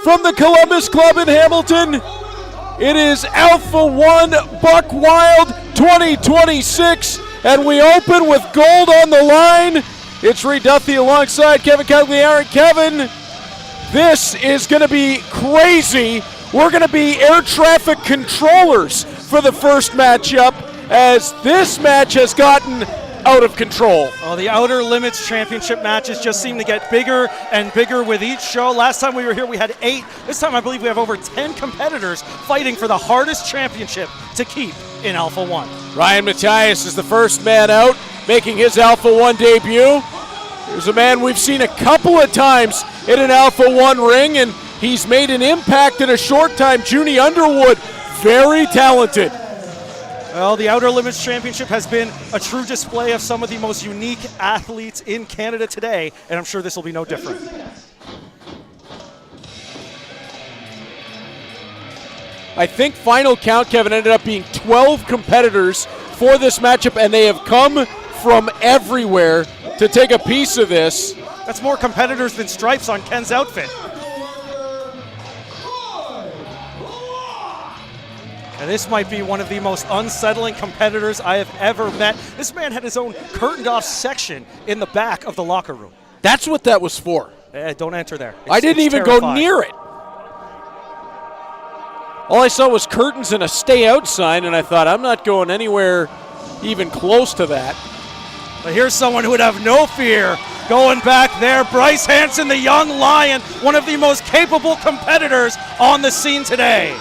from the Columbus Club in Hamilton. It is Alpha-1 Buck Wild 2026, and we open with gold on the line. It's Reed Duffy alongside Kevin Cagliari. Kevin, this is going to be crazy. We're going to be air traffic controllers for the first matchup, as this match has gotten out of control. Oh, the Outer Limits Championship matches just seem to get bigger and bigger with each show. Last time we were here, we had 8. This time, I believe we have over 10 competitors fighting for the hardest championship to keep in Alpha-1. Ryan Matthias is the first man out, making his Alpha-1 debut. Here's a man we've seen a couple of times in an Alpha-1 ring, and he's made an impact in a short time. Junie Underwood, very talented. Well, the Outer Limits Championship has been a true display of some of the most unique athletes in Canada today, and I'm sure this will be no different. I think final count, Kevin, ended up being 12 competitors for this matchup, and they have come from everywhere to take a piece of this. That's more competitors than stripes on Ken's outfit. And this might be one of the most unsettling competitors I have ever met. This man had his own curtained-off section in the back of the locker room. That's what that was for. Don't enter there. I didn't even go near it. All I saw was curtains and a stay out sign, and I thought, I'm not going anywhere even close to that. But here's someone who would have no fear going back there. Bryce Hansen, the young lion, one of the most capable competitors on the scene today.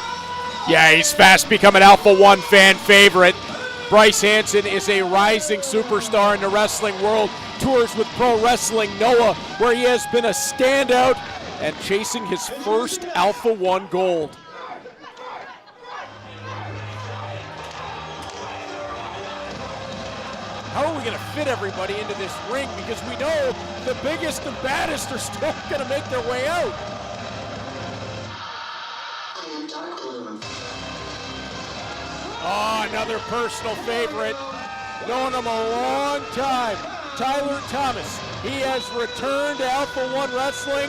Yeah, he's fast becoming Alpha-1 fan favorite. Bryce Hansen is a rising superstar in the wrestling world. Tours with Pro Wrestling Noah, where he has been a standout and chasing his first Alpha-1 gold. How are we going to fit everybody into this ring? Because we know the biggest and baddest are still going to make their way out. Oh, another personal favorite. Known him a long time. Tyler Thomas. He has returned to Alpha-1 Wrestling.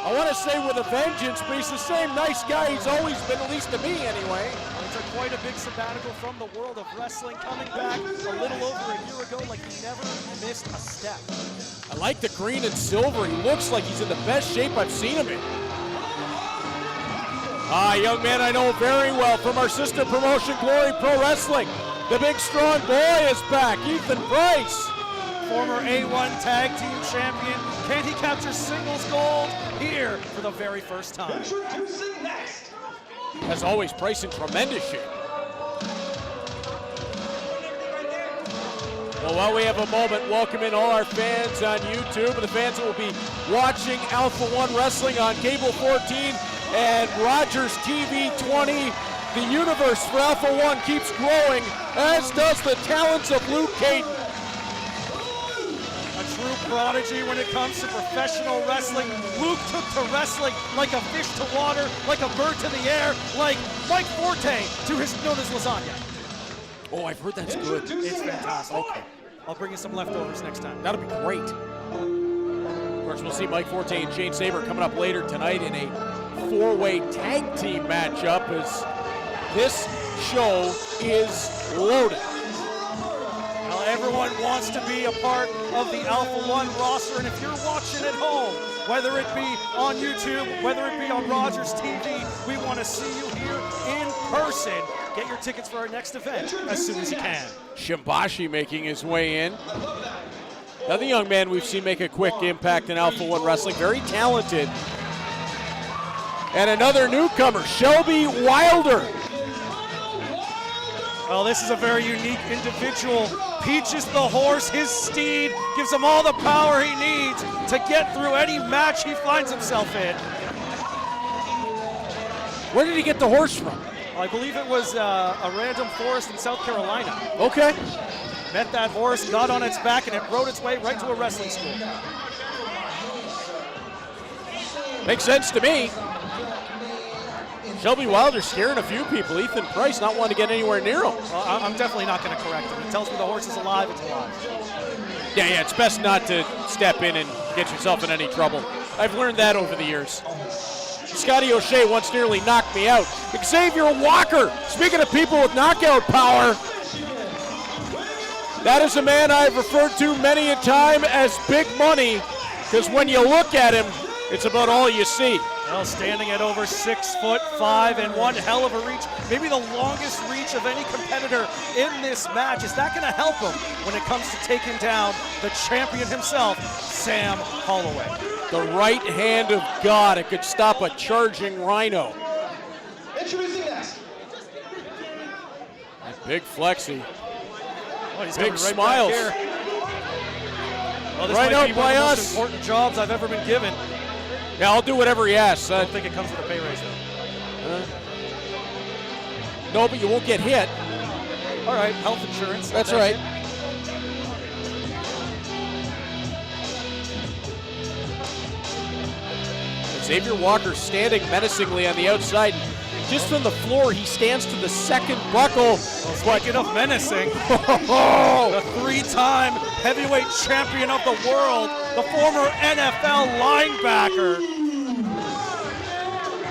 I want to say with a vengeance, but he's the same nice guy he's always been, at least to me anyway. It's quite a big sabbatical from the world of wrestling, coming back a little over a year ago like he never missed a step. I like the green and silver. He looks like he's in the best shape I've seen him in. Young man I know very well from our sister promotion, Glory Pro Wrestling. The big strong boy is back, Ethan Bryce. Former A1 Tag Team Champion. Can he capture singles gold here for the very first time? As always, Bryce in tremendous shape. Well, while we have a moment, welcome in all our fans on YouTube and the fans that will be watching Alpha-1 Wrestling on Cable 14 and Rogers TV 20. The universe for Alpha-1 keeps growing, as does the talents of Luke Kaiden. A true prodigy when it comes to professional wrestling. Luke took to wrestling like a fish to water, like a bird to the air, like Mike Forte to his known as lasagna. Oh, I've heard that's good. It's fantastic. Okay. I'll bring you some leftovers next time. That'll be great. Of course, we'll see Mike Forte and Shane Sabre coming up later tonight in a 4-way tag team matchup, as this show is loaded. Well, everyone wants to be a part of the Alpha-1 roster, and if you're watching at home, whether it be on YouTube, whether it be on Rogers TV, we want to see you here in person. Get your tickets for our next event as soon as you can. Shimbashi making his way in. Another young man we've seen make a quick impact in Alpha-1 Wrestling, very talented. And another newcomer, Shelby Wylder. Well, this is a very unique individual. Peaches the horse, his steed, gives him all the power he needs to get through any match he finds himself in. Where did he get the horse from? I believe it was a random forest in South Carolina. Okay. Met that horse, got on its back, and it rode its way right to a wrestling school. Makes sense to me. Shelby Wylder scaring a few people. Ethan Price not wanting to get anywhere near him. Well, I'm definitely not going to correct him. He tells me the horse is alive, it's alive. Yeah, it's best not to step in and get yourself in any trouble. I've learned that over the years. Scotty O'Shea once nearly knocked me out. Xavier Walker, speaking of people with knockout power, that is a man I've referred to many a time as big money, because when you look at him, it's about all you see. Well, standing at over 6'5" and one hell of a reach, maybe the longest reach of any competitor in this match. Is that going to help him when it comes to taking down the champion himself, Sam Holloway? The right hand of God, it could stop a charging rhino. Introducing next. Big flexi. Oh, he's big right smiles. back here. Well, this Right might out be one by of the us. most important jobs I've ever been given. Yeah, I'll do whatever he asks. I don't think it comes with a pay raise, though. No, but you won't get hit. All right, health insurance. That's right. Xavier Walker standing menacingly on the outside. Just from the floor, he stands to the second buckle. Well, speaking of menacing, the three-time heavyweight champion of the world, the former NFL linebacker,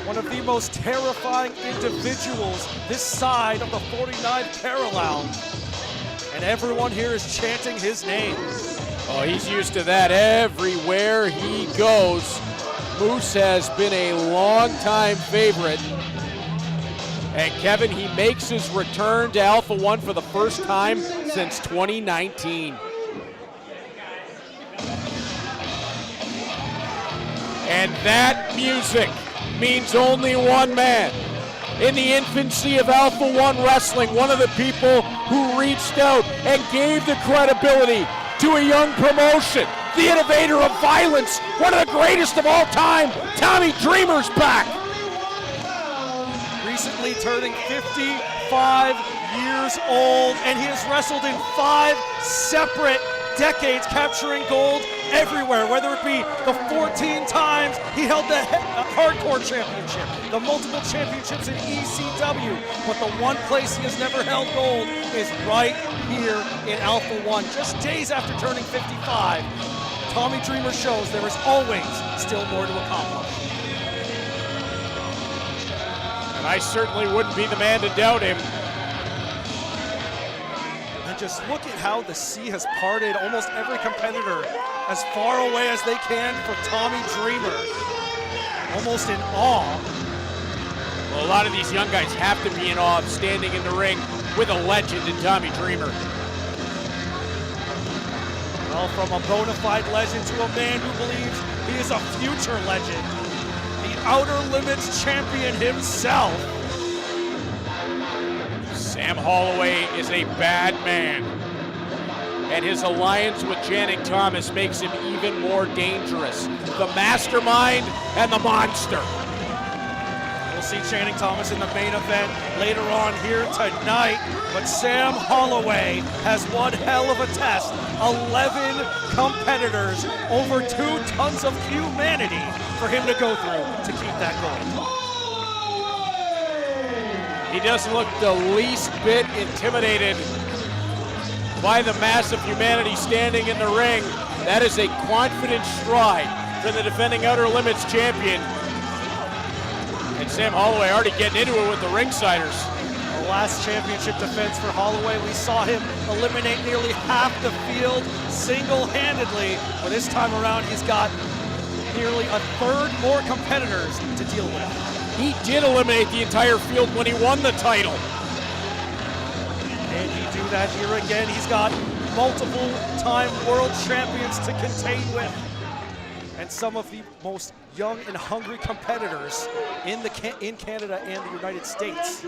one of the most terrifying individuals this side of the 49th parallel. And everyone here is chanting his name. Oh, he's used to that everywhere he goes. Moose has been a long-time favorite. And Kevin, he makes his return to Alpha-1 for the first time since 2019. And that music means only one man. In the infancy of Alpha-1 wrestling, one of the people who reached out and gave the credibility to a young promotion, the innovator of violence, one of the greatest of all time, Tommy Dreamer's back. Recently turning 55 years old, and he has wrestled in 5 separate decades, capturing gold everywhere, whether it be the 14 times he held the hardcore championship, the multiple championships in ECW, but the one place he has never held gold is right here in Alpha-1. Just days after turning 55, Tommy Dreamer shows there is always still more to accomplish. And I certainly wouldn't be the man to doubt him. And just look at how the sea has parted almost every competitor as far away as they can from Tommy Dreamer. Almost in awe. Well, a lot of these young guys have to be in awe of standing in the ring with a legend in Tommy Dreamer. Well, from a bona fide legend to a man who believes he is a future legend. The Outer Limits champion himself. Sam Holloway is a bad man. And his alliance with Channing Thomas makes him even more dangerous. The mastermind and the monster. We'll see Channing Thomas in the main event later on here tonight. But Sam Holloway has one hell of a test. 11 competitors, over 2 tons of humanity for him to go through to keep that going. He doesn't look the least bit intimidated by the mass of humanity standing in the ring. That is a confident stride for the defending Outer Limits champion. And Sam Holloway already getting into it with the ringsiders. The last championship defense for Holloway, we saw him eliminate nearly half the field single-handedly. But this time around, he's got nearly a third more competitors to deal with. He did eliminate the entire field when he won the title. And he do that here again. He's got multiple-time world champions to contend with. And some of the most young and hungry competitors in Canada and the United States.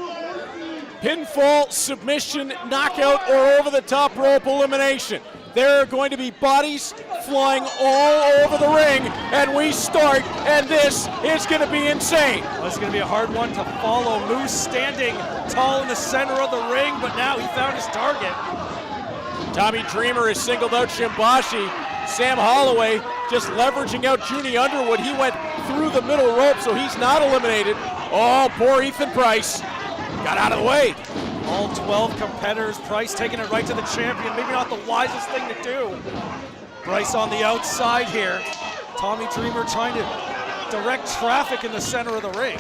Pinfall, submission, knockout, or over-the-top rope elimination. There are going to be bodies flying all over the ring, and we start, and this is going to be insane. Well, it's going to be a hard one to follow. Moose standing tall in the center of the ring, but now he found his target. Tommy Dreamer has singled out Shimbashi. Sam Holloway just leveraging out Junie Underwood. He went through the middle rope, so he's not eliminated. Oh, poor Ethan Bryce. Got out of the way. All 12 competitors. Bryce taking it right to the champion. Maybe not the wisest thing to do. Bryce on the outside here. Tommy Dreamer trying to direct traffic in the center of the ring.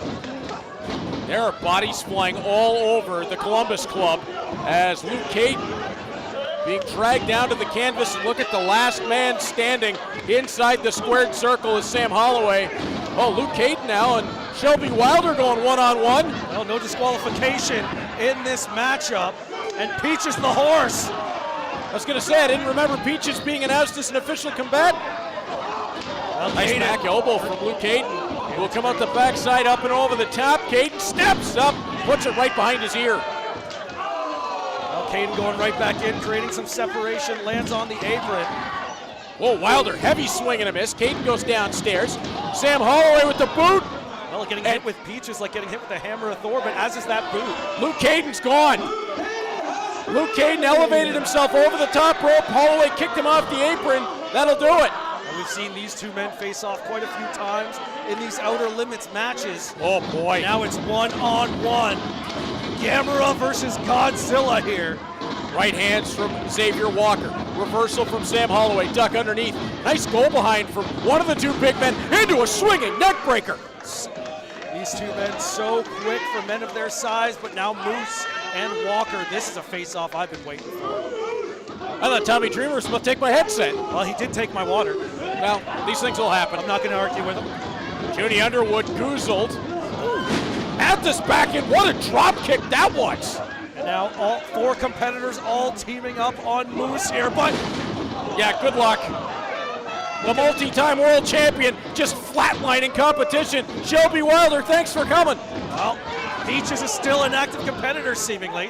There are bodies flying all over the Columbus Club as Luke Kaiden being dragged down to the canvas. And look at the last man standing inside the squared circle is Sam Holloway. Oh, Luke Kaiden now and Shelby Wylder going one-on-one. Well, no disqualification in this matchup. And Peaches the horse. I was going to say, I didn't remember Peaches being announced as an official combatant. Well, Nice back elbow from Luke Kaiden. Will come out the backside, up and over the top. Kaiden steps up, puts it right behind his ear. Well, Kaiden going right back in, creating some separation, lands on the apron. Whoa, Wylder, heavy swing and a miss. Kaiden goes downstairs. Sam Holloway with the boot. Well, getting hit with Peaches like getting hit with the hammer of Thor, but as is that boot. Luke Kaiden's gone. Luke Kaiden elevated himself over the top rope. Holloway kicked him off the apron. That'll do it. And we've seen these two men face off quite a few times in these Outer Limits matches. Oh boy. Now it's one-on-one. Gamera versus Godzilla here. Right hands from Xavier Walker. Reversal from Sam Holloway. Duck underneath. Nice goal behind from one of the two big men into a swinging neck breaker. These two men so quick for men of their size, but now Moose and Walker. This is a face-off I've been waiting for. I thought Tommy Dreamer was supposed to take my headset. Well, he did take my water. Well, these things will happen. I'm not going to argue with him. Junie Underwood goozled. At this back end, what a drop kick that was. And now all four competitors all teaming up on Moose here, but yeah, good luck. The multi-time world champion just flatlining competition. Shelby Wylder, thanks for coming. Well, Peaches is still an active competitor, seemingly.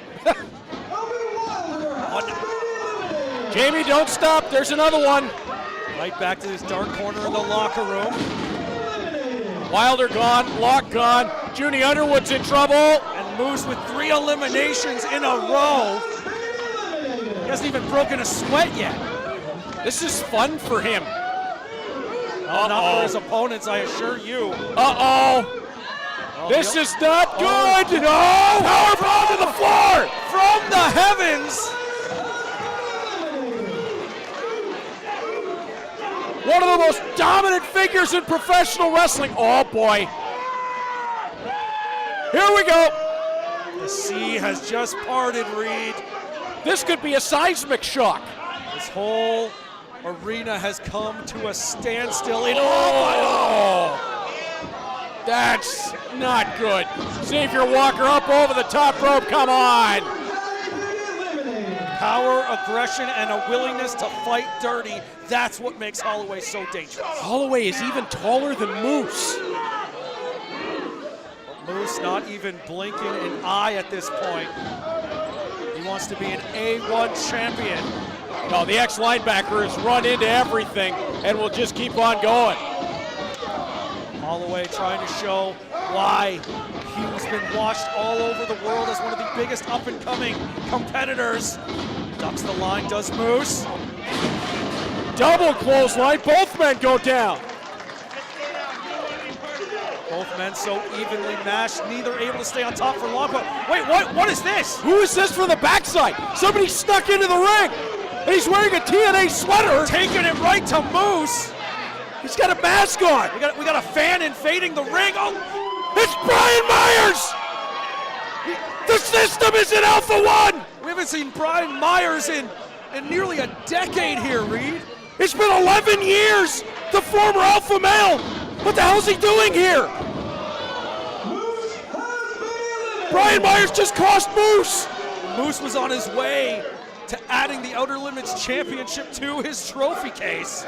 Jamie, don't stop. There's another one. Right back to this dark corner in the locker room. Wylder gone, Locke gone. Junie Underwood's in trouble. And Moose with 3 eliminations in a row. He hasn't even broken a sweat yet. This is fun for him. Not for his opponents, I assure you. This is not good. No! Powerbomb to the floor! From the heavens! One of the most dominant figures in professional wrestling. Oh boy. Here we go. The sea has just parted, Reed. This could be a seismic shock. This whole arena has come to a standstill. That's not good. Xavier Walker up over the top rope. Come on. Power, aggression, and a willingness to fight dirty. That's what makes Holloway so dangerous. Holloway is even taller than Moose. Moose not even blinking an eye at this point. He wants to be an A1 champion. No, the ex-linebacker has run into everything and will just keep on going. Holloway trying to show why he's been watched all over the world as one of the biggest up-and-coming competitors. Ducks the line, does Moose. Double clothesline, both men go down. Both men so evenly matched, neither able to stay on top for long. But wait, what is this? Who is this from the backside? Somebody snuck into the ring. And he's wearing a TNA sweater. Taking it right to Moose. He's got a mask on. We got a fan invading the ring. Oh, it's Brian Myers. The system is in Alpha-1. We haven't seen Brian Myers in nearly a decade here, Reed. It's been 11 years. The former alpha male. What the hell's he doing here? Brian Myers just cost Moose. Moose was on his way to adding the Outer Limits Championship to his trophy case.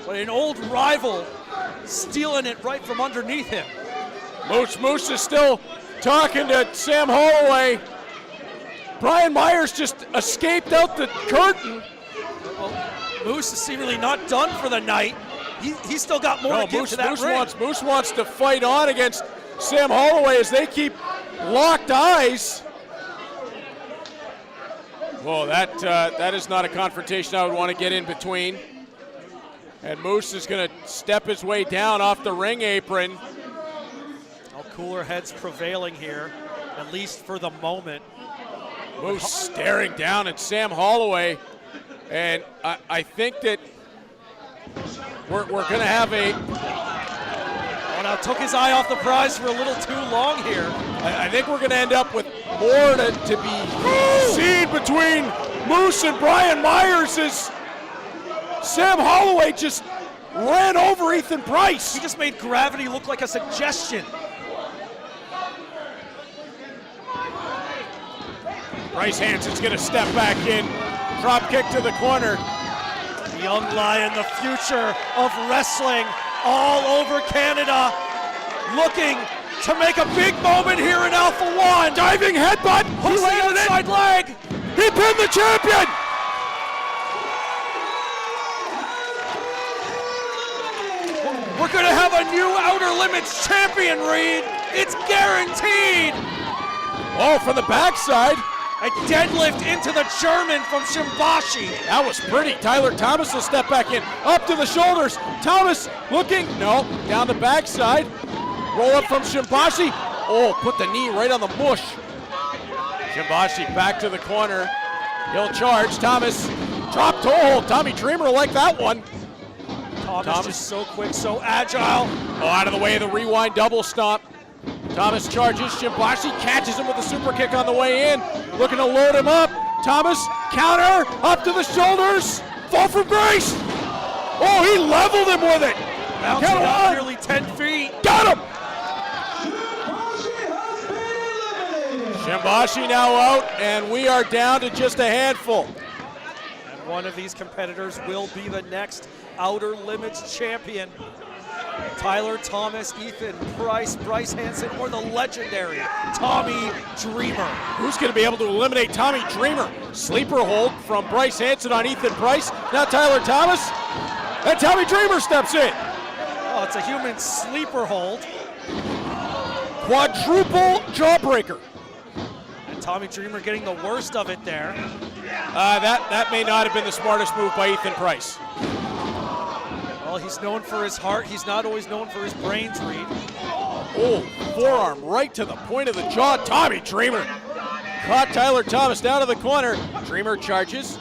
But an old rival stealing it right from underneath him. Moose is still talking to Sam Holloway. Brian Myers just escaped out the curtain. Well, Moose is seemingly not done for the night. He's still got more to give to that ring. Moose wants to fight on against Sam Holloway as they keep locked eyes. Whoa, that is not a confrontation I would want to get in between. And Moose is going to step his way down off the ring apron. All cooler heads prevailing here, at least for the moment. Moose staring down at Sam Holloway. And I think that we're going to have now took his eye off the prize for a little too long here. I think we're going to end up with more to be seen between Moose and Brian Myers as Sam Holloway just ran over Ethan Price. He just made gravity look like a suggestion. Bryce Hansen's going to step back in, drop kick to the corner. The young lion, the future of wrestling all over Canada, looking to make a big moment here in Alpha-1. Diving headbutt. Hooks the outside leg. He pinned the champion. We're going to have a new Outer Limits champion, Reed. It's guaranteed. Oh, from the backside. A deadlift into the German from Shimbashi. That was pretty. Tyler Thomas will step back in. Up to the shoulders. Thomas looking. No. Down the backside. Roll up from Shimbashi. Oh, put the knee right on the bush. Shimbashi back to the corner. He'll charge. Thomas. Drop toe hold. Tommy Dreamer will like that one. Thomas just so quick, so agile. Oh, out of the way of the rewind double stomp. Thomas charges. Shimbashi catches him with a super kick on the way in. Looking to load him up. Thomas, counter, up to the shoulders. Fall from grace. Oh, he leveled him with it. Bouncing up nearly 10 feet. Got him. Shimbashi now out, and we are down to just a handful. And one of these competitors will be the next Outer Limits champion. Tyler Thomas, Ethan Price, Bryce Hansen, or the legendary Tommy Dreamer. Who's going to be able to eliminate Tommy Dreamer? Sleeper hold from Bryce Hansen on Ethan Price. Now Tyler Thomas. And Tommy Dreamer steps in. Oh, it's a human sleeper hold. Quadruple jawbreaker. And Tommy Dreamer getting the worst of it there. That may not have been the smartest move by Ethan Price. Well, he's known for his heart. He's not always known for his brains, Reed. Oh, forearm right to the point of the jaw. Tommy Dreamer caught Tyler Thomas down to the corner. Dreamer charges.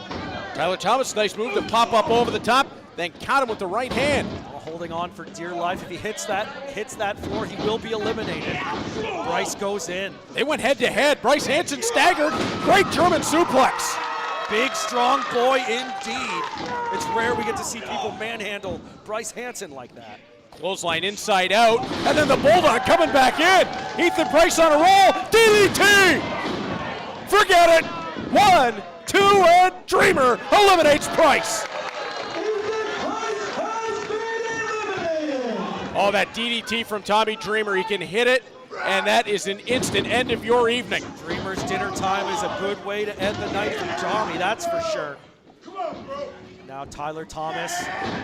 Tyler Thomas, nice move to pop up over the top, then count him with the right hand. Well, holding on for dear life. If he hits that floor, he will be eliminated. Bryce goes in. They went head to head. Bryce Hansen staggered. Great German suplex. Big, strong boy indeed. It's rare we get to see people manhandle Bryce Hansen like that. Clothesline inside out, and then the Bulldog coming back in. Ethan Price on a roll. DDT! Forget it. 1, 2, and Dreamer eliminates Price. Oh, that DDT from Tommy Dreamer. He can hit it, and that is an instant end of your evening. Dreamer's dinner time is a good way to end the night for Tommy, that's for sure. Now Tyler Thomas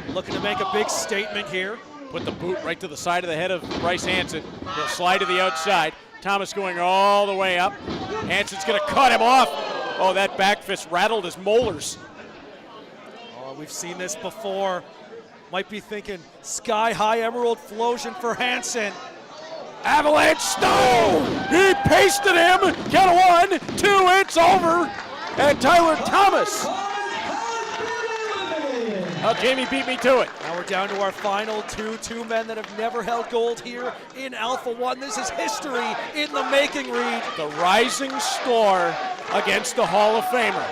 looking to make a big statement here. Put the boot right to the side of the head of Bryce Hansen. He'll slide to the outside. Thomas going all the way up. Hansen's gonna cut him off. Oh, that back fist rattled his molars. Oh, we've seen this before. Might be thinking sky-high emerald flosion for Hansen. Avalanche stone! He pasted him. Count 1, 2, it's over. And Tyler Thomas. Oh, Jamie beat me to it. Now we're down to our final two men that have never held gold here in Alpha-1. This is history in the making, Reed. The rising star against the Hall of Famer.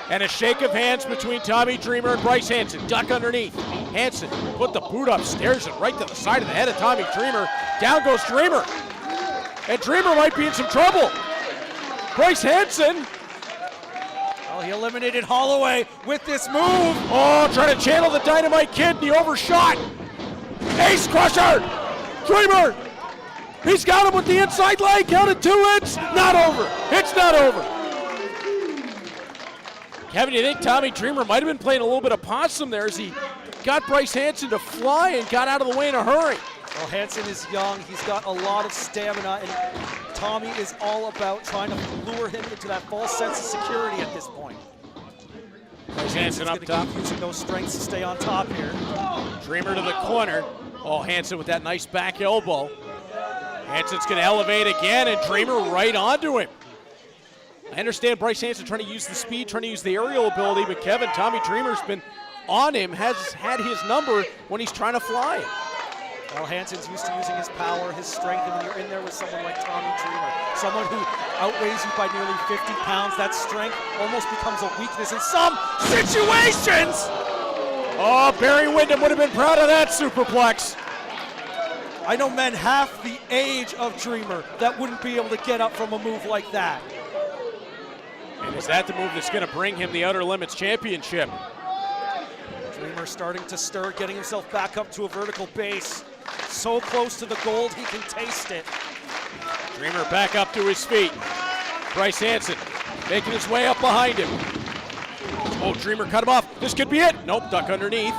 And a shake of hands between Tommy Dreamer and Bryce Hansen. Duck underneath. Hansen put the boot up, stares it right to the side of the head of Tommy Dreamer. Down goes Dreamer. And Dreamer might be in some trouble. Bryce Hansen. Well, he eliminated Holloway with this move. Oh, trying to channel the Dynamite Kid, and he overshot. Ace Crusher. Dreamer. He's got him with the inside leg. Counted 2, it's not over. It's not over. Kevin, do you think Tommy Dreamer might have been playing a little bit of possum there as he got Bryce Hansen to fly and got out of the way in a hurry? Well, Hansen is young. He's got a lot of stamina, and Tommy is all about trying to lure him into that false sense of security at this point. Bryce Hansen up top. Using those strengths to stay on top here. Dreamer to the corner. Oh, Hansen with that nice back elbow. Hansen's going to elevate again, and Dreamer right onto him. I understand Bryce Hansen trying to use the speed, trying to use the aerial ability, but Kevin, Tommy Dreamer's been on him, has had his number when he's trying to fly. Well, Hansen's used to using his power, his strength, and when you're in there with someone like Tommy Dreamer, someone who outweighs you by nearly 50 pounds, that strength almost becomes a weakness in some situations! Oh, Barry Windham would have been proud of that superplex. I know men half the age of Dreamer that wouldn't be able to get up from a move like that. And is that the move that's going to bring him the Outer Limits Championship? Dreamer starting to stir, getting himself back up to a vertical base. So close to the gold, he can taste it. Dreamer back up to his feet. Bryce Hansen making his way up behind him. Oh, Dreamer cut him off. This could be it. Nope, duck underneath.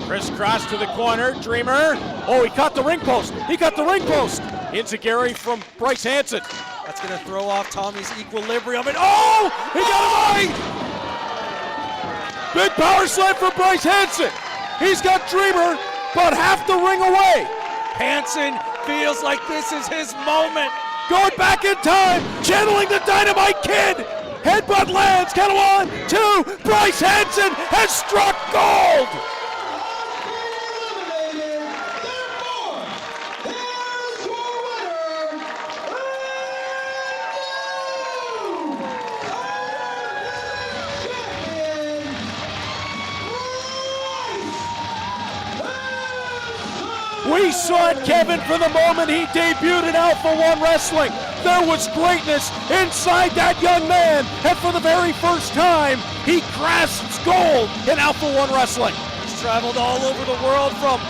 Crisscross to the corner. Dreamer. Oh, he caught the ring post. He got the ring post. Enziguri from Bryce Hansen. That's going to throw off Tommy's equilibrium. And oh, he got him right! Big power slam for Bryce Hansen. He's got Dreamer about half the ring away. Hansen feels like this is his moment. Going back in time, channeling the Dynamite Kid. Headbutt lands, count of 1, 2. Bryce Hansen has struck gold. We saw it, Kevin, from the moment he debuted in Alpha-1 Wrestling. There was greatness inside that young man, and for the very first time, he grasps gold in Alpha-1 Wrestling. He's traveled all over the world from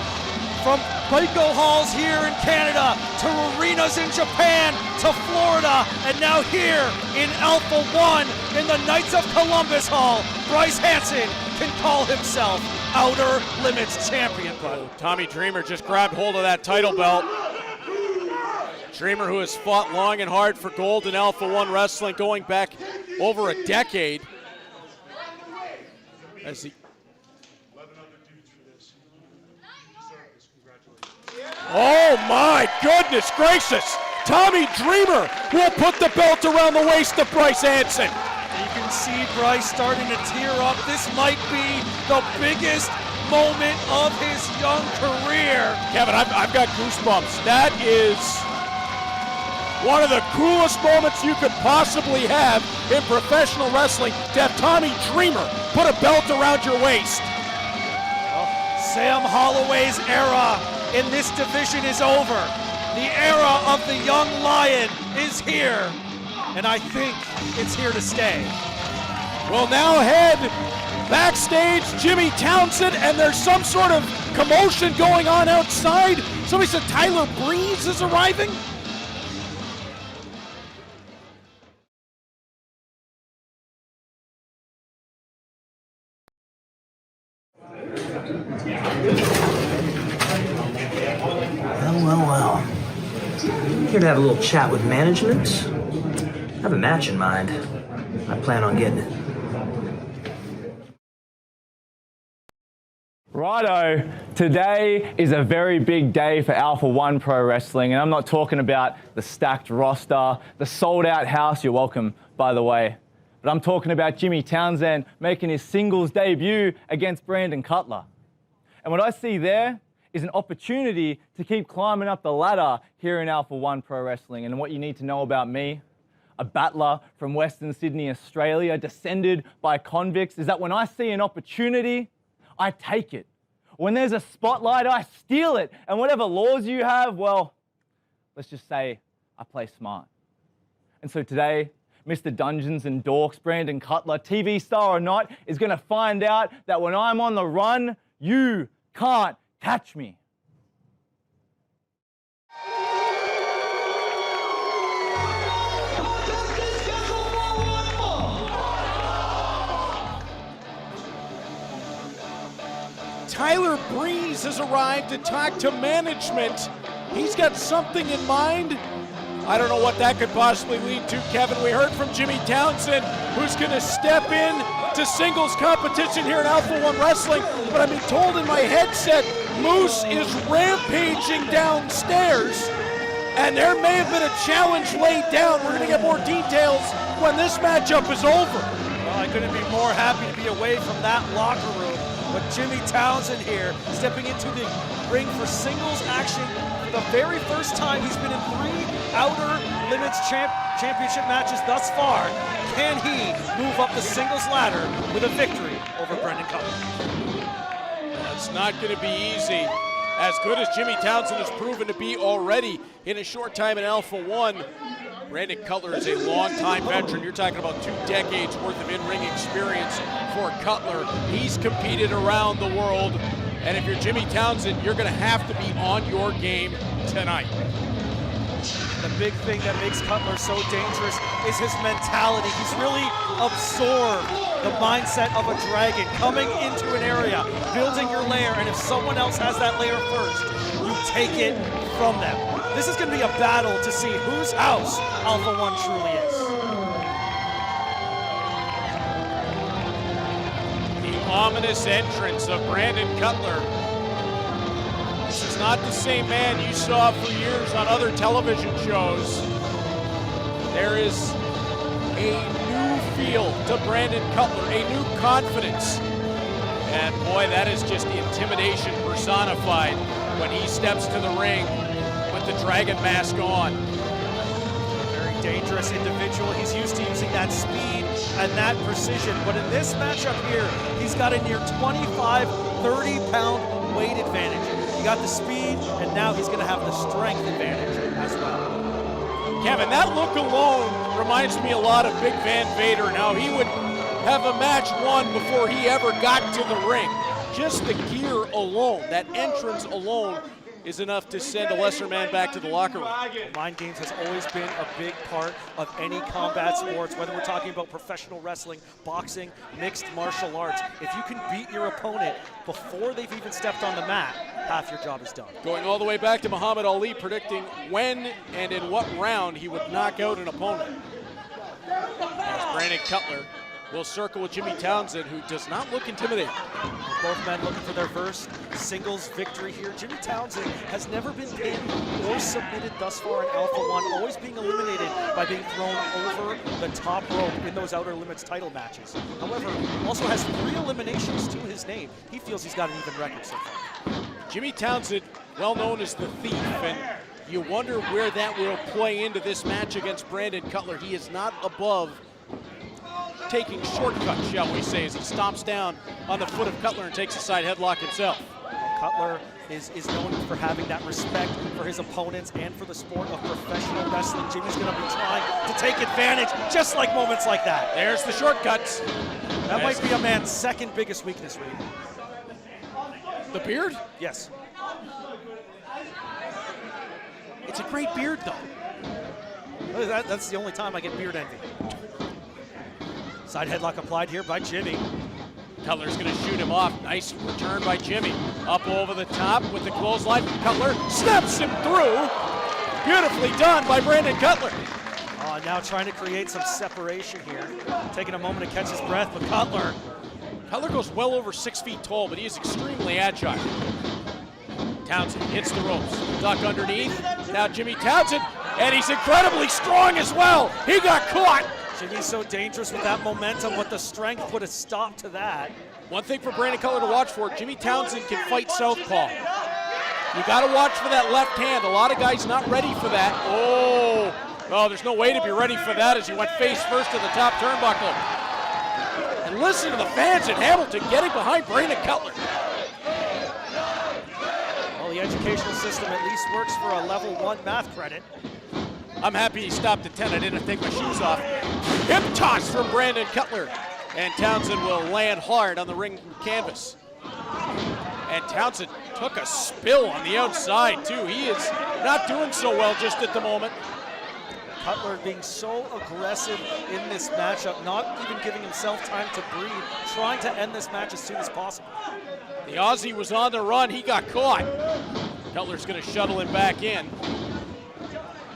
Pico halls here in Canada to arenas in Japan to Florida, and now here in Alpha-1 in the Knights of Columbus Hall, Bryce Hansen can call himself Outer Limits champion. Tommy Dreamer just grabbed hold of that title belt. Dreamer, who has fought long and hard for gold in Alpha-1 Wrestling, going back over a decade. As he... Oh my goodness gracious! Tommy Dreamer will put the belt around the waist of Bryce Hansen. You can see Bryce starting to tear up. This might be the biggest moment of his young career. Kevin, I've got goosebumps. That is one of the coolest moments you could possibly have in professional wrestling, to have Tommy Dreamer put a belt around your waist. Well, Sam Holloway's era in this division is over. The era of the young lion is here, and I think it's here to stay. We'll now head backstage, Jimmy Townsend, and there's some sort of commotion going on outside. Somebody said Tyler Breeze is arriving. Well. Here to have a little chat with management. I have a match in mind. I plan on getting it. Righto, today is a very big day for Alpha-1 Pro Wrestling, and I'm not talking about the stacked roster, the sold-out house, you're welcome, by the way, but I'm talking about Jimmy Townsend making his singles debut against Brandon Cutler. And what I see there is an opportunity to keep climbing up the ladder here in Alpha-1 Pro Wrestling. And what you need to know about me, a battler from Western Sydney, Australia, descended by convicts, is that when I see an opportunity, I take it. When there's a spotlight, I steal it. And whatever laws you have, well, let's just say I play smart. And so today, Mr. Dungeons and Dorks, Brandon Cutler, TV star or not, is going to find out that when I'm on the run, you can't catch me. Tyler Breeze has arrived to talk to management. He's got something in mind. I don't know what that could possibly lead to, Kevin. We heard from Jimmy Townsend, who's going to step in to singles competition here in Alpha-1 Wrestling. But I'm being told in my headset, Moose is rampaging downstairs, and there may have been a challenge laid down. We're going to get more details when this matchup is over. Well, I couldn't be more happy to be away from that locker room. But Jimmy Townsend here, stepping into the ring for singles action for the very first time. He's been in 3 Outer Limits Championship matches thus far. Can he move up the singles ladder with a victory over Brendan Cutler? It's not going to be easy. As good as Jimmy Townsend has proven to be already in a short time in Alpha-1, Brandon Cutler is a long-time veteran. You're talking about 2 decades worth of in-ring experience for Cutler. He's competed around the world, and if you're Jimmy Townsend, you're going to have to be on your game tonight. The big thing that makes Cutler so dangerous is his mentality. He's really absorbed the mindset of a dragon, coming into an area, building your lair, and if someone else has that lair first, you take it from them. This is going to be a battle to see whose house Alpha-1 truly is. The ominous entrance of Brandon Cutler. This is not the same man you saw for years on other television shows. There is a new feel to Brandon Cutler, a new confidence. And boy, that is just intimidation personified when he steps to the ring with the dragon mask on. Very dangerous individual. He's used to using that speed and that precision, but in this matchup here, he's got a near 25, 30-pound weight advantage. He got the speed, and now he's going to have the strength advantage as well. Kevin, that look alone reminds me a lot of Big Van Vader. Now, he would have a match won before he ever got to the ring. Just the gear alone, that entrance alone, is enough to send a lesser man back to the locker room. Mind games has always been a big part of any combat sports, whether we're talking about professional wrestling, boxing, mixed martial arts. If you can beat your opponent before they've even stepped on the mat, half your job is done. Going all the way back to Muhammad Ali, predicting when and in what round he would knock out an opponent. As Brandon Cutler will circle with Jimmy Townsend, who does not look intimidated. Both men looking for their first singles victory here. Jimmy Townsend has never been pinned or submitted thus far in Alpha-1, always being eliminated by being thrown over the top rope in those Outer Limits title matches. However, also has 3 eliminations to his name. He feels he's got an even record so far. Jimmy Townsend, well known as the Thief, and you wonder where that will play into this match against Brandon Cutler. He is not above taking shortcuts, shall we say, as he stomps down on the foot of Cutler and takes a side headlock himself. Cutler is known for having that respect for his opponents and for the sport of professional wrestling. Jimmy's going to be trying to take advantage, just like moments like that. There's the shortcuts. That might be a man's second biggest weakness, Reed. The beard? Yes. It's a great beard, though. That's the only time I get beard envy. Side headlock applied here by Jimmy. Cutler's going to shoot him off. Nice return by Jimmy. Up over the top with the clothesline. Cutler snaps him through. Beautifully done by Brandon Cutler. Now trying to create some separation here. Taking a moment to catch his breath with Cutler. Cutler goes well over 6 feet tall, but he is extremely agile. Townsend hits the ropes. Duck underneath. Now Jimmy Townsend, and he's incredibly strong as well. He got caught. Jimmy's so dangerous with that momentum, but the strength put a stop to that. One thing for Brandon Cutler to watch for, Jimmy Townsend can fight southpaw. You got to watch for that left hand. A lot of guys not ready for that. Oh, there's no way to be ready for that as he went face first to the top turnbuckle. And listen to the fans in Hamilton getting behind Brandon Cutler. Well, the educational system at least works for a level 1 math credit. I'm happy he stopped at 10. I didn't take my shoes off. Hip toss from Brandon Cutler. And Townsend will land hard on the ring canvas. And Townsend took a spill on the outside, too. He is not doing so well just at the moment. Cutler being so aggressive in this matchup, not even giving himself time to breathe, trying to end this match as soon as possible. The Aussie was on the run. He got caught. Cutler's going to shuttle him back in.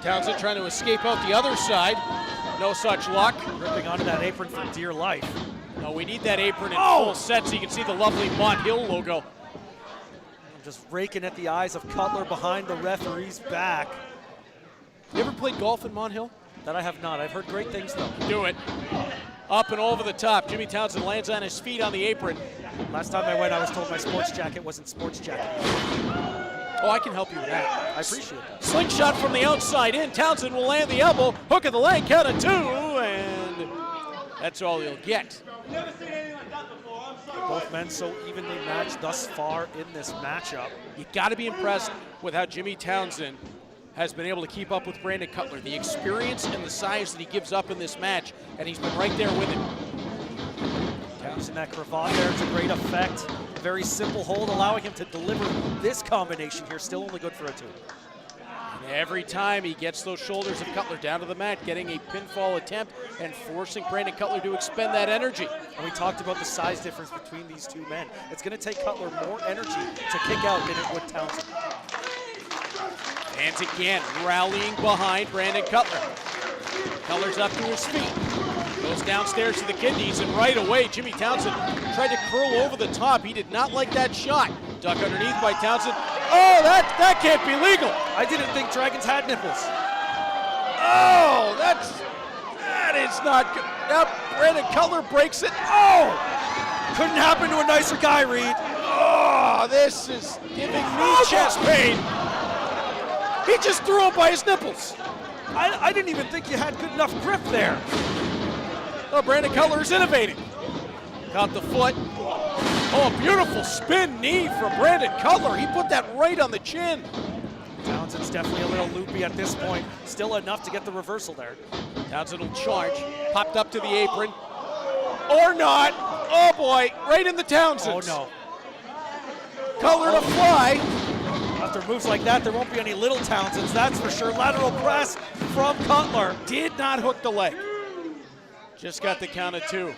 Townsend trying to escape out the other side. No such luck. Ripping onto that apron for dear life. No, we need that apron in full set so you can see the lovely Mont Hill logo. I'm just raking at the eyes of Cutler behind the referee's back. You ever played golf in Mont Hill? That I have not. I've heard great things, though. Do it. Up and over the top. Jimmy Townsend lands on his feet on the apron. Last time I went, I was told my sports jacket wasn't sports jacket. Oh, I can help you with that. I appreciate that. Slingshot from the outside in. Townsend will land the elbow. Hook of the leg, count of 2, and that's all he'll get. Both men so evenly matched thus far in this matchup. You got to be impressed with how Jimmy Townsend has been able to keep up with Brandon Cutler. The experience and the size that he gives up in this match, and he's been right there with him. Using that cravat there to great effect. A very simple hold, allowing him to deliver this combination here. Still only good for a 2. And every time he gets those shoulders of Cutler down to the mat, getting a pinfall attempt and forcing Brandon Cutler to expend that energy. And we talked about the size difference between these two men. It's going to take Cutler more energy to kick out than it would Townsend. And again, rallying behind Brandon Cutler. Cutler's up to his feet. Goes downstairs to the kidneys, and right away, Jimmy Townsend tried to curl over the top. He did not like that shot. Duck underneath by Townsend. Oh, that can't be legal. I didn't think Dragons had nipples. Oh, that is not good. Now Brandon Cutler breaks it. Oh! Couldn't happen to a nicer guy, Reed. Oh, this is giving me chest pain. He just threw him by his nipples. I didn't even think you had good enough grip there. Oh, Brandon Cutler is innovating. Caught the foot. Oh, a beautiful spin knee from Brandon Cutler. He put that right on the chin. Townsend's definitely a little loopy at this point. Still enough to get the reversal there. Townsend will charge. Popped up to the apron. Or not. Oh boy, right in the Townsend. Oh no. Cutler to fly. After moves like that, there won't be any little Townsends, that's for sure. Lateral press from Cutler. Did not hook the leg. Just got the count of 2. You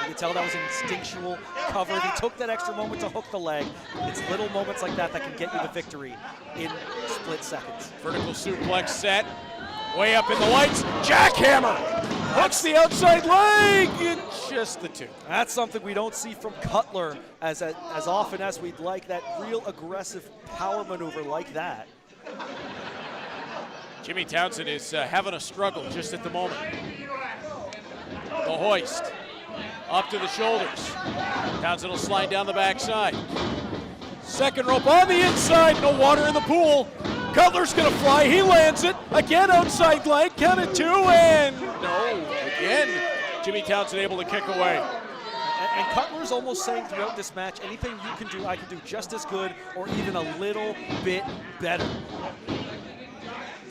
can tell that was an instinctual cover. He took that extra moment to hook the leg. It's little moments like that that can get you the victory in split seconds. Vertical suplex set. Way up in the lights. Jackhammer. Hooks the outside leg. Just the 2. That's something we don't see from Cutler as often as we'd like. That real aggressive power maneuver like that. Jimmy Townsend is having a struggle just at the moment. The hoist. Up to the shoulders. Townsend will slide down the backside. Second rope on the inside. No water in the pool. Cutler's going to fly. He lands it. Again, outside leg. Counted 2, and no. Again, Jimmy Townsend able to kick away. And Cutler's almost saying throughout this match, anything you can do, I can do just as good or even a little bit better.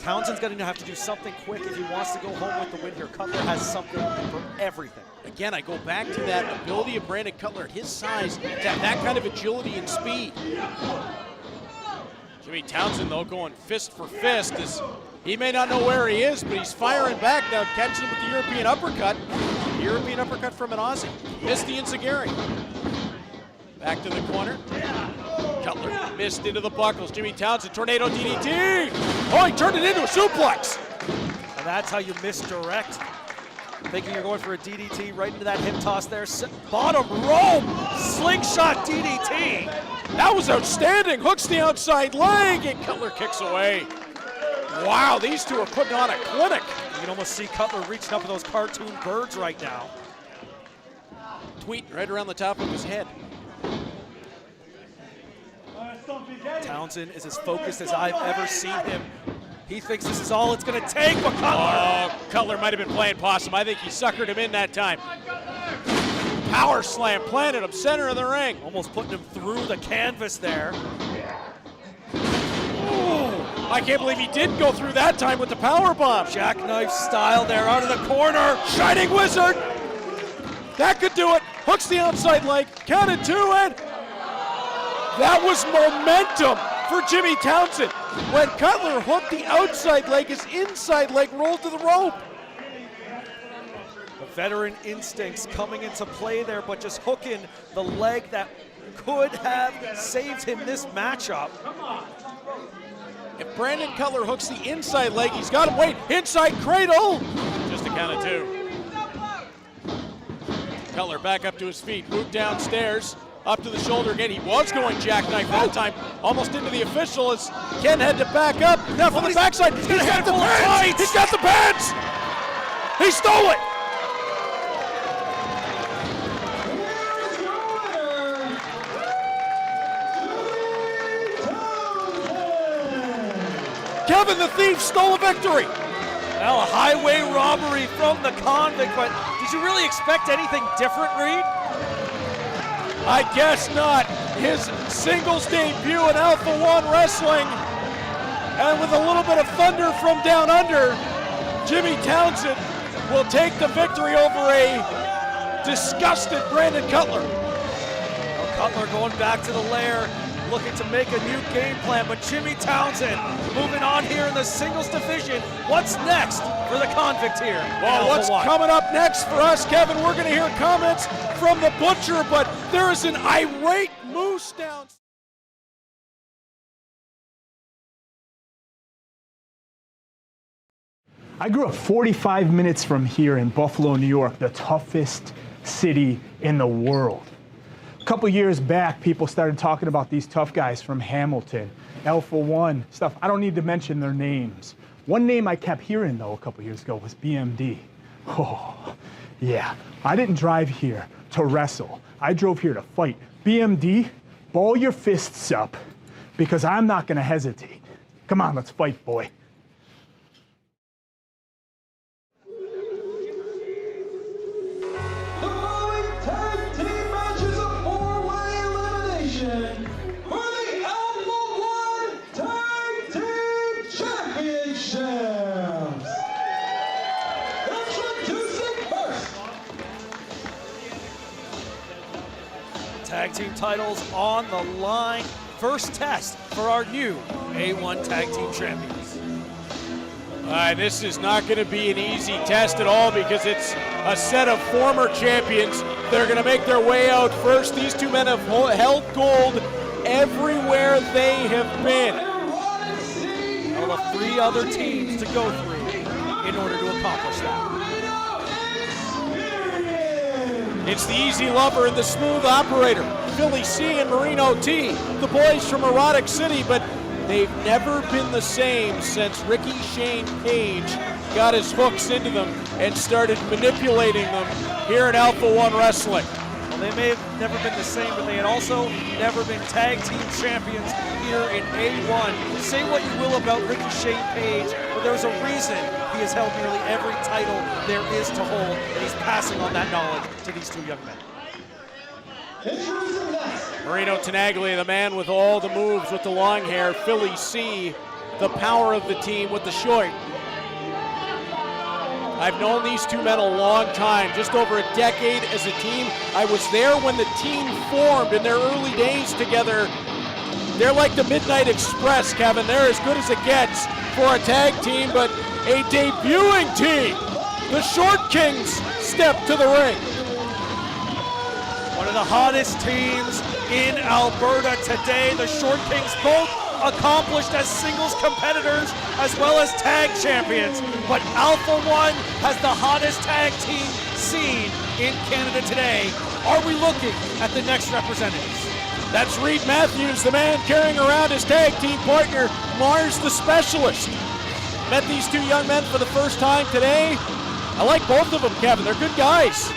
Townsend's going to have to do something quick if he wants to go home with the win here. Cutler has something for everything. Again, I go back to that ability of Brandon Cutler at his size to have that kind of agility and speed. Jimmy Townsend, though, going fist for fist. He may not know where he is, but he's firing back now, catching him with the European uppercut. The European uppercut from an Aussie. Missed the Enziguri. Back to the corner. Cutler missed into the buckles. Jimmy Townsend, tornado DDT. Oh, he turned it into a suplex. And that's how you misdirect. Thinking you're going for a DDT right into that hip toss there. Bottom rope, slingshot DDT. That was outstanding. Hooks the outside leg, and Cutler kicks away. Wow, these two are putting on a clinic. You can almost see Cutler reaching up with those cartoon birds right now. Tweet right around the top of his head. Townsend is as focused as I've ever seen him. He thinks this is all it's going to take, but Cutler. Cutler might have been playing possum. I think he suckered him in that time. Power slam, planted him center of the ring. Almost putting him through the canvas there. Ooh, I can't believe he didn't go through that time with the power bomb. Jackknife style there out of the corner. Shining Wizard. That could do it. Hooks the outside leg. Counted 2, and that was momentum for Jimmy Townsend. When Cutler hooked the outside leg, his inside leg rolled to the rope. The veteran instincts coming into play there, but just hooking the leg that could have saved him this matchup. If Brandon Cutler hooks the inside leg, he's got him. Wait, inside cradle. Just a count of 2. Cutler back up to his feet, moved downstairs. Up to the shoulder again. He was going jackknife that time, almost into the official as Ken had to back up. Now from the backside, he's got the pants! He's got the pants! He stole it! Kevin the Thief stole a victory. Well, a highway robbery from the Convict, but did you really expect anything different, Reed? I guess not. His singles debut in Alpha-1 Wrestling, and with a little bit of thunder from down under, Jimmy Townsend will take the victory over a disgusted Brandon Cutler. Well, Cutler going back to the lair, looking to make a new game plan, but Jimmy Townsend moving on here in the singles division. What's next for the Convict here? Well, what's coming up next for us, Kevin? We're going to hear comments from the Butcher, but there is an irate Moose down. I grew up 45 minutes from here in Buffalo, New York, the toughest city in the world. A couple years back, people started talking about these tough guys from Hamilton, Alpha-1, stuff. I don't need to mention their names. One name I kept hearing, though, a couple years ago was BMD. Oh, yeah. I didn't drive here to wrestle. I drove here to fight. BMD, ball your fists up, because I'm not going to hesitate. Come on, let's fight, boy. Tag team titles on the line. First test for our new A1 Tag Team Champions. This is not going to be an easy test at all because it's a set of former champions that are going to make their way out first. These two men have held gold everywhere they have been. Well, 3 other teams to go through in order to accomplish that. It's the easy lover and the smooth operator, Philly C and Marino T, the boys from Erotic City, but they've never been the same since Ricky Shane Page got his hooks into them and started manipulating them here in Alpha-1 Wrestling. Well, they may have never been the same, but they had also never been tag team champions here in A1. Say what you will about Ricky Shane Page, but there's a reason he has held nearly every title there is to hold, and he's passing on that knowledge to these 2 young men. Marino Tenaglia, the man with all the moves with the long hair. Philly C, the power of the team with the short. I've known these 2 men a long time, just over a decade as a team. I was there when the team formed in their early days together. They're like the Midnight Express, Kevin. They're as good as it gets for a tag team, but a debuting team. The Short Kings step to the ring. One of the hottest teams in Alberta today. The Short Kings both accomplished as singles competitors as well as tag champions. But Alpha-1 has the hottest tag team scene in Canada today. Are we looking at the next representatives? That's Reed Matthews, the man carrying around his tag team partner, Mars the Specialist. Met these 2 young men for the first time today. I like both of them, Kevin. They're good guys.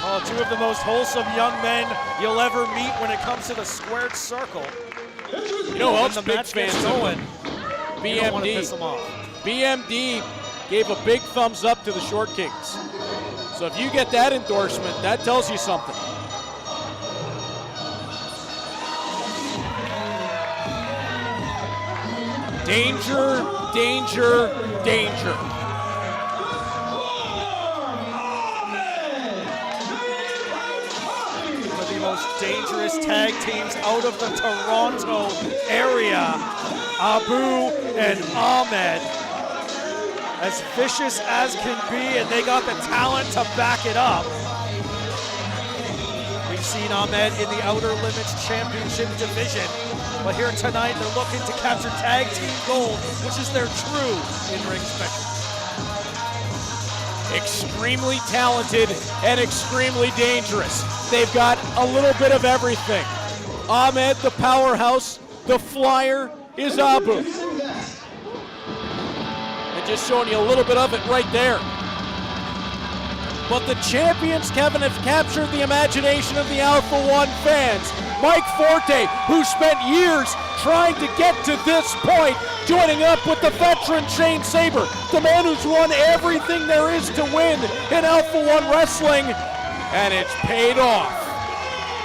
Oh, 2 of the most wholesome young men you'll ever meet when it comes to the squared circle. You know who else the big match fans gets of going, them? you don't want to piss BMD. them off. BMD gave a big thumbs up to the Short Kings. So if you get that endorsement, that tells you something. Danger, danger, danger. One of the most dangerous tag teams out of the Toronto area. Abu and Ahmed. As vicious as can be, and they got the talent to back it up. We've seen Ahmed in the Outer Limits Championship division, but here tonight they're looking to capture tag team gold, which is their true in-ring specialty. Extremely talented and extremely dangerous. They've got a little bit of everything. Ahmed, the powerhouse, the flyer is Abu. And just showing you a little bit of it right there. But the champions, Kevin, have captured the imagination of the Alpha-1 fans. Mike Forte, who spent years trying to get to this point, joining up with the veteran Shane Sabre, the man who's won everything there is to win in Alpha-1 wrestling, and it's paid off.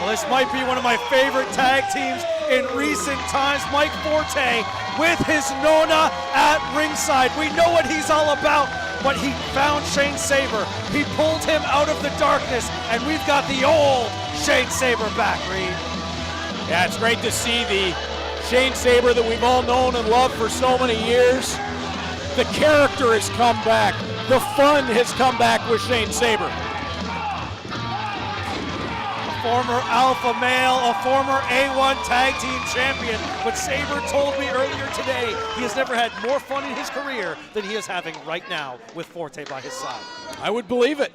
Well, this might be one of my favorite tag teams in recent times. Mike Forte with his Nona at ringside. We know what he's all about, but he found Shane Sabre. He pulled him out of the darkness, and we've got the old Shane Sabre back, Reed. Yeah, it's great to see the Shane Sabre that we've all known and loved for so many years. The character has come back. The fun has come back with Shane Sabre. Former alpha male, a former A1 tag team champion, but Sabre told me earlier today he has never had more fun in his career than he is having right now with Forte by his side. I would believe it.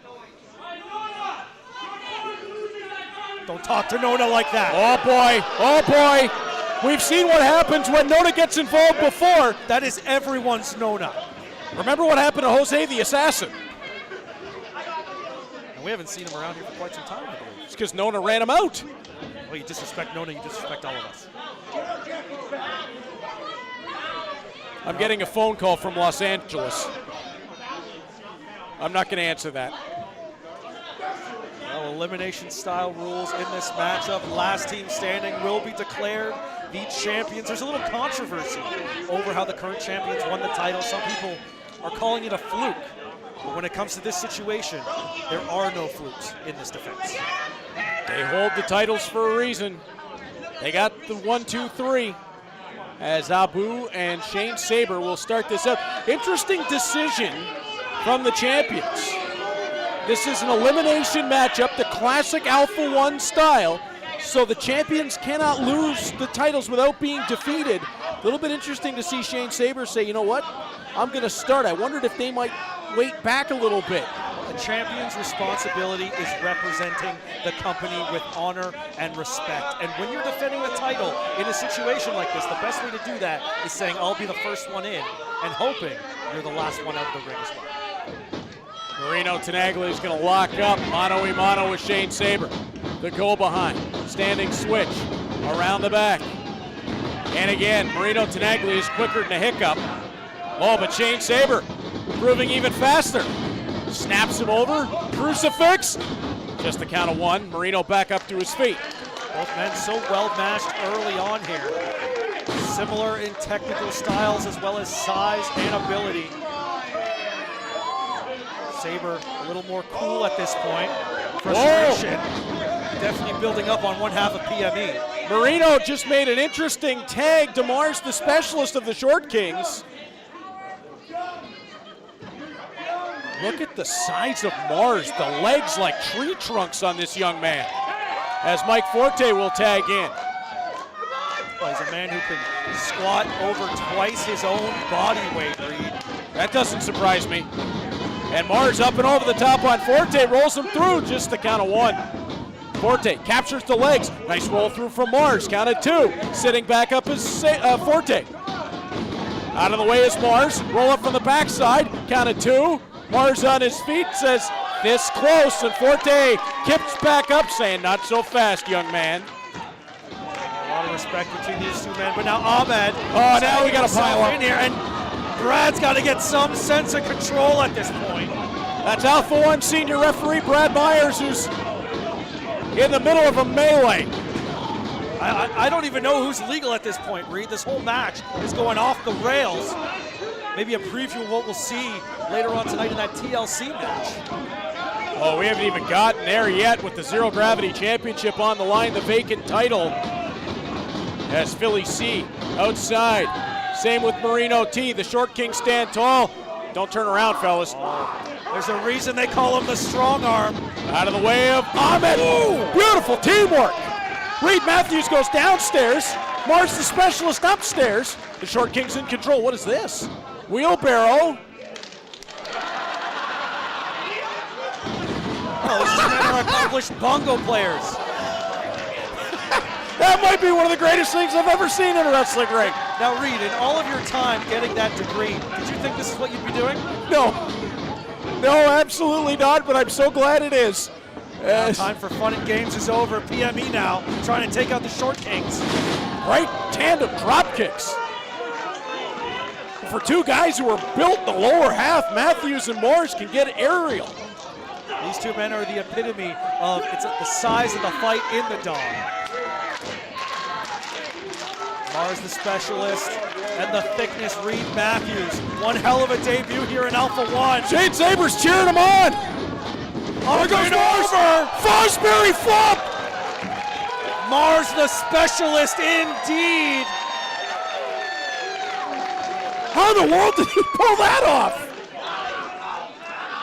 Don't talk to Nona like that. Oh boy. We've seen what happens when Nona gets involved before. That is everyone's Nona. Remember what happened to Jose the Assassin? And we haven't seen him around here for quite some time, I believe. It's because Nona ran him out. Well, you disrespect Nona, you disrespect all of us. I'm getting a phone call from Los Angeles. I'm not going to answer that. Well, elimination style rules in this matchup. Last team standing will be declared the champions. There's a little controversy over how the current champions won the title. Some people are calling it a fluke. But when it comes to this situation, there are no flukes in this defense. They hold the titles for a reason. They got the 1, 2, 3. As Abu and Shane Sabre will start this up. Interesting decision from the champions. This is an elimination matchup, the classic Alpha-1 style, so the champions cannot lose the titles without being defeated. A little bit interesting to see Shane Sabre say, you know what, I'm going to start. I wondered if they might wait back a little bit. The champion's responsibility is representing the company with honor and respect. And when you're defending the title in a situation like this, the best way to do that is saying, I'll be the first one in, and hoping you're the last one out of the ring as well. Marino Tenaglia is going to lock up mano-a-mano with Shane Sabre. The go behind, standing switch, around the back. And again, Marino Tenaglia is quicker than a hiccup. Oh, but Shane Sabre proving even faster. Snaps him over, crucifix. Just the count of one. Marino back up to his feet. Both men so well matched early on here. Similar in technical styles as well as size and ability. Sabre a little more cool at this point. Frustration definitely building up on one half of PME. Marino just made an interesting tag to Mars, the specialist of the Short Kings. Look at the size of Mars, the legs like tree trunks on this young man. As Mike Forte will tag in. Well, he's a man who can squat over twice his own body weight, Reed. That doesn't surprise me. And Mars up and over the top on Forte, rolls him through, just the count of one. Forte captures the legs, nice roll through from Mars, count of two. Sitting back up is Forte. Out of the way is Mars, roll up from the backside, count of two. Mars on his feet says, this close, and Forte kips back up saying, not so fast, young man. A lot of respect between these two men, but now Ahmed. Oh, now we got to pile up in here, and Brad's got to get some sense of control at this point. That's Alpha-1 senior referee Brad Myers, who's in the middle of a melee. I don't even know who's legal at this point, Reed. This whole match is going off the rails. Maybe a preview of what we'll see later on tonight in that TLC match. Oh, we haven't even gotten there yet with the Zero Gravity Championship on the line, the vacant title. As Philly C outside. Same with Marino T. The Short King stand tall. Don't turn around, fellas. There's a reason they call him the strong arm. Out of the way of Ahmed. Ooh, beautiful teamwork. Reed Matthews goes downstairs. Mars the specialist upstairs. The Short King's in control. What is this? Wheelbarrow. Oh, these men are accomplished bongo players. That might be one of the greatest things I've ever seen in a wrestling ring. Now, Reed, in all of your time getting that degree, did you think this is what you'd be doing? No. No, absolutely not, but I'm so glad it is. Time for fun and games is over. PME now trying to take out the short kings. Right tandem drop kicks. For two guys who are built in the lower half, Matthews and Morris can get aerial. These two men are the epitome of the size of the fight in the dog. Mars the specialist and the thickness, Reed Matthews. One hell of a debut here in Alpha-1. Shane Sabre's cheering him on. Oh, There goes Mars. Fosbury flop. Mars the specialist indeed. How in the world did he pull that off?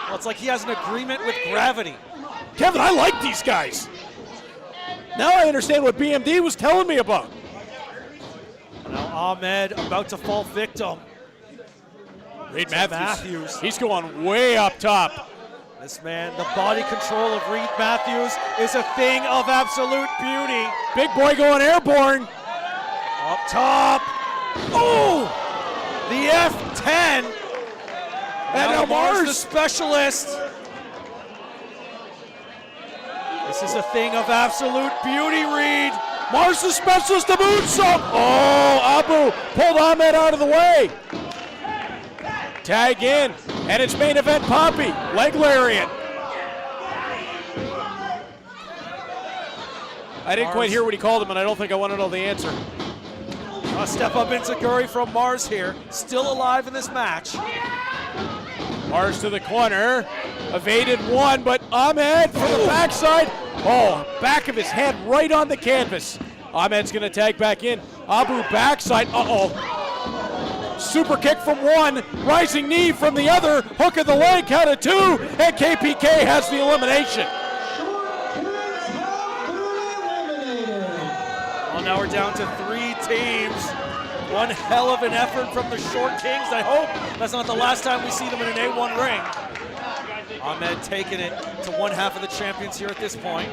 Well, it's like he has an agreement with gravity. Kevin, I like these guys. Now I understand what BMD was telling me about. Now Ahmed about to fall victim. Reed Matthews. He's going way up top. This man, the body control of Reed Matthews is a thing of absolute beauty. Big boy going airborne. Up top. Oh! The F10. And now Mars the Mars. specialist. This is a thing of absolute beauty, Reed. Mars the specialist, the moonsault. Oh, Abu pulled Ahmed out of the way. Tag in, and it's main event Poppy. Leg lariat. I didn't quite hear what he called him, and I don't think I want to know the answer. A step up enziguri from Mars here. Still alive in this match. Mars to the corner. Evaded one, but Ahmed from the backside. Oh, back of his head right on the canvas. Ahmed's going to tag back in. Abu backside. Uh-oh. Super kick from one. Rising knee from the other. Hook of the leg. Count of two. And KPK has the elimination. Well, now we're down to 3 teams. One hell of an effort from the Short Kings. I hope that's not the last time we see them in an A1 ring. Ahmed taking it to one half of the champions here at this point.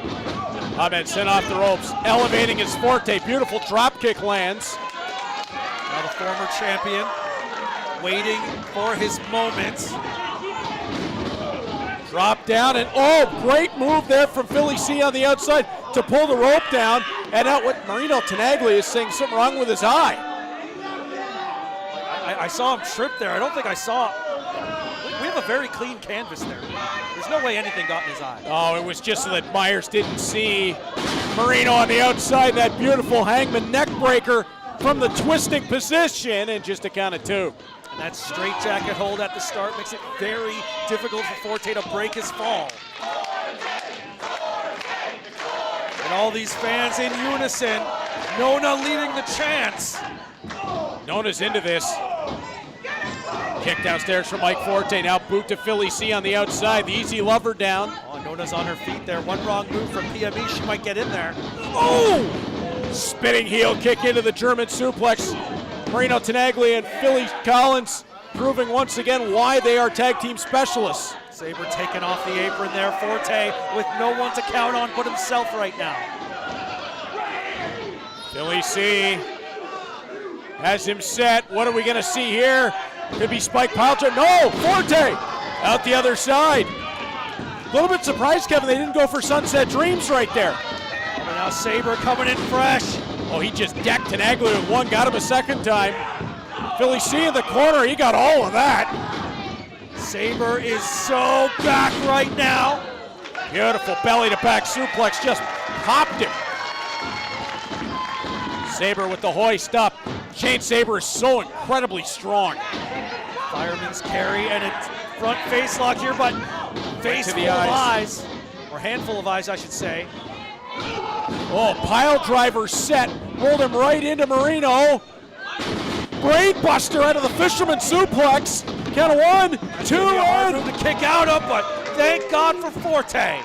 Ahmed sent off the ropes, elevating his Forte. Beautiful drop kick lands. Now the former champion waiting for his moment. Drop down, and oh, great move there from Philly C on the outside to pull the rope down. And now what Marino Tenaglia is saying something wrong with his eye. I saw him trip there. I don't think I saw. We have a very clean canvas there. There's no way anything got in his eye. Oh, it was just so that Myers didn't see Marino on the outside. That beautiful hangman neck breaker from the twisting position, and just a count of 2. And that straight jacket hold at the start makes it very difficult for Forte to break his fall. And all these fans in unison. Nona leading the chants. Nona's into this. Kick downstairs from Mike Forte. Now boot to Philly C on the outside. The easy lover down. Oh, Nona's on her feet there. One wrong move from PME. She might get in there. Oh! Spinning heel kick into the German suplex. Marino Tenaglia and Philly Collins proving once again why they are tag team specialists. Sabre taking off the apron there. Forte with no one to count on but himself right now. Philly C has him set. What are we going to see here? Could be Spike Piledriver. No, Forte out the other side. A little bit surprised, Kevin, they didn't go for Sunset Dreams right there. And now Sabre coming in fresh. Oh, he just decked Tenaglia with one, got him a second time. Philly C in the corner, he got all of that. Sabre is so back right now. Beautiful belly to back suplex, just popped him. Sabre with the hoist up. Shane Sabre is so incredibly strong. Fireman's carry and a front face lock here, but face full of eyes. Or handful of eyes, I should say. Oh, pile driver set. Rolled him right into Marino. Brain buster out of the fisherman suplex. Count of 1, 2, hard and move to kick out of, but thank God for Forte.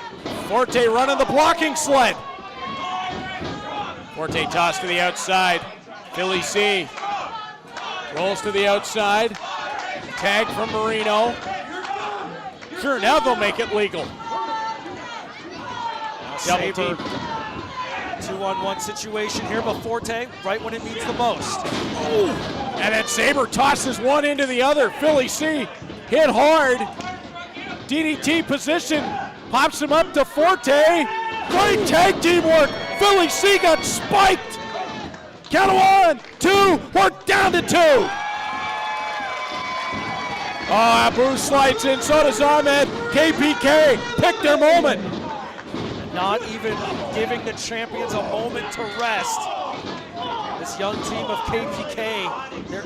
Forte running the blocking sled. Forte toss to the outside. Philly C rolls to the outside. Tag from Marino. Sure, now they'll make it legal. Double team. 2-on-1 situation here, but Forte right when it means the most. Ooh. And then Sabre tosses one into the other. Philly C hit hard. DDT position, pops him up to Forte. Great tag team work. Philly C got spiked. Count of 1, 2, we're down to 2. Oh, Abu slides in, so does Ahmed. KPK pick their moment. Not even giving the champions a moment to rest. This young team of KPK, they're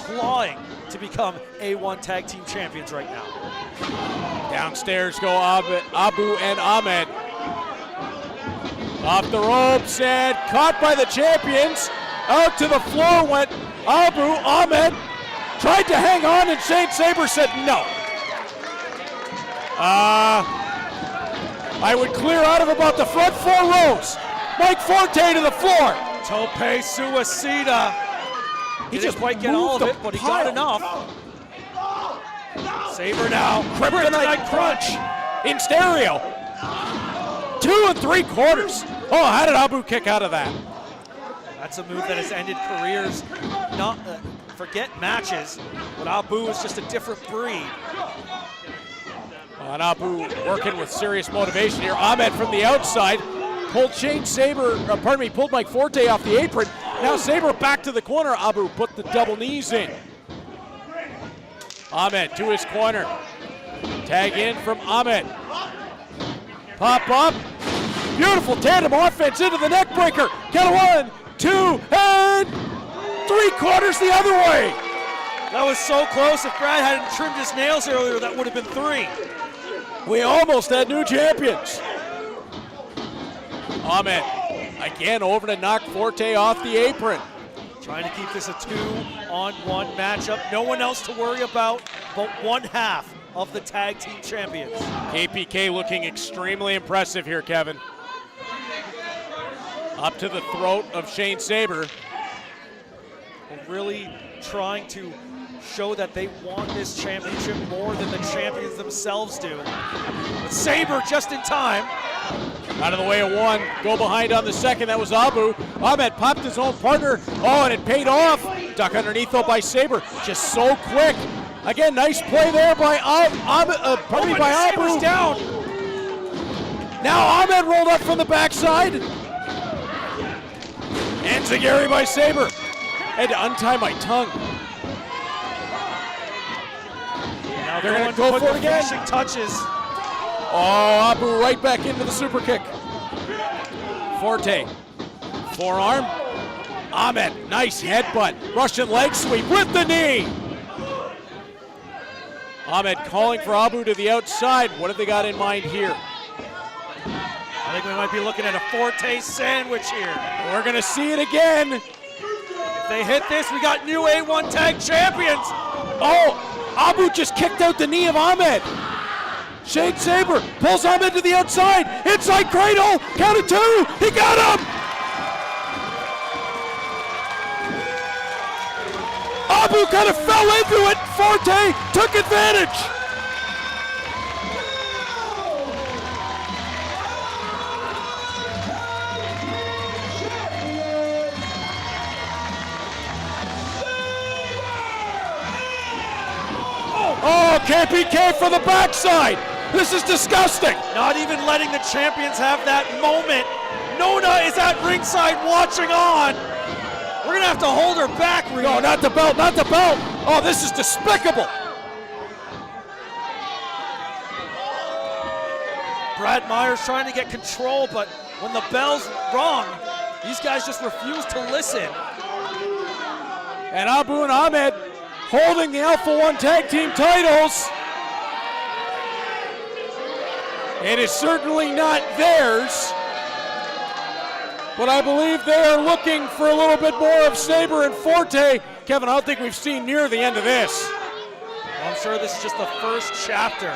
clawing to become A1 Tag Team Champions right now. Downstairs go Abu and Ahmed. Off the ropes and caught by the champions. Out to the floor went Abu. Ahmed tried to hang on and Shane Sabre said no. I would clear out of about the front 4 rows. Mike Forte to the floor. Tope Suicida. He just quite get all of it, but he got enough. Sabre now. Kryptonite Crunch in stereo. 2 3/4. Oh, how did Abu kick out of that? That's a move that has ended careers. Not forget matches, but Abu is just a different breed. And Abu working with serious motivation here. Ahmed from the outside pulled pulled Mike Forte off the apron. Now Sabre back to the corner. Abu put the double knees in. Ahmed to his corner. Tag in from Ahmed. Pop up. Beautiful tandem offense into the neck breaker. Count of 1, 2, and 3/4 the other way. That was so close. If Brad hadn't trimmed his nails earlier, that would have been 3. We almost had new champions. Ahmed again over to knock Forte off the apron. Trying to keep this a 2-on-1 matchup. No one else to worry about but one half of the tag team champions. KPK looking extremely impressive here, Kevin. Up to the throat of Shane Sabre. Really trying to show that they want this championship more than the champions themselves do. But Sabre just in time. Out of the way of 1, go behind on the second, that was Abu. Ahmed popped his own partner, oh, and it paid off. Duck underneath though by Sabre, just so quick. Again, nice play there by by Abu. Down. Now Ahmed rolled up from the backside. And Xavier by Sabre. Had to untie my tongue. Now they're going to go for it again. Finishing touches. Oh, Abu right back into the super kick. Forte, forearm. Ahmed, nice headbutt. Russian leg sweep with the knee. Ahmed calling for Abu to the outside. What have they got in mind here? I think we might be looking at a Forte sandwich here. We're going to see it again. If they hit this, we got new A1 Tag Champions. Oh, Abu just kicked out the knee of Ahmed. Shane Sabre pulls Ahmed to the outside. Inside cradle. Count of 2. He got him. Abu kind of fell into it. Forte took advantage. Oh, KPK for the backside. This is disgusting. Not even letting the champions have that moment. Nona is at ringside watching on. We're going to have to hold her back, Reed. No, not the belt, not the belt. Oh, this is despicable. Brad Myers trying to get control, but when the bell's rung, these guys just refuse to listen. And Abu and Ahmed holding the Alpha-1 tag team titles. It is certainly not theirs, but I believe they are looking for a little bit more of Sabre and Forte. Kevin, I don't think we've seen near the end of this. Well, I'm sure this is just the first chapter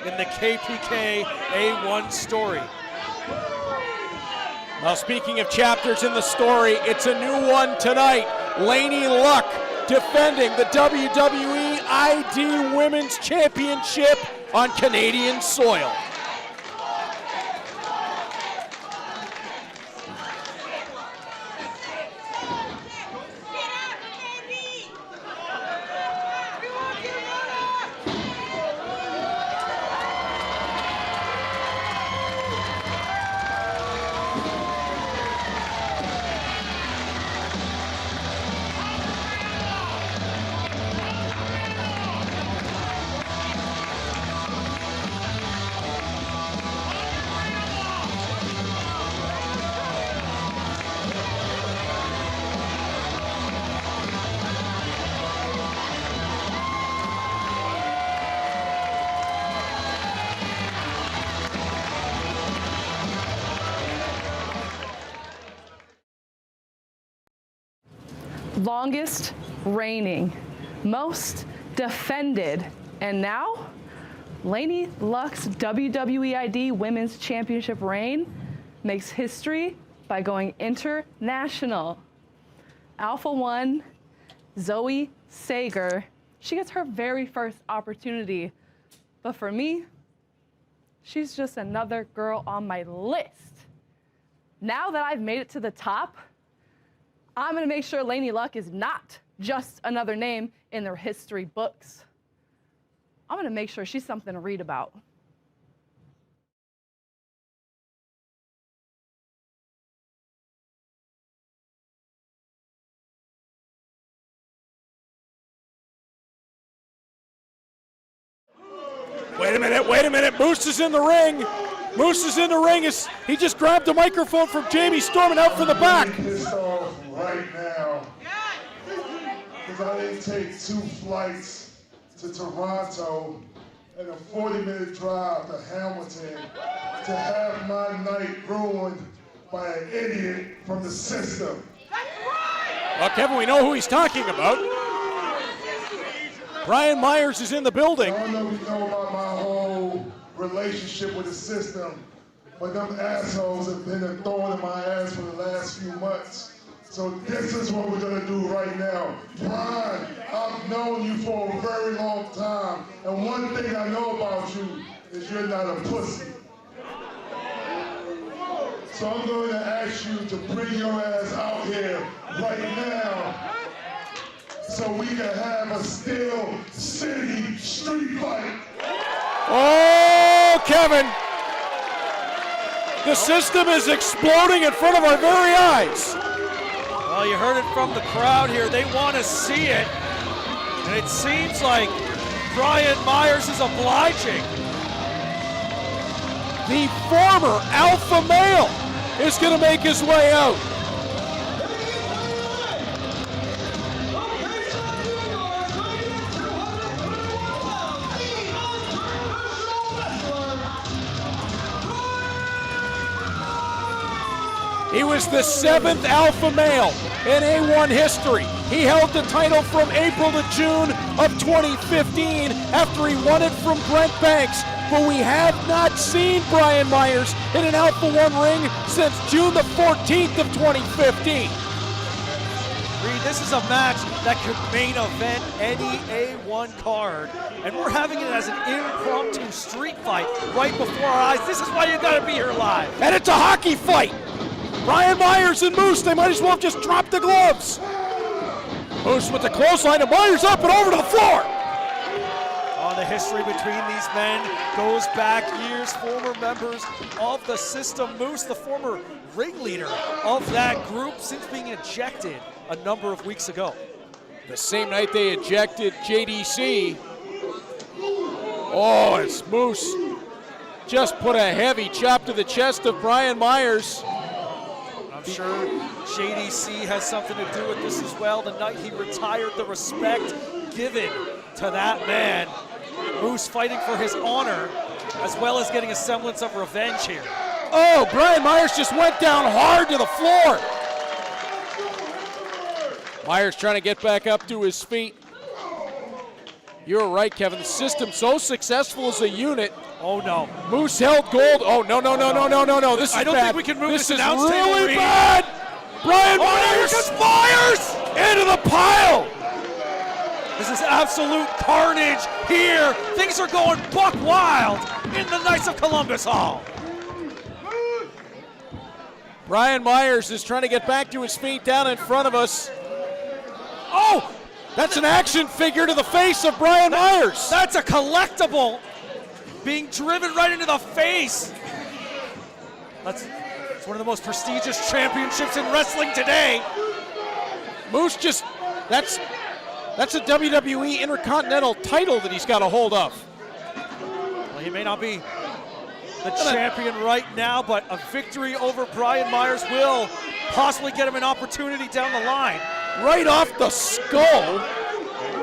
in the KPK A1 story. Well, speaking of chapters in the story, it's a new one tonight. Laynie Luck defending the WWE ID Women's Championship on Canadian soil. longest reigning, most defended, and now Laynie Luck's WWEID Women's Championship reign makes history by going international. Alpha-1, Zoe Sager, she gets her very first opportunity. But for me, she's just another girl on my list. Now that I've made it to the top, I'm gonna make sure Laynie Luck is not just another name in their history books. I'm gonna make sure she's something to read about. Wait a minute. Moose is in the ring. Moose is in the ring. He just grabbed the microphone from Jamie storming out from the back. Pissed off right now because I didn't take 2 flights to Toronto and a 40-minute drive to Hamilton to have my night ruined by an idiot from the system. Well, Kevin, we know who he's talking about. Brian Myers is in the building. I don't know if you know about my whole relationship with the system, but them assholes have been a thorn in my ass for the last few months. So this is what we're gonna do right now. Brian, I've known you for a very long time, and one thing I know about you is you're not a pussy. So I'm going to ask you to bring your ass out here right now so we can have a Steel City street fight. Oh, Kevin. The system is exploding in front of our very eyes. Well, you heard it from the crowd here. They want to see it. And it seems like Brian Myers is obliging. The former alpha male is going to make his way out. He was the 7th alpha male in A1 history. He held the title from April to June of 2015 after he won it from Brent Banks. But we have not seen Brian Myers in an Alpha-1 ring since June the 14th of 2015. Reed, this is a match that could main event any A1 card. And we're having it as an impromptu street fight right before our eyes. This is why you gotta be here live. And it's a hockey fight. Brian Myers and Moose, they might as well have just dropped the gloves. Moose with the clothesline and Myers up and over to the floor. The history between these men goes back years. Former members of the system. Moose, the former ringleader of that group, since being ejected a number of weeks ago. The same night they ejected JDC. Oh, it's Moose just put a heavy chop to the chest of Brian Myers. I'm sure JDC has something to do with this as well. The night he retired, the respect given to that man. Moose fighting for his honor, as well as getting a semblance of revenge here. Oh, Brian Myers just went down hard to the floor. Myers trying to get back up to his feet. You're right, Kevin. The system's so successful as a unit. Oh, no. Moose held gold. Oh, no. This is bad. I don't think we can move this announce table. This is really bad. Brian Myers. Here comes Myers! Into the pile. This is absolute carnage here. Things are going buck wild in the Knights of Columbus Hall. Brian Myers is trying to get back to his feet down in front of us. Oh, that's an action figure to the face of Brian Myers. That's a collectible being driven right into the face. It's one of the most prestigious championships in wrestling today. Moose just, that's a WWE Intercontinental title that he's got a hold of. Well, he may not be the champion right now, but a victory over Brian Myers will possibly get him an opportunity down the line. Right off the skull.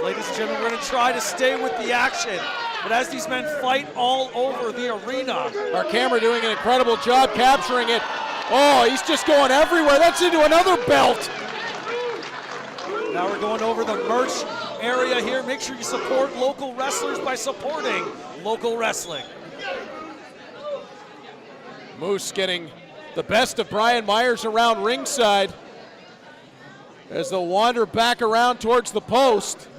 Ladies and gentlemen, we're going to try to stay with the action. But as these men fight all over the arena. Our camera doing an incredible job capturing it. Oh, he's just going everywhere. That's into another belt. Now we're going over the merch area here. Make sure you support local wrestlers by supporting local wrestling. Moose getting the best of Brian Myers around ringside as they'll wander back around towards the post.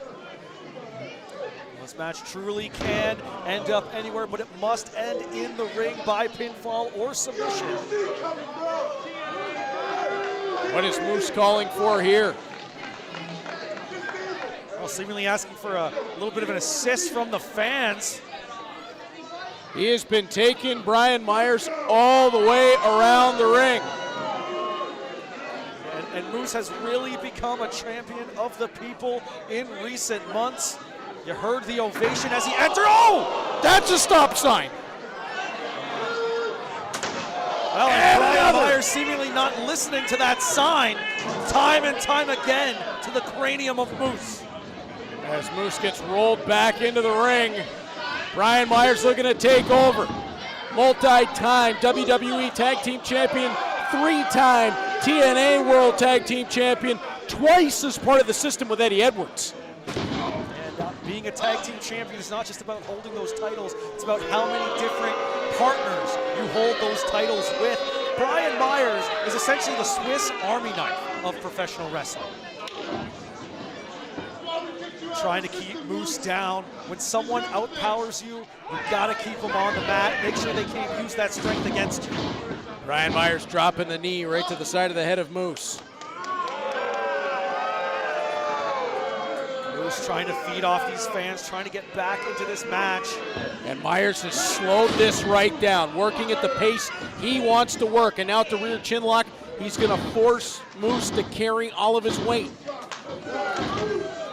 This match truly can end up anywhere, but it must end in the ring by pinfall or submission. What is Moose calling for here? Well, seemingly asking for a little bit of an assist from the fans. He has been taking Brian Myers all the way around the ring. And Moose has really become a champion of the people in recent months. You heard the ovation as he entered. Oh! That's a stop sign. Well, and Brian Myers seemingly not listening to that sign time and time again to the cranium of Moose. As Moose gets rolled back into the ring, Brian Myers looking to take over. Multi-time WWE Tag Team Champion, 3-time TNA World Tag Team Champion, twice as part of the system with Eddie Edwards. And being a tag team champion is not just about holding those titles, it's about how many different partners you hold those titles with. Brian Myers is essentially the Swiss Army knife of professional wrestling. Trying to keep Moose down. When someone outpowers you, you've got to keep them on the mat. Make sure they can't use that strength against you. Brian Myers dropping the knee right to the side of the head of Moose. Moose trying to feed off these fans, trying to get back into this match. And Myers has slowed this right down, working at the pace he wants to work. And now at the rear chin lock, he's going to force Moose to carry all of his weight.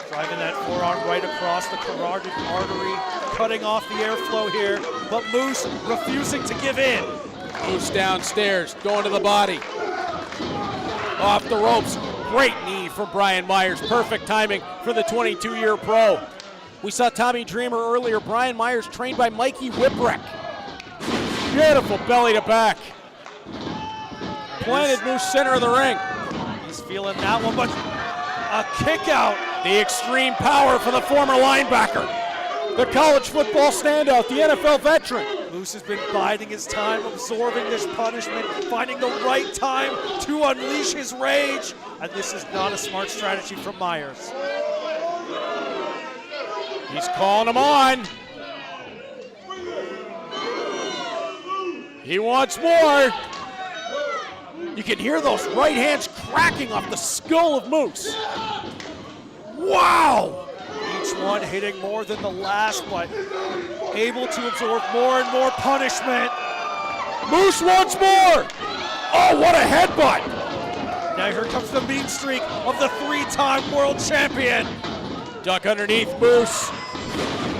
Driving that forearm right across the carotid artery, cutting off the airflow here, but Moose refusing to give in. Moose downstairs, going to the body. Off the ropes, great knee from Brian Myers. Perfect timing for the 22-year pro. We saw Tommy Dreamer earlier. Brian Myers trained by Mikey Whipwreck. Beautiful belly to back. Planted Moose center of the ring. He's feeling that one, but a kick out. The extreme power for the former linebacker. The college football standout, the NFL veteran. Moose has been biding his time, absorbing this punishment, finding the right time to unleash his rage. And this is not a smart strategy from Myers. He's calling him on. He wants more. You can hear those right hands cracking off the skull of Moose. Wow! Each one hitting more than the last, but able to absorb more and more punishment. Moose wants more! Oh, what a headbutt! Now here comes the mean streak of the 3-time world champion. Duck underneath Moose.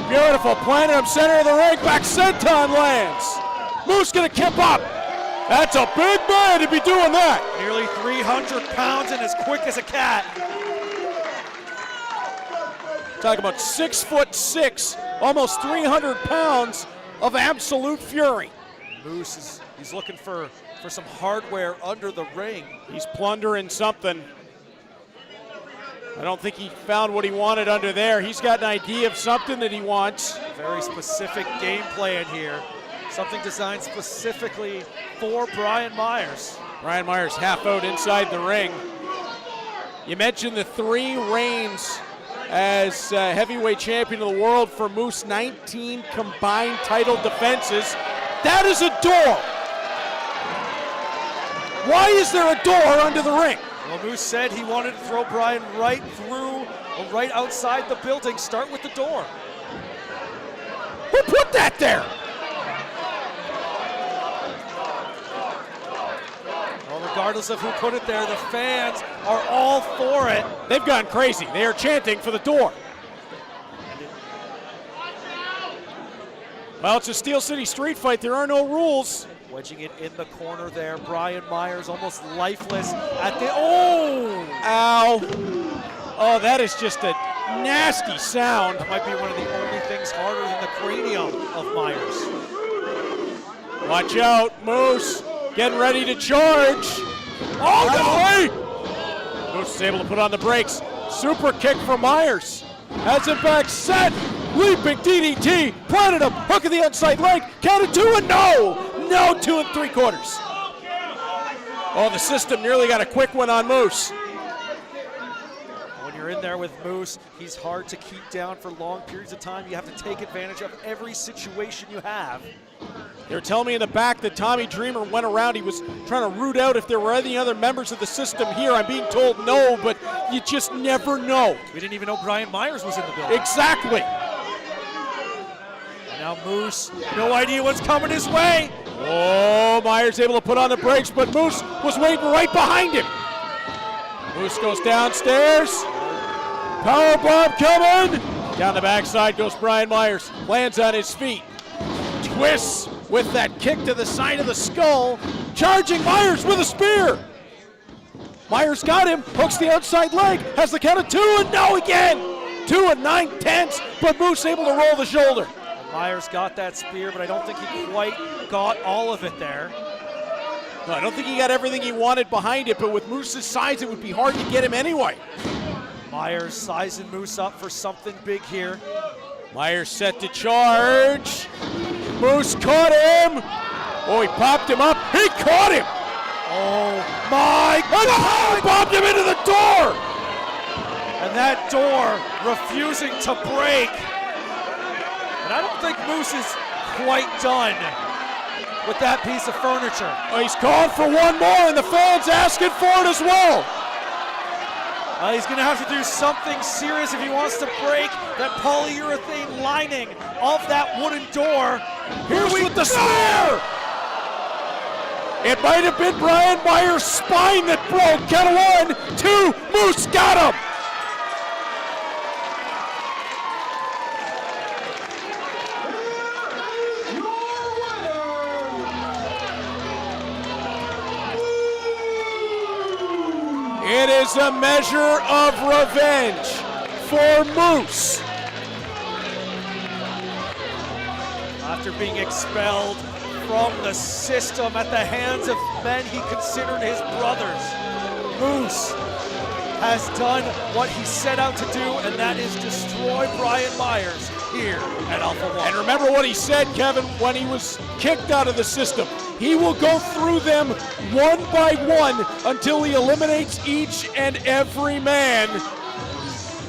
Beautiful, planted him center of the ring, back senton lands. Moose gonna kip up. That's a big man to be doing that. Nearly 300 pounds and as quick as a cat. Talking about 6'6", almost 300 pounds of absolute fury. Moose he's looking for some hardware under the ring. He's plundering something. I don't think he found what he wanted under there. He's got an idea of something that he wants. Very specific game plan here. Something designed specifically for Brian Myers. Brian Myers half out inside the ring. You mentioned the 3 reigns as heavyweight champion of the world for Moose, 19 combined title defenses. That is a door. Why is there a door under the ring? Well, Moose said he wanted to throw Brian right through, or right outside the building. Start with the door. Who put that there? Well, regardless of who put it there, the fans are all for it. They've gone crazy. They are chanting for the door. Well, it's a Steel City street fight. There are no rules. Wedging it in the corner there. Brian Myers almost lifeless at the, oh! Ow. Oh, that is just a nasty sound. That might be one of the only things harder than the cranium of Myers. Watch out, Moose. Getting ready to charge. Oh, no! Moose is able to put on the brakes. Super kick from Myers. Has it back set. Leaping DDT. Planted him. Hook of the inside leg. Counted 2 and no. No, 2 3/4. Oh, the system nearly got a quick one on Moose. When you're in there with Moose, he's hard to keep down for long periods of time. You have to take advantage of every situation you have. They were telling me in the back that Tommy Dreamer went around. He was trying to root out if there were any other members of the system here. I'm being told no, but you just never know. We didn't even know Brian Myers was in the building. Exactly. And now Moose, no idea what's coming his way. Oh, Myers able to put on the brakes, but Moose was waiting right behind him. Moose goes downstairs. Power bomb coming. Down the backside goes Brian Myers. Lands on his feet. Twists with that kick to the side of the skull. Charging Myers with a spear. Myers got him. Hooks the outside leg. Has the count of 2 and no again. 2 9/10, but Moose able to roll the shoulder. Myers got that spear, but I don't think he quite got all of it there. No, I don't think he got everything he wanted behind it, but with Moose's size, it would be hard to get him anyway. Myers sizing Moose up for something big here. Myers set to charge. Moose caught him. Oh, he popped him up. He caught him. Oh my God! He popped him into the door. And that door refusing to break. And I don't think Moose is quite done with that piece of furniture. Oh, he's calling for one more, and the fans asking for it as well. He's going to have to do something serious if he wants to break that polyurethane lining of that wooden door. Here's with the spear. It might have been Brian Myers' spine that broke. Count of 1, 2, Moose got him. It is a measure of revenge for Moose. After being expelled from the system at the hands of men he considered his brothers, Moose has done what he set out to do, and that is destroy Brian Myers here at Alpha-1. And remember what he said, Kevin, when he was kicked out of the system. He will go through them one by one until he eliminates each and every man.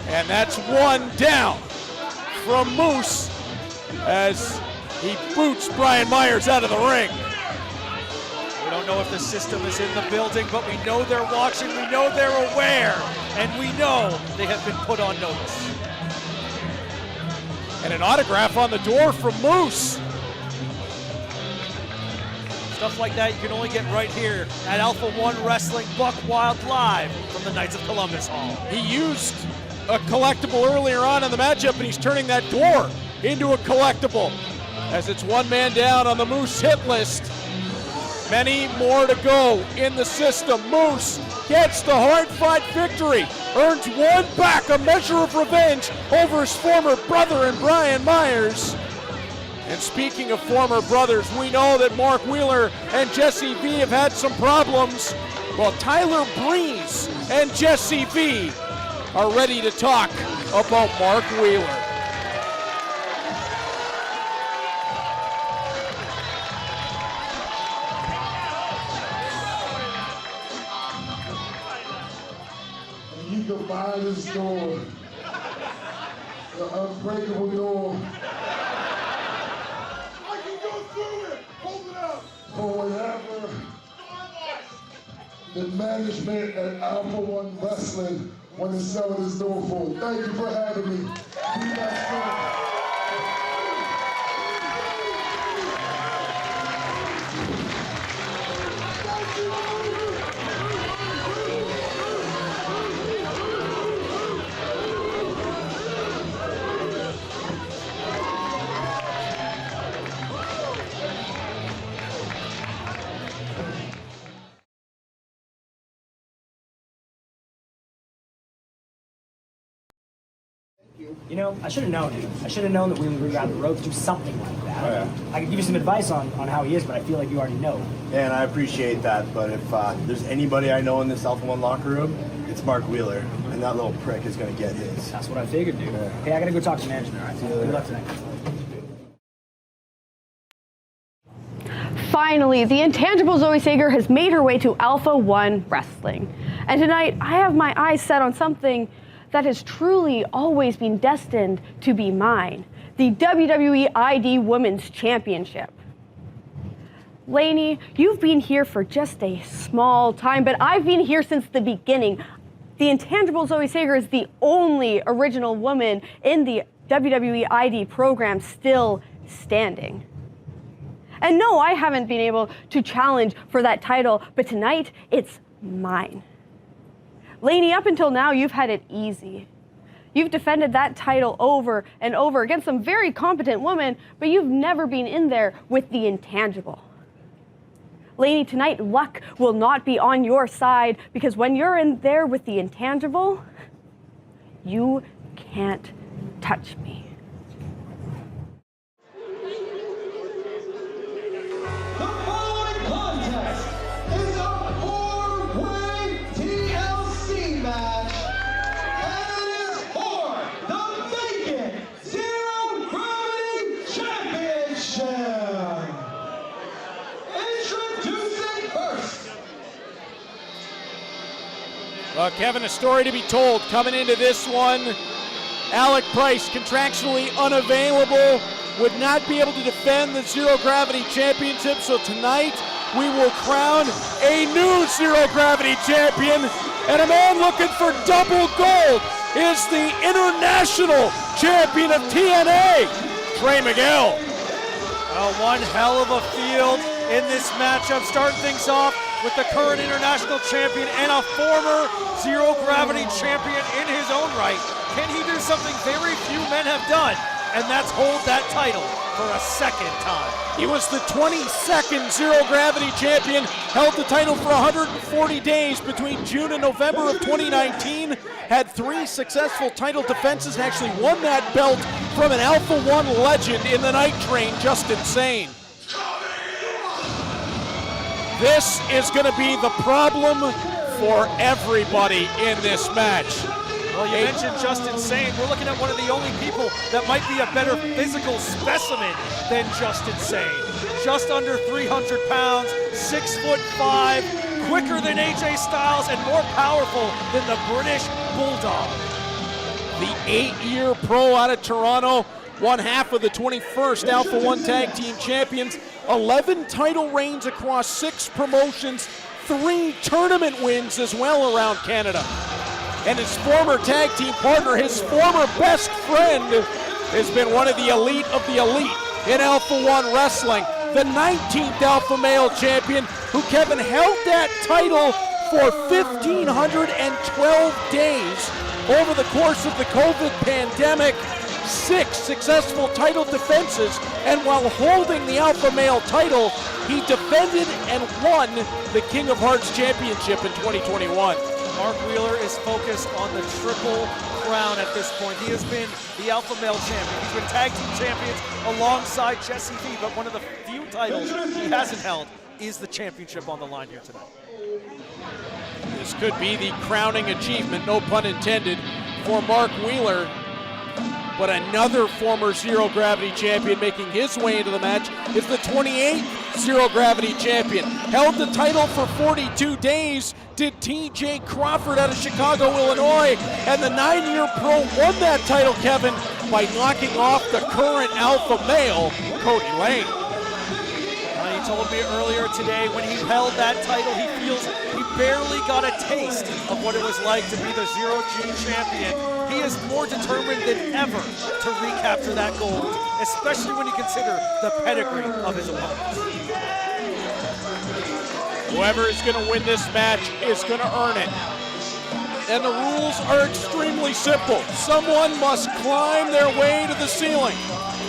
And that's one down from Moose as he boots Brian Myers out of the ring. We don't know if the system is in the building, but we know they're watching, we know they're aware, and we know they have been put on notice. And an autograph on the door from Moose. Stuff like that you can only get right here at Alpha-1 Wrestling Buck Wild live from the Knights of Columbus Hall. He used a collectible earlier on in the matchup, and he's turning that door into a collectible as it's one man down on the Moose hit list. Many more to go in the system. Moose gets the hard-fought victory, earns one back, a measure of revenge over his former brother in Brian Myers. And speaking of former brothers, we know that Mark Wheeler and Jessie V have had some problems. Well, Tyler Breeze and Jessie V are ready to talk about Mark Wheeler. You can buy this door, the unbreakable door. I can go through it. Hold it up. For whatever the management at Alpha-1 Wrestling want to sell this door for. Thank you for having me. You guys know. You know, I should have known him. I should have known that when we were on the road to do something like that. Oh, yeah. I could give you some advice on how he is, but I feel like you already know. Yeah, and I appreciate that, but if there's anybody I know in this Alpha-1 locker room, it's Mark Wheeler. and that little prick is going to get his. That's what I figured, dude. Hey, I gotta go talk to management, all right? Good luck tonight. Finally, the intangible Zoe Sager has made her way to Alpha-1 Wrestling. And tonight, I have my eyes set on something that has truly always been destined to be mine, the WWE ID Women's Championship. Laynie, you've been here for just a small time, but I've been here since the beginning. The intangible Zoe Sager is the only original woman in the WWE ID program still standing. And no, I haven't been able to challenge for that title, but tonight, it's mine. Laynie, up until now, you've had it easy. You've defended that title over and over against some very competent women, but you've never been in there with the intangible. Laynie, tonight, luck will not be on your side, because when you're in there with the intangible, you can't touch me. The following contest is a 4-way TLC match, and it is for the Vacant Zero Gravity Championship. Introducing first. Well, Kevin, a story to be told coming into this one. Alec Price, contractually unavailable, would not be able to defend the Zero Gravity Championship, so tonight we will crown a new Zero Gravity Champion, and a man looking for double gold is the International Champion of TNA, Trey Miguel. Well, one hell of a field in this matchup, starting things off with the current international champion and a former Zero Gravity champion in his own right. Can he do something very few men have done? And that's hold that title for a second time. He was the 22nd Zero Gravity Champion, held the title for 140 days between June and November of 2019, had 3 successful title defenses, and actually won that belt from an Alpha-1 legend in the Night Train, Just Insane. This is going to be the problem for everybody in this match. Well, you mentioned Just Insane. We're looking at one of the only people that might be a better physical specimen than Just Insane. Just under 300 pounds, 6'5", quicker than AJ Styles, and more powerful than the British Bulldog. The 8-year pro out of Toronto, one half of the 21st Alpha-1 Tag Team Champions, 11 title reigns across 6 promotions, 3 tournament wins as well around Canada. And his former tag team partner, his former best friend, has been one of the elite in Alpha-1 Wrestling. The 19th Alpha Male Champion, who Kevin held that title for 1,512 days over the course of the COVID pandemic. 6 successful title defenses, and while holding the Alpha Male title, he defended and won the King of Hearts Championship in 2021. Mark Wheeler is focused on the triple crown at this point. He has been the Alpha Male Champion. He's been Tag Team Champions alongside Jessie, but one of the few titles he hasn't held is the championship on the line here tonight. This could be the crowning achievement, no pun intended, for Mark Wheeler. But another former Zero Gravity Champion making his way into the match is the 28th Zero Gravity Champion. Held the title for 42 days, did TJ Crawford out of Chicago, Illinois, and the 9-year pro won that title, Kevin, by knocking off the current Alpha Male, Kody Lane. He told me earlier today when he held that title, he feels he barely got a taste of what it was like to be the Zero G champion. He is more determined than ever to recapture that gold, especially when you consider the pedigree of his opponents. Whoever is going to win this match is going to earn it. And the rules are extremely simple. Someone must climb their way to the ceiling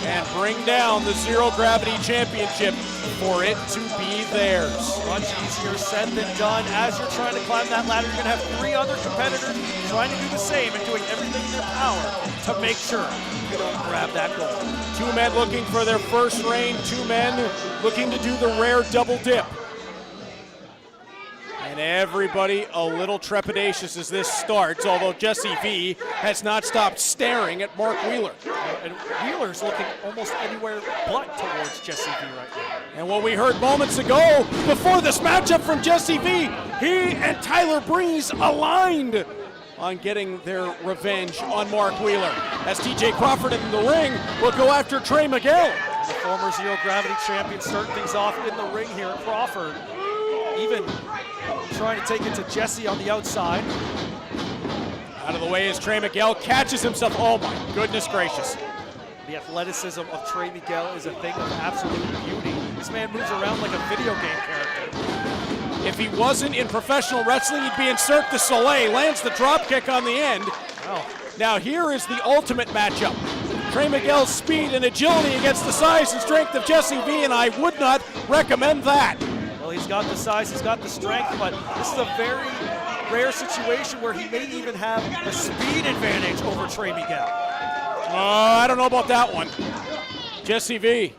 and bring down the Zero Gravity Championship for it to be theirs. Much easier said than done. As you're trying to climb that ladder, you're going to have 3 other competitors trying to do the same and doing everything in their power to make sure you don't grab that gold. 2 men looking for their first reign, 2 men looking to do the rare double dip. And And everybody a little trepidatious as this starts, although Jessie V has not stopped staring at Mark Wylder. And Wheeler's looking almost anywhere but towards Jessie V right now. And what we heard moments ago before this matchup from Jessie V, he and Tyler Breeze aligned on getting their revenge on Mark Wylder. As TJ Crawford in the ring will go after Trey Miguel. The former Zero Gravity champion starting things off in the ring here. Crawford even trying to take it to Jessie on the outside. Out of the way as Trey Miguel catches himself. Oh my goodness gracious. The athleticism of Trey Miguel is a thing of absolute beauty. This man moves around like a video game character. If he wasn't in professional wrestling, he'd be in Cirque du Soleil. Lands the drop kick on the end. Wow. Now here is the ultimate matchup. Trey Miguel's speed and agility against the size and strength of Jessie V, and I would not recommend that. Well, he's got the size, he's got the strength, but this is a very rare situation where he may even have a speed advantage over Trey Miguel. I don't know about that one. Jessie V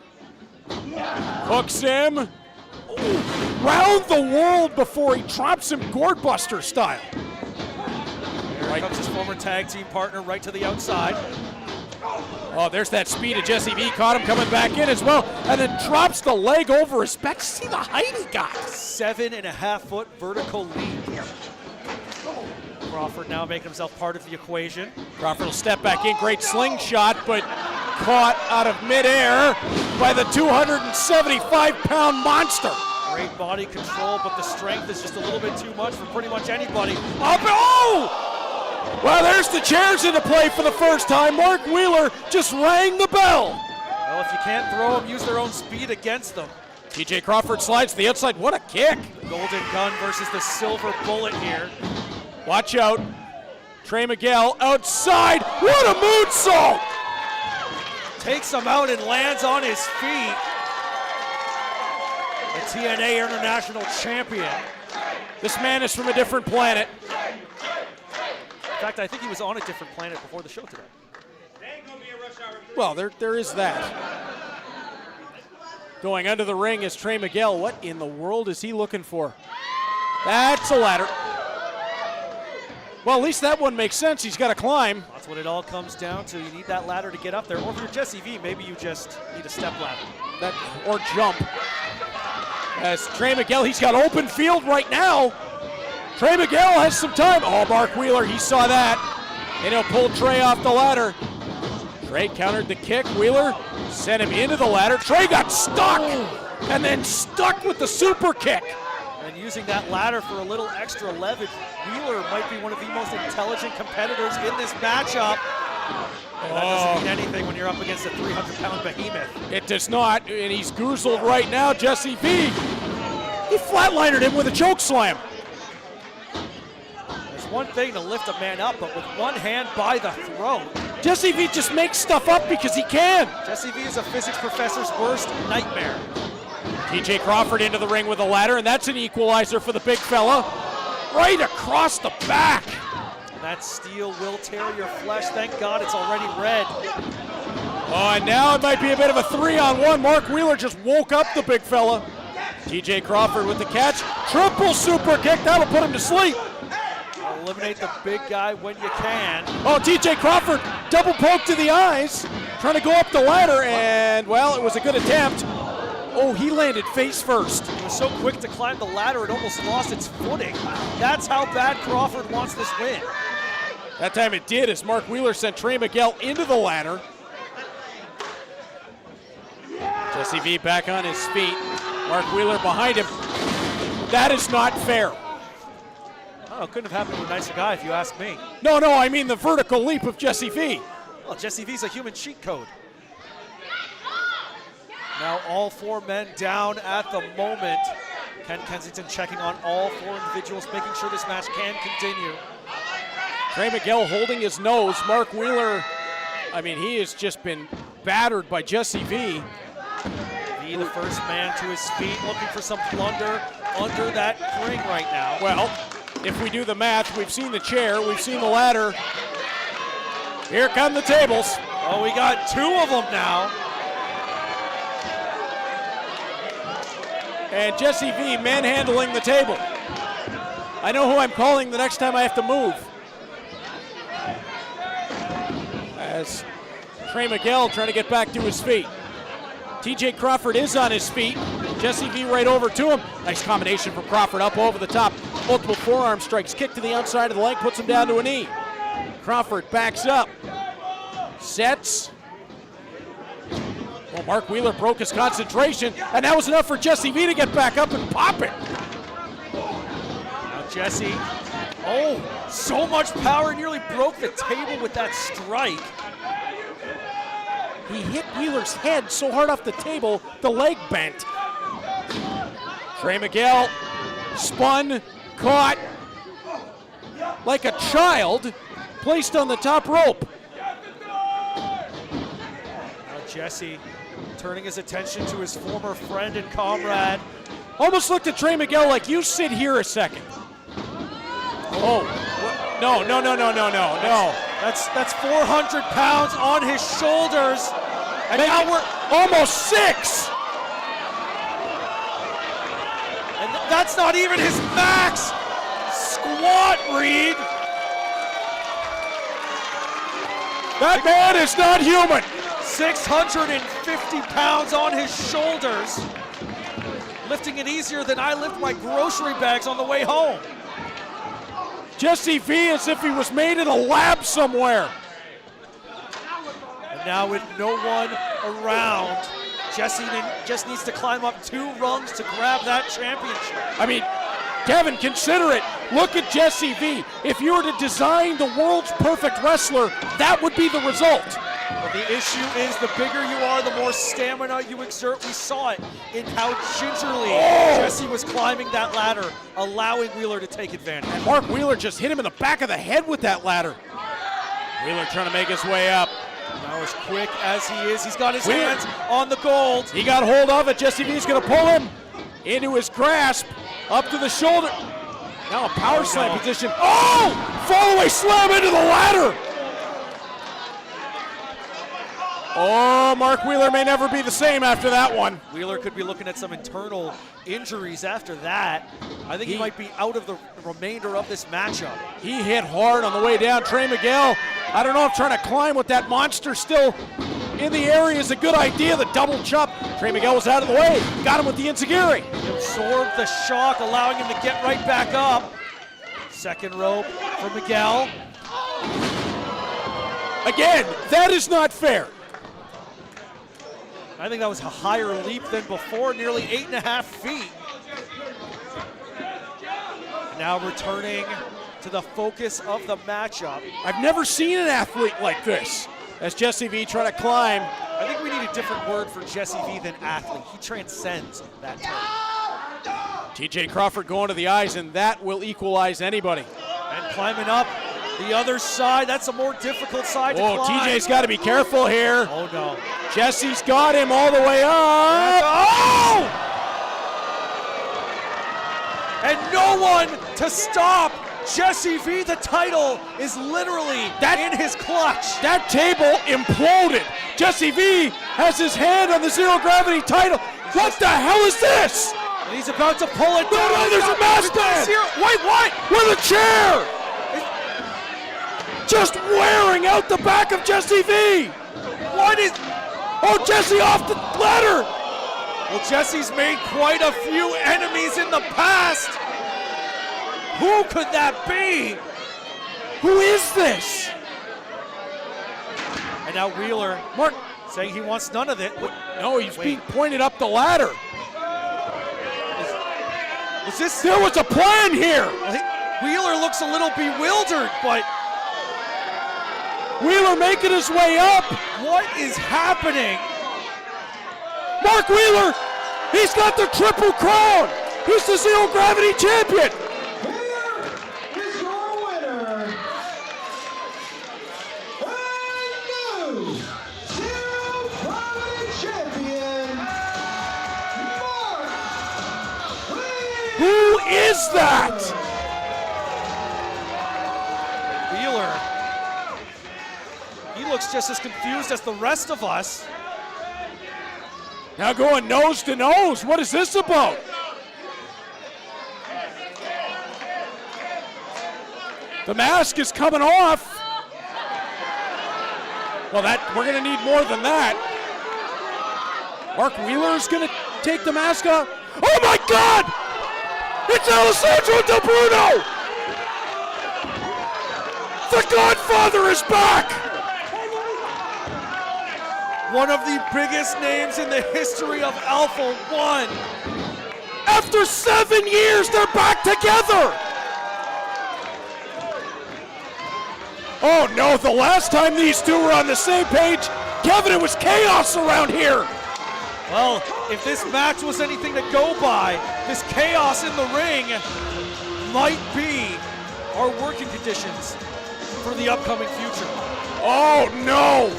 hooks him. Ooh, round the world before he drops him Gourdbuster style. Here comes his former tag team partner right to the outside. Oh, there's that speed of Jessie V. Caught him coming back in as well, and then drops the leg over his back. See the height he got. 7.5 foot vertical leap. Crawford now making himself part of the equation. Crawford will step back in, great slingshot, but caught out of midair by the 275-pound monster. Great body control, but the strength is just a little bit too much for pretty much anybody. Oh! Well, there's the chairs into play for the first time. Mark Wylder just rang the bell. Well, if you can't throw them, use their own speed against them. TJ Crawford slides to the outside. What a kick. Golden Gun versus the Silver Bullet here. Watch out. Trey Miguel outside. What a moonsault! Takes him out and lands on his feet. The TNA International Champion. This man is from a different planet. In fact, I think he was on a different planet before the show today. Well, there is that. Going under the ring is Trey Miguel. What in the world is he looking for? That's a ladder. Well, at least that one makes sense. He's got to climb. That's what it all comes down to. You need that ladder to get up there. Or if you're Jessie V, maybe you just need a step ladder. Or jump. As Trey Miguel, he's got open field right now. Trey Miguel has some time. Oh, Mark Wylder, he saw that. And he'll pull Trey off the ladder. Trey countered the kick. Wylder sent him into the ladder. Trey got stuck and then stuck with the super kick. And using that ladder for a little extra leverage, Wylder might be one of the most intelligent competitors in this matchup. And that doesn't mean anything when you're up against a 300-pound behemoth. It does not, and he's goozled right now. Jessie V, he flatlined him with a choke slam. It's one thing to lift a man up, but with one hand by the throat. Jessie V just makes stuff up because he can. Jessie V is a physics professor's worst nightmare. TJ Crawford into the ring with a ladder, and that's an equalizer for the big fella. Right across the back. And that steel will tear your flesh. Thank God it's already red. Oh, and now it might be a bit of a 3-on-1. Mark Wylder just woke up the big fella. TJ Crawford with the catch. Triple super kick. That'll put him to sleep. Eliminate the big guy when you can. Oh, TJ Crawford double poke to the eyes. Trying to go up the ladder, and, well, it was a good attempt. Oh, he landed face first. It was so quick to climb the ladder, it almost lost its footing. That's how bad Crawford wants this win. That time it did, as Mark Wylder sent Trey Miguel into the ladder. Jessie V back on his feet. Mark Wylder behind him. That is not fair. Oh, it couldn't have happened to a nicer guy if you ask me. No, I mean the vertical leap of Jessie V. Well, Jessie V's a human cheat code. Now all four men down at the moment. Ken Kensington checking on all four individuals, making sure this match can continue. Trey Miguel holding his nose. Mark Wylder, I mean, he has just been battered by Jessie V. V, the first man to his feet, looking for some plunder under that ring right now. Well, if we do the math, we've seen the chair, we've seen the ladder. Here come the tables. Oh, we got two of them now. And Jessie V manhandling the table. I know who I'm calling the next time I have to move. As Trey Miguel trying to get back to his feet. TJ Crawford is on his feet. Jessie V right over to him. Nice combination from Crawford up over the top. Multiple forearm strikes. Kick to the outside of the leg, puts him down to a knee. Crawford backs up. Sets. Well, Mark Wylder broke his concentration, and that was enough for Jessie V to get back up and pop it. Now Jessie, so much power, nearly broke the table with that strike. He hit Wheeler's head so hard off the table, the leg bent. Trey Miguel spun, caught like a child, placed on the top rope. Now Jessie turning his attention to his former friend and comrade. Almost looked at Trey Miguel like, you sit here a second. Oh, no. That's 400 pounds on his shoulders. And now we're almost 6. And that's not even his max squat, Reed. That man is not human. 650 pounds on his shoulders. Lifting it easier than I lift my grocery bags on the way home. Jessie V as if he was made in a lab somewhere. And now with no one around, Jessie just needs to climb up 2 rungs to grab that championship. I mean, Kevin, consider it. Look at Jessie V. If you were to design the world's perfect wrestler, that would be the result. But the issue is the bigger you are, the more stamina you exert. We saw it in how gingerly Jessie was climbing that ladder, allowing Wylder to take advantage. And Mark Wylder just hit him in the back of the head with that ladder. Wylder trying to make his way up. Now as quick as he is, he's got his hands on the gold. He got hold of it. Jessie V's going to pull him into his grasp, up to the shoulder. Now a power slam position. Oh! Fall-away slam into the ladder. Oh, Mark Wylder may never be the same after that one. Wylder could be looking at some internal injuries after that. I think he might be out of the remainder of this matchup. He hit hard on the way down. Trey Miguel, I don't know if trying to climb with that monster still in the area is a good idea. The double chop. Trey Miguel was out of the way. Got him with the enziguri. He absorbed the shock, allowing him to get right back up. Second rope for Miguel. Again, that is not fair. I think that was a higher leap than before, nearly 8.5 feet. Now returning to the focus of the matchup. I've never seen an athlete like this. As Jessie V trying to climb. I think we need a different word for Jessie V than athlete. He transcends that term. TJ Crawford going to the eyes, and that will equalize anybody. And climbing up the other side. That's a more difficult side to climb. TJ's got to be careful here. Oh, no. Jessie's got him all the way up. Oh! And no one to stop Jessie V. The title is literally in his clutch. That table imploded. Jessie V has his hand on the zero gravity title. What the hell is this? And he's about to pull it down. No, there's a mask man. Wait, what? With a chair. Just wearing out the back of Jessie V. What is... Oh, Jessie off the ladder. Well, Jessie's made quite a few enemies in the past. Who could that be? Who is this? And now Wylder, Mark, saying he wants none of it. No, he's being pointed up the ladder. Was this? There was a plan here. Wylder looks a little bewildered, but Wylder making his way up. What is happening? Mark Wylder, he's got the Triple Crown. He's the Zero Gravity Champion. Here is your winner, and new Zero Gravity Champion, Mark Wylder. Who is that? Wylder. He looks just as confused as the rest of us. Now going nose to nose. What is this about? The mask is coming off. Well, we're going to need more than that. Mark Wheeler's going to take the mask off. Oh my God! It's Alessandro Del Bruno! The Godfather is back! One of the biggest names in the history of Alpha-1. After 7 years, they're back together! Oh no, the last time these two were on the same page, Kevin, it was chaos around here! Well, if this match was anything to go by, this chaos in the ring might be our working conditions for the upcoming future. Oh no!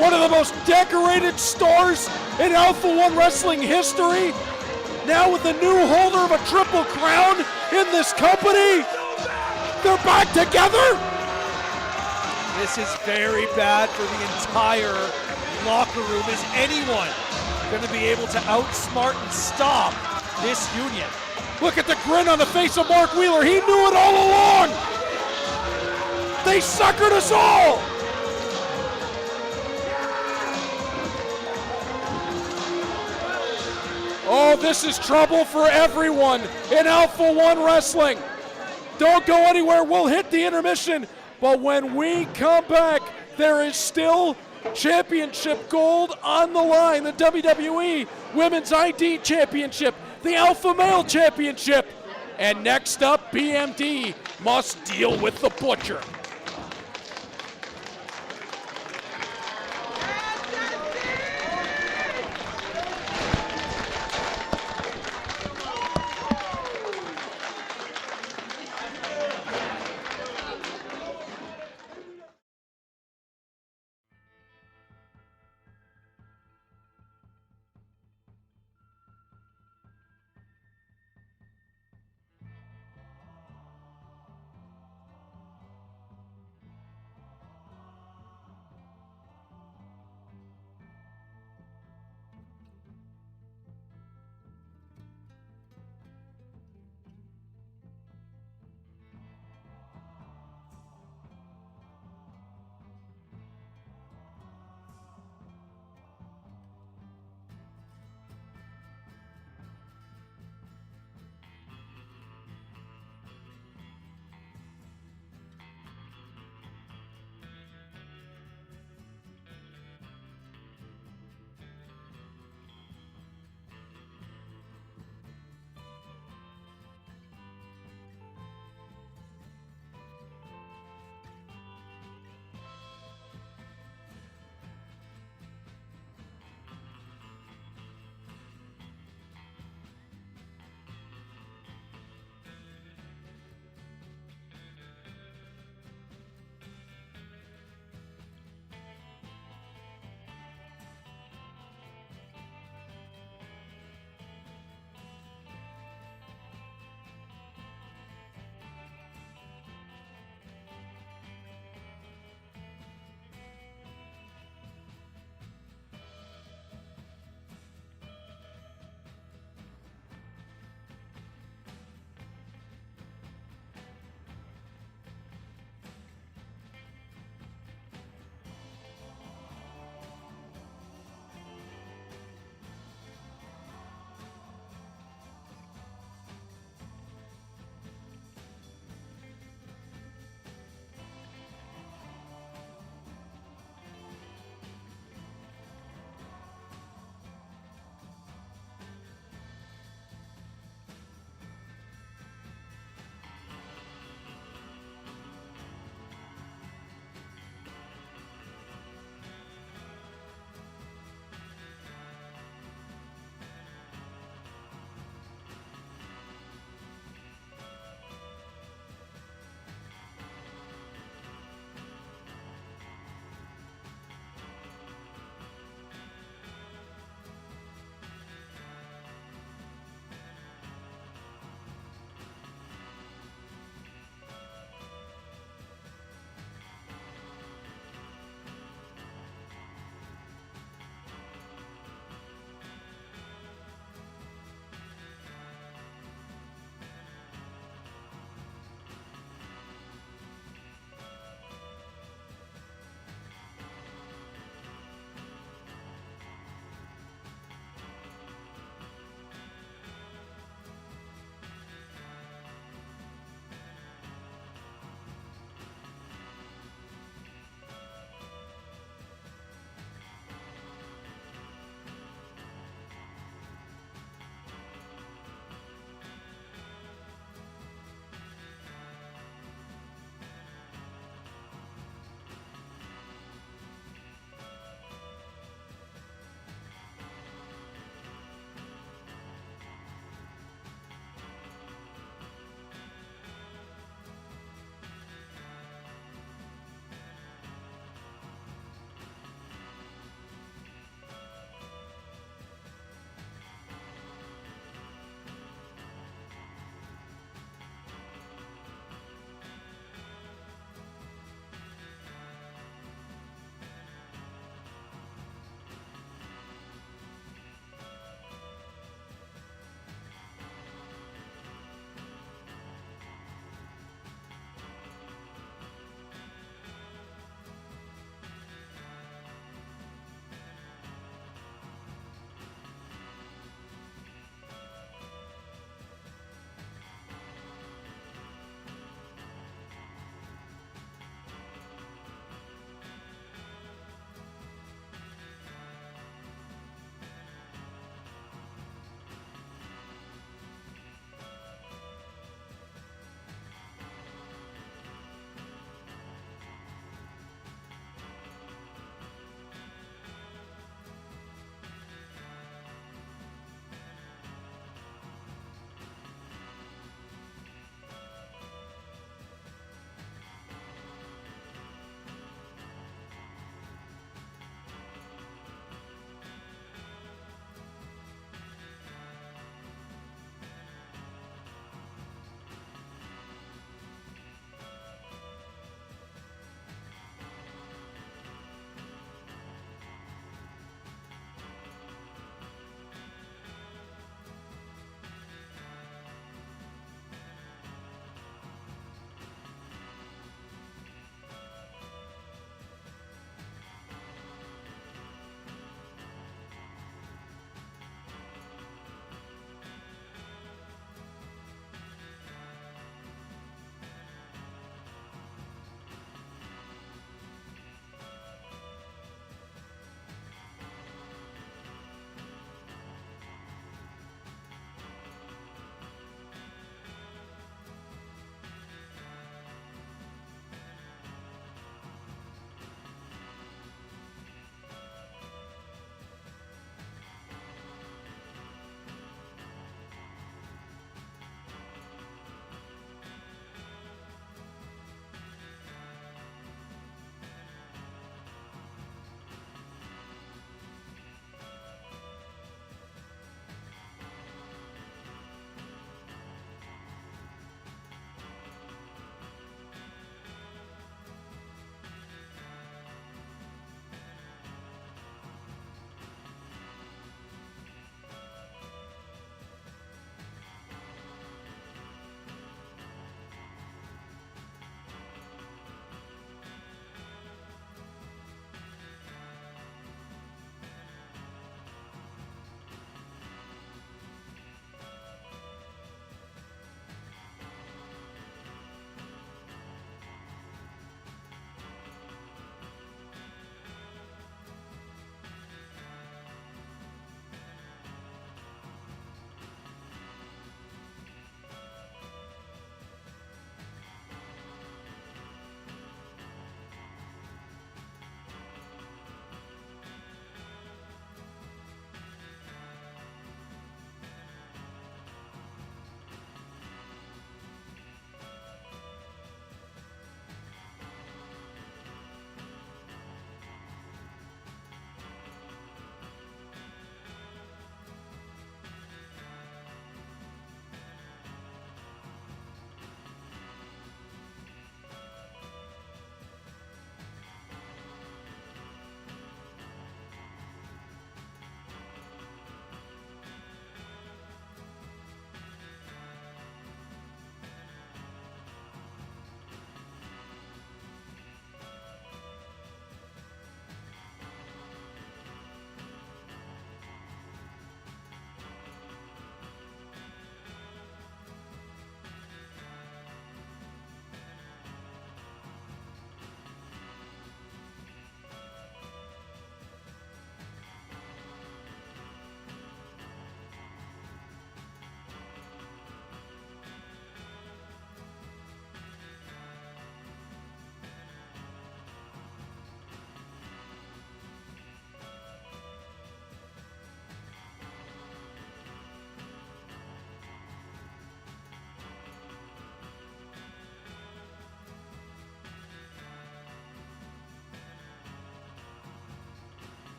One of the most decorated stars in Alpha-1 wrestling history, now with the new holder of a triple crown in this company, they're back together? This is very bad for the entire locker room. Is anyone going to be able to outsmart and stop this union? Look at the grin on the face of Mark Wheeler. He knew it all along. They suckered us all. Oh, this is trouble for everyone in Alpha-1 wrestling. Don't go anywhere. We'll hit the intermission. But when we come back, there is still championship gold on the line. The WWE Women's ID Championship, the Alpha Male Championship. And next up, BMD must deal with the Butcher.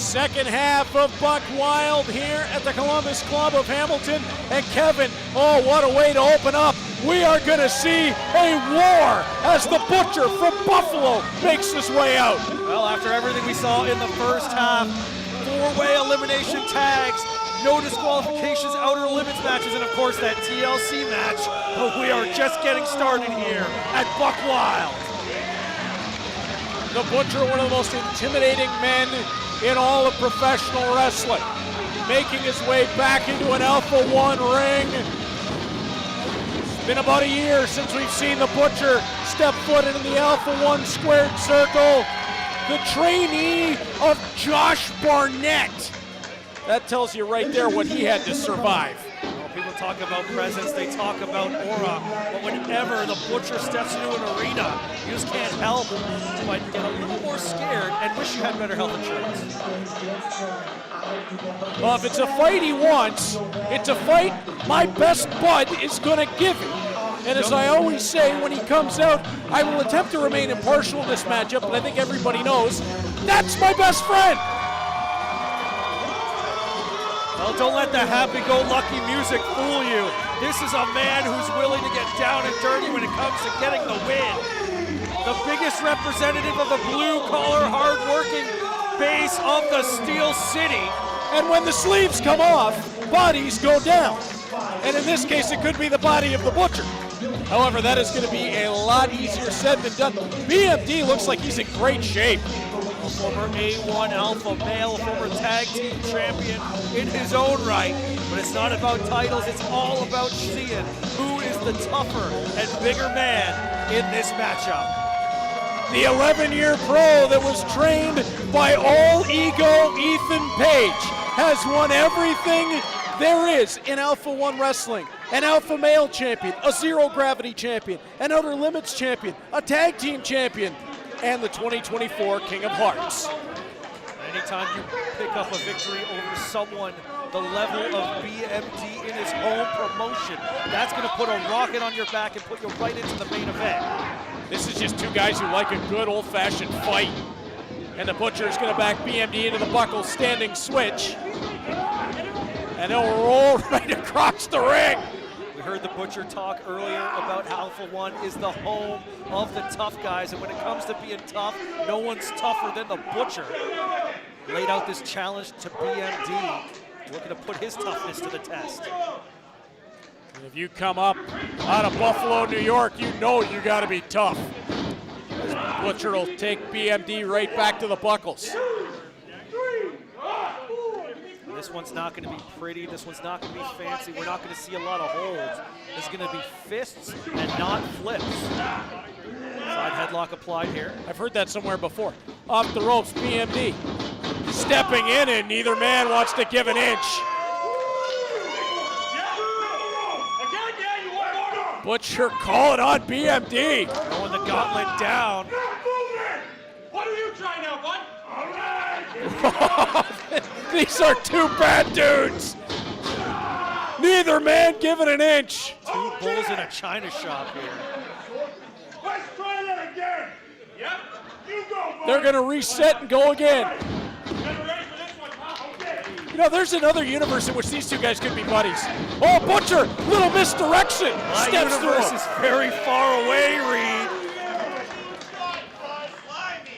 second half of Buck Wild here at the Columbus Club of Hamilton. And Kevin, oh, what a way to open up. We are going to see a war as the Butcher from Buffalo makes his way out. Well, after everything we saw in the first half, 4-way elimination tags, no disqualifications, outer limits matches, and of course that TLC match. But we are just getting started here at Buck Wild. The Butcher, one of the most intimidating men in all of professional wrestling, making his way back into an Alpha-1 ring. It's been about a year since we've seen the Butcher step foot into the Alpha-1 squared circle. The trainee of Josh Barnett. That tells you right there what he had to survive. Well, people talk about presence, they talk about aura, but whenever the Butcher steps into an arena, you just can't help but get a little more scared and wish you had better health insurance. Well, if it's a fight he wants, it's a fight my best bud is going to give him. And as I always say when he comes out, I will attempt to remain impartial in this matchup, but I think everybody knows that's my best friend. Well, don't let the happy-go-lucky music fool you. This is a man who's willing to get down and dirty when it comes to getting the win. The biggest representative of the blue-collar, hard-working base of the Steel City. And when the sleeves come off, bodies go down. And in this case, it could be the body of the Butcher. However, that is going to be a lot easier said than done. BMD looks like he's in great shape. A former A1 Alpha male, a former tag team champion in his own right. But it's not about titles, it's all about seeing who is the tougher and bigger man in this matchup. The 11-year pro that was trained by All Ego Ethan Page has won everything there is in Alpha-1 wrestling. An Alpha male champion, a Zero Gravity champion, an Outer Limits champion, a tag team champion, and the 2024 King of Hearts. Anytime you pick up a victory over someone the level of BMD in his home promotion, that's going to put a rocket on your back and put you right into the main event. This is just two guys who like a good old-fashioned fight. And the Butcher is going to back BMD into the buckle standing switch. And he'll roll right across the ring. We heard the Butcher talk earlier about Alpha-1 is the home of the tough guys, and when it comes to being tough, no one's tougher than the Butcher. Laid out this challenge to BMD, looking to put his toughness to the test. And if you come up out of Buffalo, New York, you know you got to be tough. Butcher will take BMD right back to the buckles. This one's not going to be pretty. This one's not going to be fancy. We're not going to see a lot of holds. It's going to be fists and not flips. Side headlock applied here. I've heard that somewhere before. Off the ropes, BMD stepping in, and neither man wants to give an inch. Butcher calling on BMD. Throwing the gauntlet down. What are you trying now, bud? These are two bad dudes. Neither man giving an inch. Two bulls in a china shop here. Let's try that again. Yep. You go, bud. They're going to reset and go again. Get ready for this one, huh? Okay. You know, there's another universe in which these two guys could be buddies. Oh, Butcher, little misdirection. My Steps through universe him. is very far away, Reed.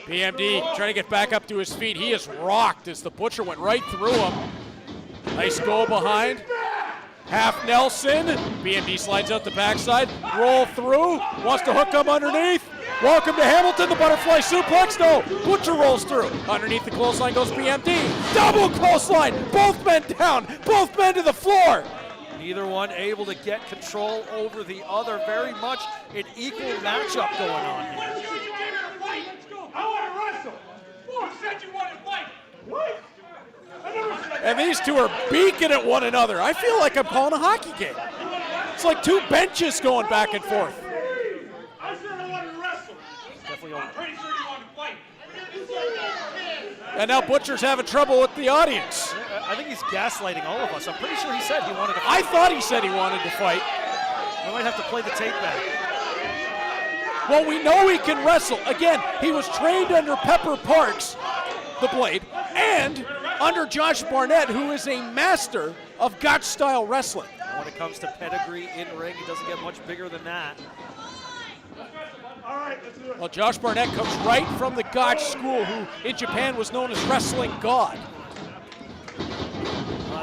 BMD trying to get back up to his feet. He is rocked as the Butcher went right through him. Nice goal behind. Half Nelson. BMD slides out the backside. Roll through. Wants to hook him underneath. Welcome to Hamilton. The butterfly suplex. No. Butcher rolls through. Underneath the clothesline goes BMD. Double clothesline. Both men down. Both men to the floor. Neither one able to get control over the other. Very much an equal matchup going on here. I want to wrestle. Who said you wanted to fight? What? And these two are beaking at one another. I feel like I'm calling a hockey game. It's like two benches going back and forth. I said I wanted to wrestle. Definitely I'm pretty sure you wanted to fight. And now Butcher's having trouble with the audience. I think he's gaslighting all of us. I'm pretty sure he said he wanted to fight. I thought he said he wanted to fight. We might have to play the tape back. Well, we know he can wrestle. Again, he was trained under Pepper Parks, the Blade, and under Josh Barnett, who is a master of gotch-style wrestling. And when it comes to pedigree in ring, he doesn't get much bigger than that. Well, Josh Barnett comes right from the Gotch school, who in Japan was known as wrestling god.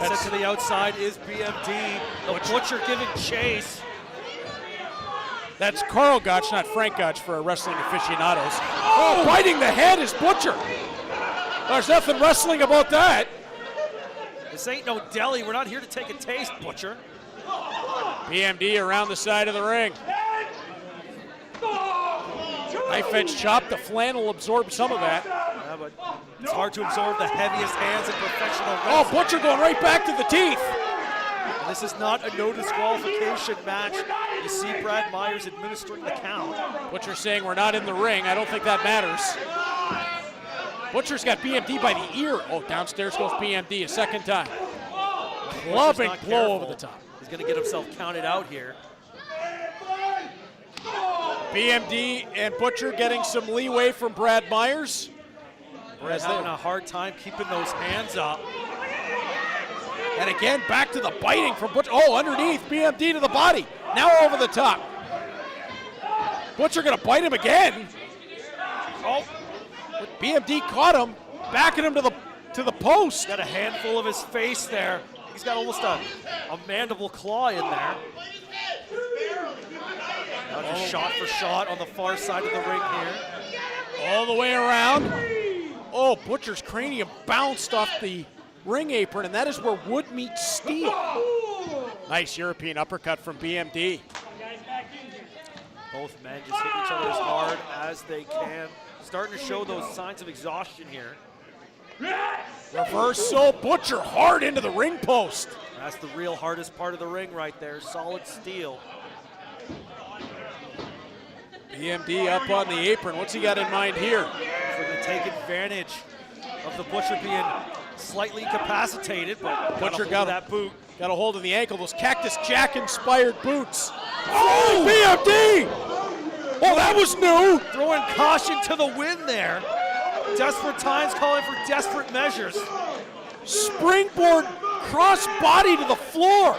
Set to the outside is BMD. The Butcher giving chase. That's Carl Gotch, not Frank Gotch for our wrestling aficionados. Oh, biting the head is Butcher. There's nothing wrestling about that. This ain't no deli. We're not here to take a taste, Butcher. BMD around the side of the ring. Knife edge chop, the flannel absorbed some of that. Yeah, but it's hard to absorb the heaviest hands in professional wrestling. Oh, Butcher going right back to the teeth. And this is not a no disqualification match. You see Brad Myers administering the count. Butcher saying we're not in the ring. I don't think that matters. Butcher's got BMD by the ear. Oh, downstairs goes BMD a second time. Clubbing blow over the top. He's going to get himself counted out here. BMD and Butcher getting some leeway from Brad Myers. Brad's having a hard time keeping those hands up. And again, back to the biting from Butcher. Oh, underneath, BMD to the body. Now over the top. Butcher gonna bite him again. Oh, but BMD caught him, backing him to the post. Got a handful of his face there. He's got almost a mandible claw in there. Now just shot for shot on the far side of the ring here. All the way around. Oh, Butcher's cranium bounced off the ring apron, and that is where wood meets steel. Nice European uppercut from BMD. Both men just hit each other as hard as they can. Starting to show those signs of exhaustion here. Reversal, Butcher hard into the ring post. That's the real hardest part of the ring right there, solid steel. BMD up on the apron. What's he got in mind here? He's going to take advantage of the Butcher being slightly incapacitated, but Butcher got that boot. Got a hold of the ankle, those Cactus Jack inspired boots. Oh, BMD! Oh, that was new! Throwing caution to the wind there. Desperate times calling for desperate measures. Springboard cross body to the floor.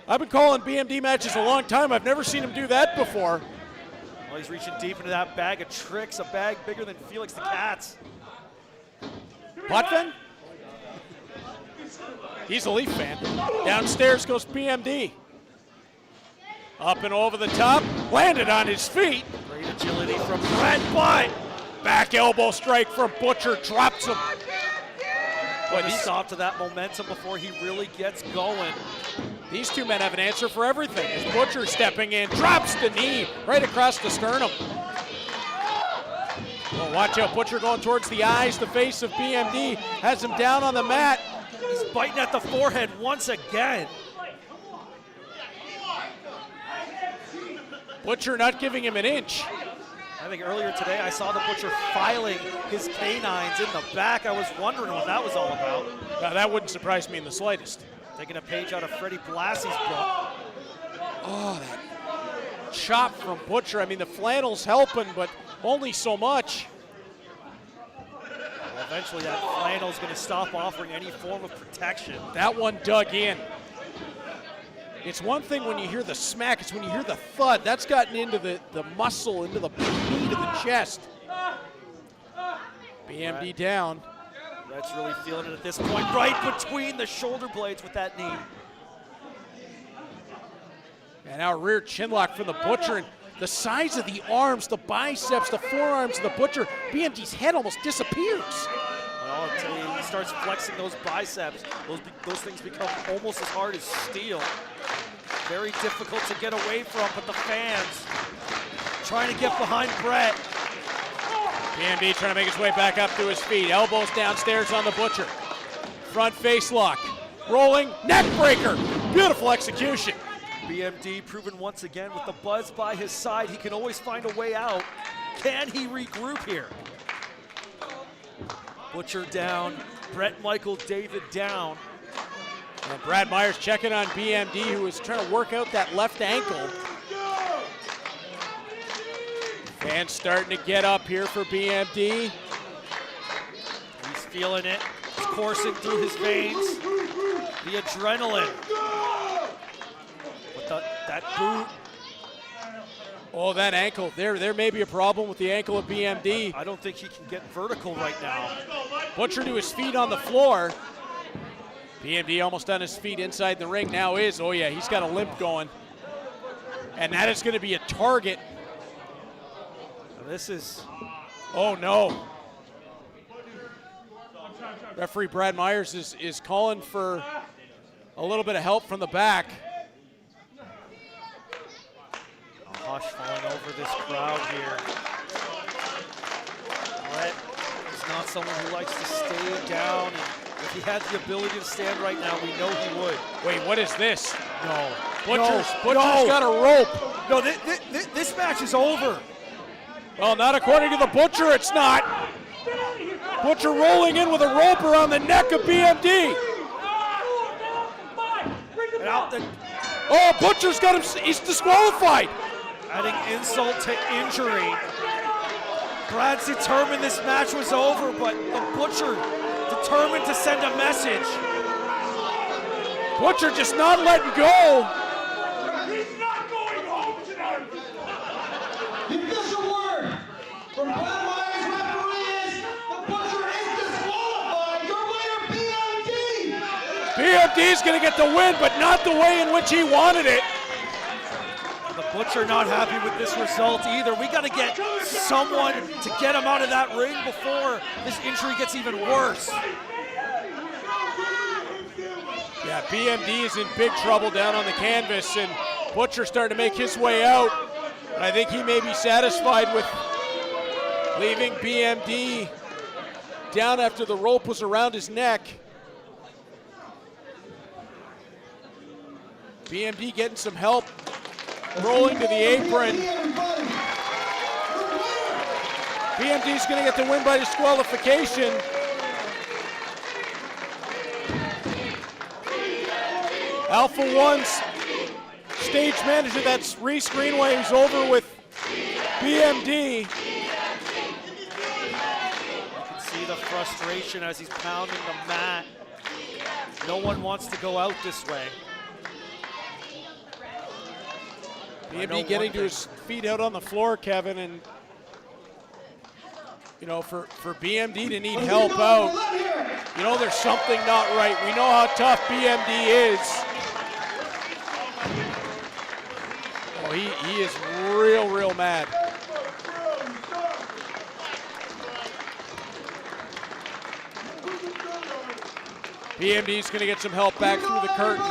I've been calling BMD matches a long time. I've never seen him do that before. Well, he's reaching deep into that bag of tricks, a bag bigger than Felix the Cat's. Potvin? He's a Leaf fan. Downstairs goes BMD. Up and over the top, landed on his feet. Great agility from Brett, but back elbow strike from Butcher, drops him. But he stopped to that momentum before he really gets going. These two men have an answer for everything. As Butcher stepping in, drops the knee right across the sternum. Oh, watch out, Butcher going towards the eyes. The face of BMD has him down on the mat. He's biting at the forehead once again. Butcher not giving him an inch. I think earlier today I saw the Butcher filing his canines in the back. I was wondering what that was all about. Now, that wouldn't surprise me in the slightest. Taking a page out of Freddie Blassie's book. Oh, that chop from Butcher. I mean, the flannel's helping, but only so much. Well, eventually that flannel's going to stop offering any form of protection. That one dug in. It's one thing when you hear the smack, it's when you hear the thud. That's gotten into the muscle, into the meat of the chest. BMD down. Brett's really feeling it at this point, right between the shoulder blades with that knee. And now rear chinlock from the Butcher, and the size of the arms, the biceps, the forearms of the Butcher, BMD's head almost disappears. Well, I'll tell you, he starts flexing those biceps. Those things become almost as hard as steel. Very difficult to get away from, but the fans trying to get behind Brett. BMD trying to make his way back up to his feet. Elbows downstairs on the Butcher. Front face lock. Rolling neck breaker. Beautiful execution. BMD proven once again with the buzz by his side, he can always find a way out. Can he regroup here? Butcher down, Brett Michael David down. And Brad Myers checking on BMD, who is trying to work out that left ankle. Fans starting to get up here for BMD. He's feeling it. It's coursing through his veins. The adrenaline. With that boot. Oh, that ankle. There may be a problem with the ankle of BMD. I don't think he can get vertical right now. Butcher to his feet on the floor. BMD almost on his feet inside the ring. Now is, oh yeah, he's got a limp going. And that is going to be a target. This is... Oh no. Referee Brad Myers is calling for a little bit of help from the back. A hush falling over this crowd here. Brett is not someone who likes to stay down. And if he had the ability to stand right now, we know he would. Wait, what is this? No. Butcher's got a rope. No, this match is over. Well, not according to the Butcher, it's not. Butcher rolling in with a rope around the neck of BMD. Oh, Butcher's got him, he's disqualified. Adding insult to injury. Brad's determined this match was over, but the Butcher determined to send a message. Butcher just not letting go. He's not going home tonight. The official word from Brad Myers referee is the Butcher is disqualified. Your winner, BMD. BMD's going to get the win, but not the way in which he wanted it. The Butcher not happy with this result either. We got to get someone to get him out of that ring before this injury gets even worse. Yeah, BMD is in big trouble down on the canvas, and Butcher starting to make his way out. And I think he may be satisfied with leaving BMD down after the rope was around his neck. BMD getting some help, rolling to the apron. BMD's going to get the win by disqualification. Alpha-1's stage manager, that's Reese Greenway, who's over with BMD. You can see the frustration as he's pounding the mat. No one wants to go out this way. BMD getting to his feet out on the floor, Kevin, and you know, for BMD to need help out, you know, there's something not right. We know how tough BMD is. Oh, he is real mad. BMD's gonna get some help back through the curtain.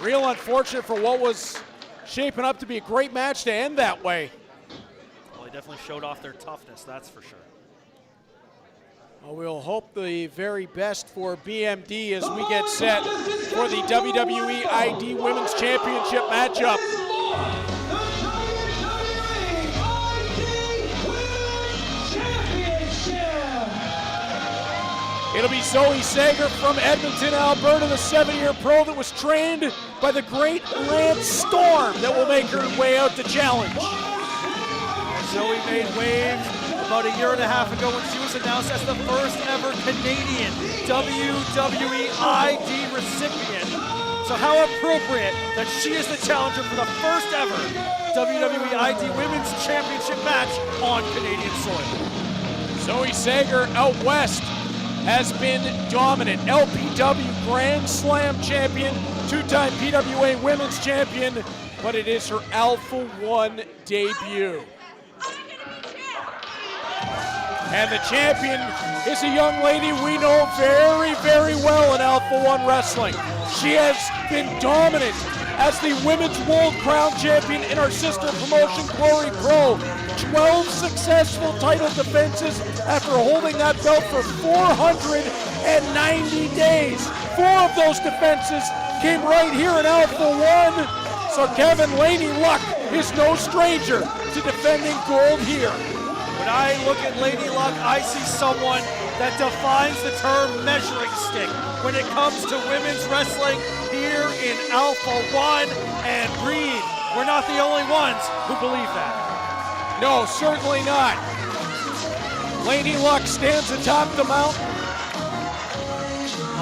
Real unfortunate for what was shaping up to be a great match to end that way. Well, they definitely showed off their toughness, that's for sure. Well, we'll hope the very best for BMD as we get set for the WWE ID Women's Championship matchup. It'll be Zoe Sabre from Edmonton, Alberta, the 7-year pro that was trained by the great Lance Storm, that will make her way out to challenge. And Zoe made waves about a year and a half ago when she was announced as the first ever Canadian WWE ID recipient. So how appropriate that she is the challenger for the first ever WWE ID Women's Championship match on Canadian soil. Zoe Sabre out west has been dominant. LPW Grand Slam champion, two-time PWA Women's champion, but it is her Alpha-1 debut. And the champion is a young lady we know very well in Alpha-1 wrestling. She has been dominant as the Women's World Crown champion in our sister promotion, Glory Pro. 12 successful title defenses after holding that belt for 490 days. 4 of those defenses came right here in Alpha-1. So Kevin, Laynie Luck is no stranger to defending gold here. When I look at Laynie Luck, I see someone that defines the term measuring stick when it comes to women's wrestling here in Alpha-1. And Reed, we're not the only ones who believe that. No, certainly not. Laynie Luck stands atop the mountain.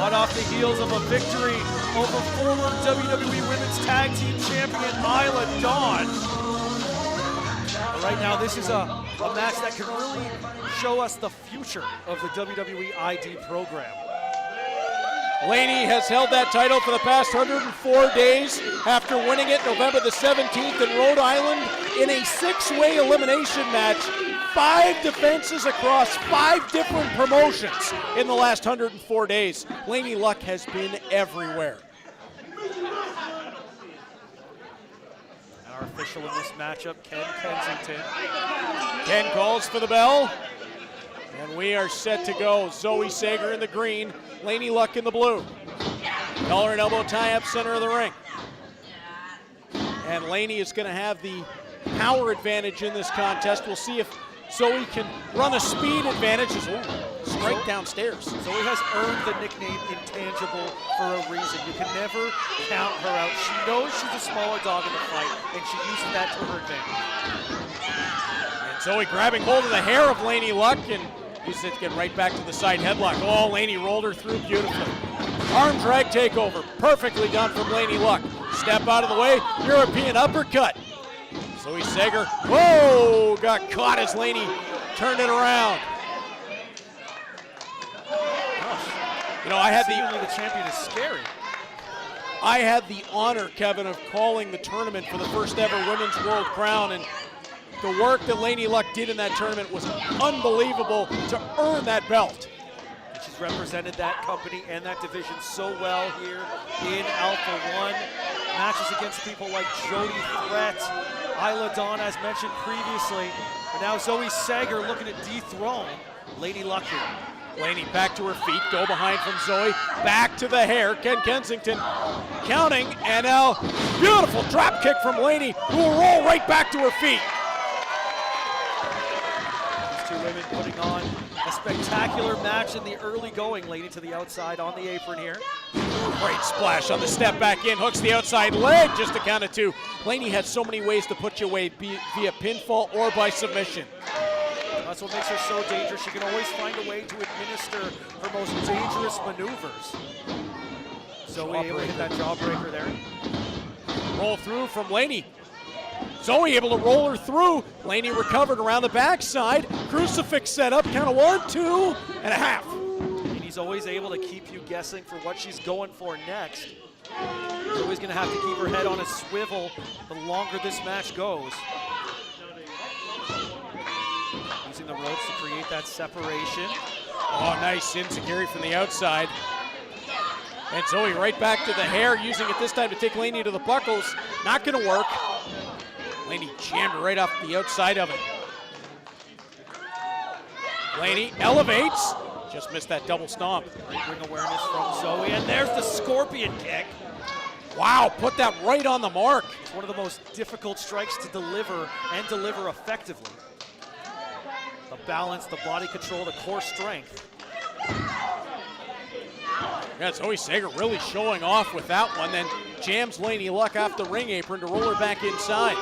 Hot off the heels of a victory over former WWE Women's Tag Team Champion Isla Dawn. Right now, this is a match that can really show us the future of the WWE ID program. Laynie has held that title for the past 104 days after winning it November the 17th in Rhode Island in a 6-way elimination match. 5 defenses across 5 different promotions in the last 104 days. Laynie Luck has been everywhere. Our official in this matchup, Ken Kensington. Ken calls for the bell, and we are set to go. Zoe Sager in the green, Laynie Luck in the blue. Collar and elbow tie-up center of the ring. And Laynie is going to have the power advantage in this contest. We'll see if Zoe can run a speed advantage. Straight downstairs. Zoe has earned the nickname Intangible for a reason. You can never count her out. She knows she's a smaller dog in the fight, and she uses that to her advantage. And Zoe grabbing hold of the hair of Laynie Luck, and uses it to get right back to the side headlock. Oh, Laynie rolled her through beautifully. Arm drag takeover, perfectly done from Laynie Luck. Step out of the way, European uppercut. Zoe Sager, whoa, got caught as Laynie turned it around. You know, I had the champion is scary. I had the honor, Kevin, of calling the tournament for the first ever Women's World Crown, and the work that Laynie Luck did in that tournament was unbelievable to earn that belt. She's represented that company and that division so well here in Alpha-1. Matches against people like Jody Threat, Isla Dawn, as mentioned previously. But now Zoe Sager looking to dethrone Laynie Luck here. Laynie back to her feet, go behind from Zoe, back to the hair. Ken Kensington counting, and now beautiful drop kick from Laynie, who will roll right back to her feet. These two women putting on a spectacular match in the early going. Laynie to the outside on the apron here. Great splash on the step back in, hooks the outside leg, just a count of 2. Laynie has so many ways to put you away via pinfall or by submission. That's what makes her so dangerous. She can always find a way to administer her most dangerous maneuvers. Zoe able to hit that jawbreaker there. Roll through from Laynie. Zoe able to roll her through. Laynie recovered around the backside. Crucifix set up, count of 1, 2 and a half. And he's always able to keep you guessing for what she's going for next. She's always going to have to keep her head on a swivel the longer this match goes. Using the ropes to create that separation. Oh, nice enziguri from the outside. And Zoe right back to the hair, using it this time to take Laynie to the buckles. Not gonna work. Laynie jammed right off the outside of it. Laynie elevates. Just missed that double stomp. Great ring awareness from Zoe, and there's the scorpion kick. Wow, put that right on the mark. It's one of the most difficult strikes to deliver and deliver effectively. The balance, the body control, the core strength. Yeah, Zoe Sager really showing off with that one, then jams Laynie Luck off the ring apron to roll her back inside.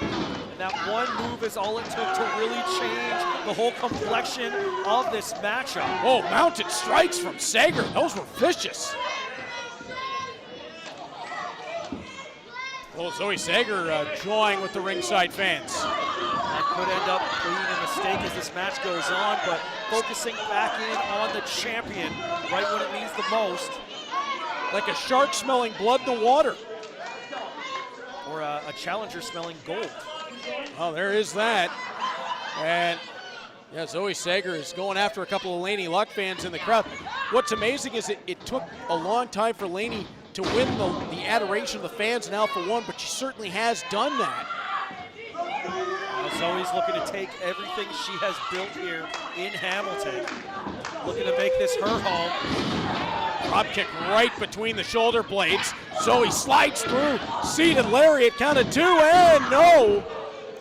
And that one move is all it took to really change the whole complexion of this matchup. Oh, mounted strikes from Sager. Those were vicious. Well, Zoe Sager joying with the ringside fans. That could end up being a mistake as this match goes on, but focusing back in on the champion right when it means the most. Like a shark smelling blood in the water. Or a challenger smelling gold. Oh, there is that. And yeah, Zoe Sager is going after a couple of Laynie Luck fans in the crowd. What's amazing is it took a long time for Laynie to win the adoration of the fans in Alpha-1, but she certainly has done that. Zoe's looking to take everything she has built here in Hamilton. Looking to make this her home. Drop kick right between the shoulder blades. Zoe slides through, seated lariat, count of 2, and no!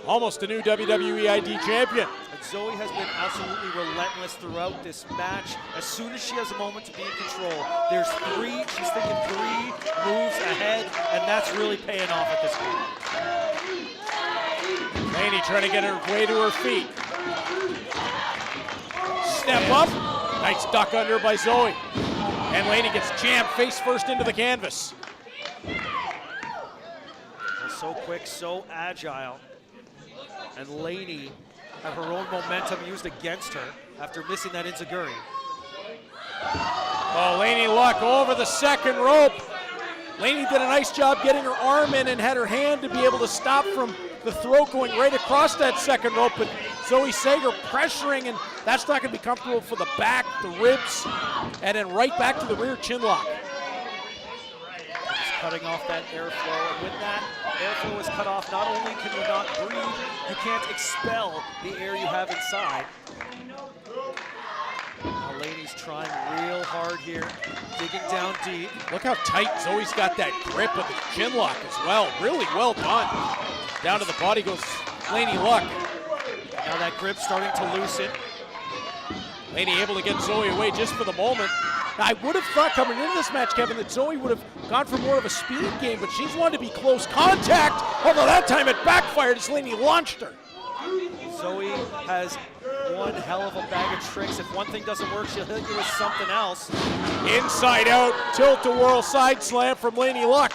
Almost a new WWE ID champion. And Zoe has been absolutely relentless throughout this match. As soon as she has a moment to be in control, there's 3, she's thinking 3 moves ahead, and that's really paying off at this point. Laynie trying to get her way to her feet. Step up. Nice duck under by Zoe. And Laynie gets jammed face first into the canvas. So quick, so agile. And Laynie had her own momentum used against her after missing that enziguri. Oh, Laynie Luck over the second rope. Laynie did a nice job getting her arm in and had her hand to be able to stop from the throat going right across that second rope, but Zoe Sabre pressuring, and that's not going to be comfortable for the back, the ribs, and then right back to the rear chin lock. Just cutting off that airflow, and when that airflow is cut off, not only can you not breathe, you can't expel the air you have inside. Now Laynie's trying real hard here, digging down deep. Look how tight Zoe's got that grip with the chin lock as well. Really well done. Down to the body goes Laynie Luck. Now that grip starting to loosen. Laynie able to get Zoe away just for the moment. Now, I would have thought coming into this match, Kevin, that Zoe would have gone for more of a speed game, but she's wanted to be close contact, although that time it backfired as Laynie launched her. Zoe has one hell of a bag of tricks. If one thing doesn't work, she'll hit you with something else. Inside out, tilt-a-whirl side slam from Laynie Luck.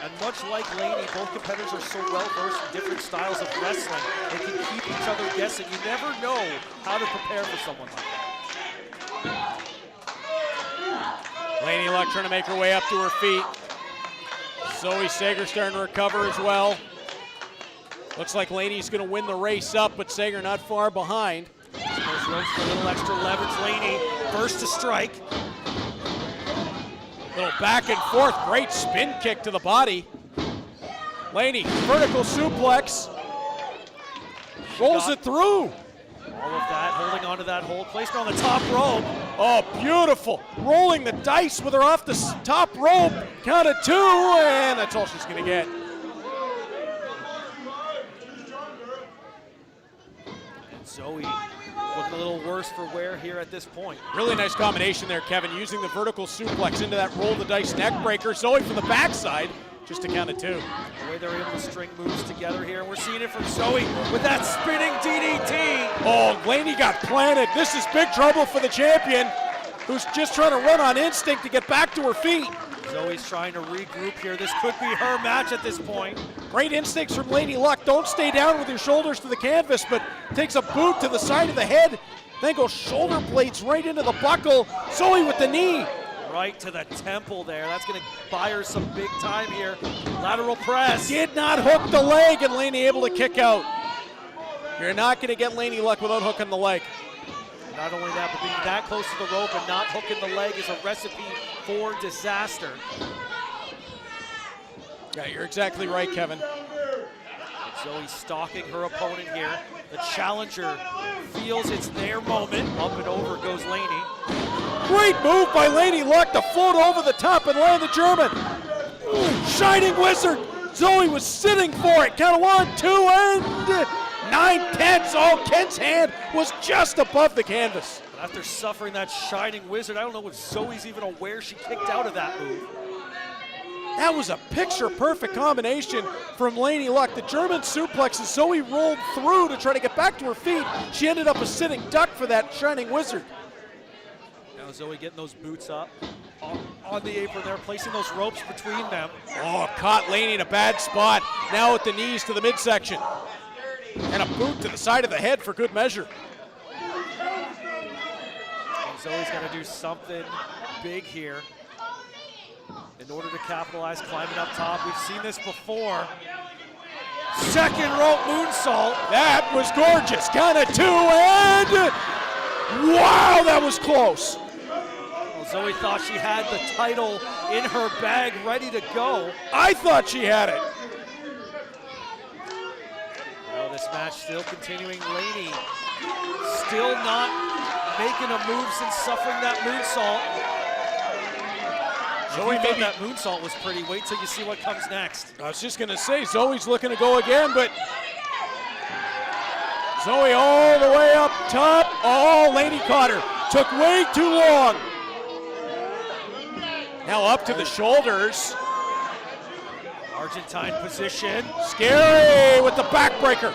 And much like Laynie, both competitors are so well versed in different styles of wrestling. They can keep each other guessing. You never know how to prepare for someone like that. Laynie Luck trying to make her way up to her feet. Zoe Sabre starting to recover as well. Looks like Laynie's going to win the race up, but Sabre not far behind. Those ropes for a little extra leverage. Laynie first to strike. Little back and forth, great spin kick to the body. Laynie, vertical suplex. Rolls it through. All of that, holding onto that hold, placed her on the top rope. Oh, beautiful. Rolling the dice with her off the top rope. Count of two, and that's all she's going to get. And Zoe looking a little worse for wear here at this point. Really nice combination there, Kevin, using the vertical suplex into that roll the dice neck breaker. Zoe from the backside, just to count of two. The way they're able to string moves together here, and we're seeing it from Zoe with that spinning DDT. Oh, Laynie got planted. This is big trouble for the champion, who's just trying to run on instinct to get back to her feet. Zoe's trying to regroup here. This could be her match at this point. Great instincts from Laynie Luck. Don't stay down with your shoulders to the canvas, but takes a boot to the side of the head, then goes shoulder blades right into the buckle. Zoe with the knee. Right to the temple there. That's going to buy her some big time here. Lateral press. Did not hook the leg, and Laynie able to kick out. You're not going to get Laynie Luck without hooking the leg. Not only that, but being that close to the rope and not hooking the leg is a recipe for disaster. Yeah, you're exactly right, Kevin. Zoe stalking her opponent here. The challenger feels it's their moment. Up and over goes Laynie. Great move by Laynie Luck to float over the top and land the German. Ooh, Shining Wizard. Zoe was sitting for it. Count of 1, 2, and 9/10. Oh, Kent's hand was just above the canvas. After suffering that Shining Wizard, I don't know if Zoe's even aware she kicked out of that move. That was a picture-perfect combination from Laynie Luck. The German suplex as Zoe rolled through to try to get back to her feet. She ended up a sitting duck for that Shining Wizard. Now Zoe getting those boots up on the apron there, placing those ropes between them. Oh, caught Laynie in a bad spot. Now with the knees to the midsection. And a boot to the side of the head for good measure. And Zoe's got to do something big here in order to capitalize, climbing up top. We've seen this before. Second rope moonsault. That was gorgeous. Count of 2, and wow, that was close. Well, Zoe thought she had the title in her bag, ready to go. I thought she had it. Well, this match still continuing. Laynie still not making a move since suffering that moonsault. Zoe thought that moonsault was pretty. Wait till you see what comes next. I was just going to say, Zoe's looking to go again, but Zoe all the way up top. Oh, Laynie caught her. Took way too long. Now up to the shoulders. Argentine position. Scary with the backbreaker.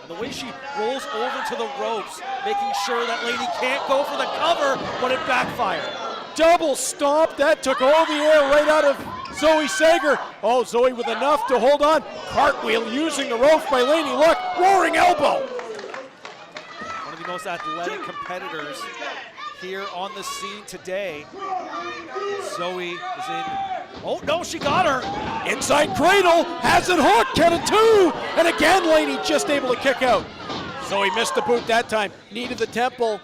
And the way she rolls over to the ropes, making sure that Laynie can't go for the cover, but it backfired. Double stomp, that took all the air right out of Zoe Sabre. Oh, Zoe with enough to hold on. Cartwheel using the ropes by Laynie Luck. Roaring elbow. One of the most athletic competitors here on the scene today. Zoe is in. Oh no, she got her. Inside cradle, has it hooked, can it two? And again, Laynie just able to kick out. Zoe missed the boot that time, needed the temple.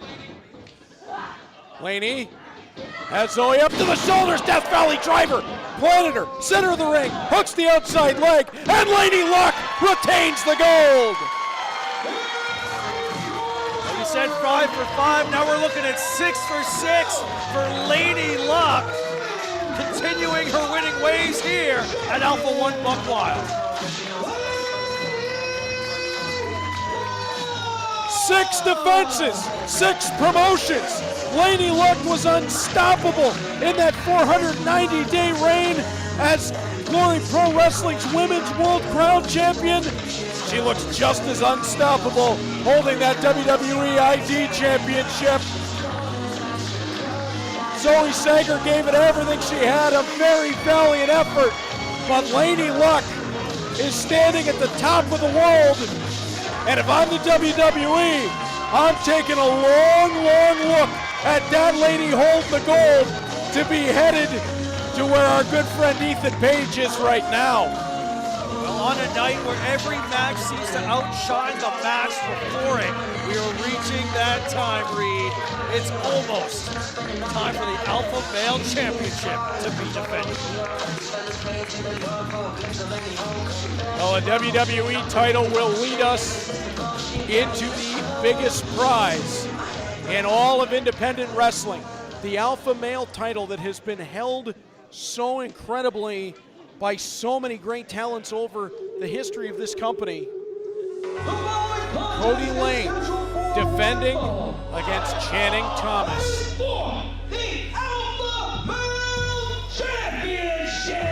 Laynie has Zoe up to the shoulders, Death Valley driver. Planted her, center of the ring, hooks the outside leg, and Laynie Luck retains the gold. We said 5 for 5, now we're looking at 6 for 6 for Laynie Luck, continuing her winning ways here at Alpha-1 Buck Wild. 6 defenses, 6 promotions. Laynie Luck was unstoppable in that 490-day reign as Glory Pro Wrestling's Women's World Crown Champion. She looks just as unstoppable holding that WWE ID Championship. Zoe Sabre gave it everything she had, a very valiant effort, but Laynie Luck is standing at the top of the world. And if I'm the WWE, I'm taking a long, long look at that lady holding the gold to be headed to where our good friend Ethan Page is right now. Well, on a night where every match seems to outshine the match before it, we are reaching that time, Reed. It's almost time for the Alpha Male Championship to be defended. Well, a WWE title will lead us into the biggest prize in all of independent wrestling. The Alpha Male title that has been held so incredibly by so many great talents over the history of this company. Kody Lane defending against Channing Thomas. For the Alpha Male Championship!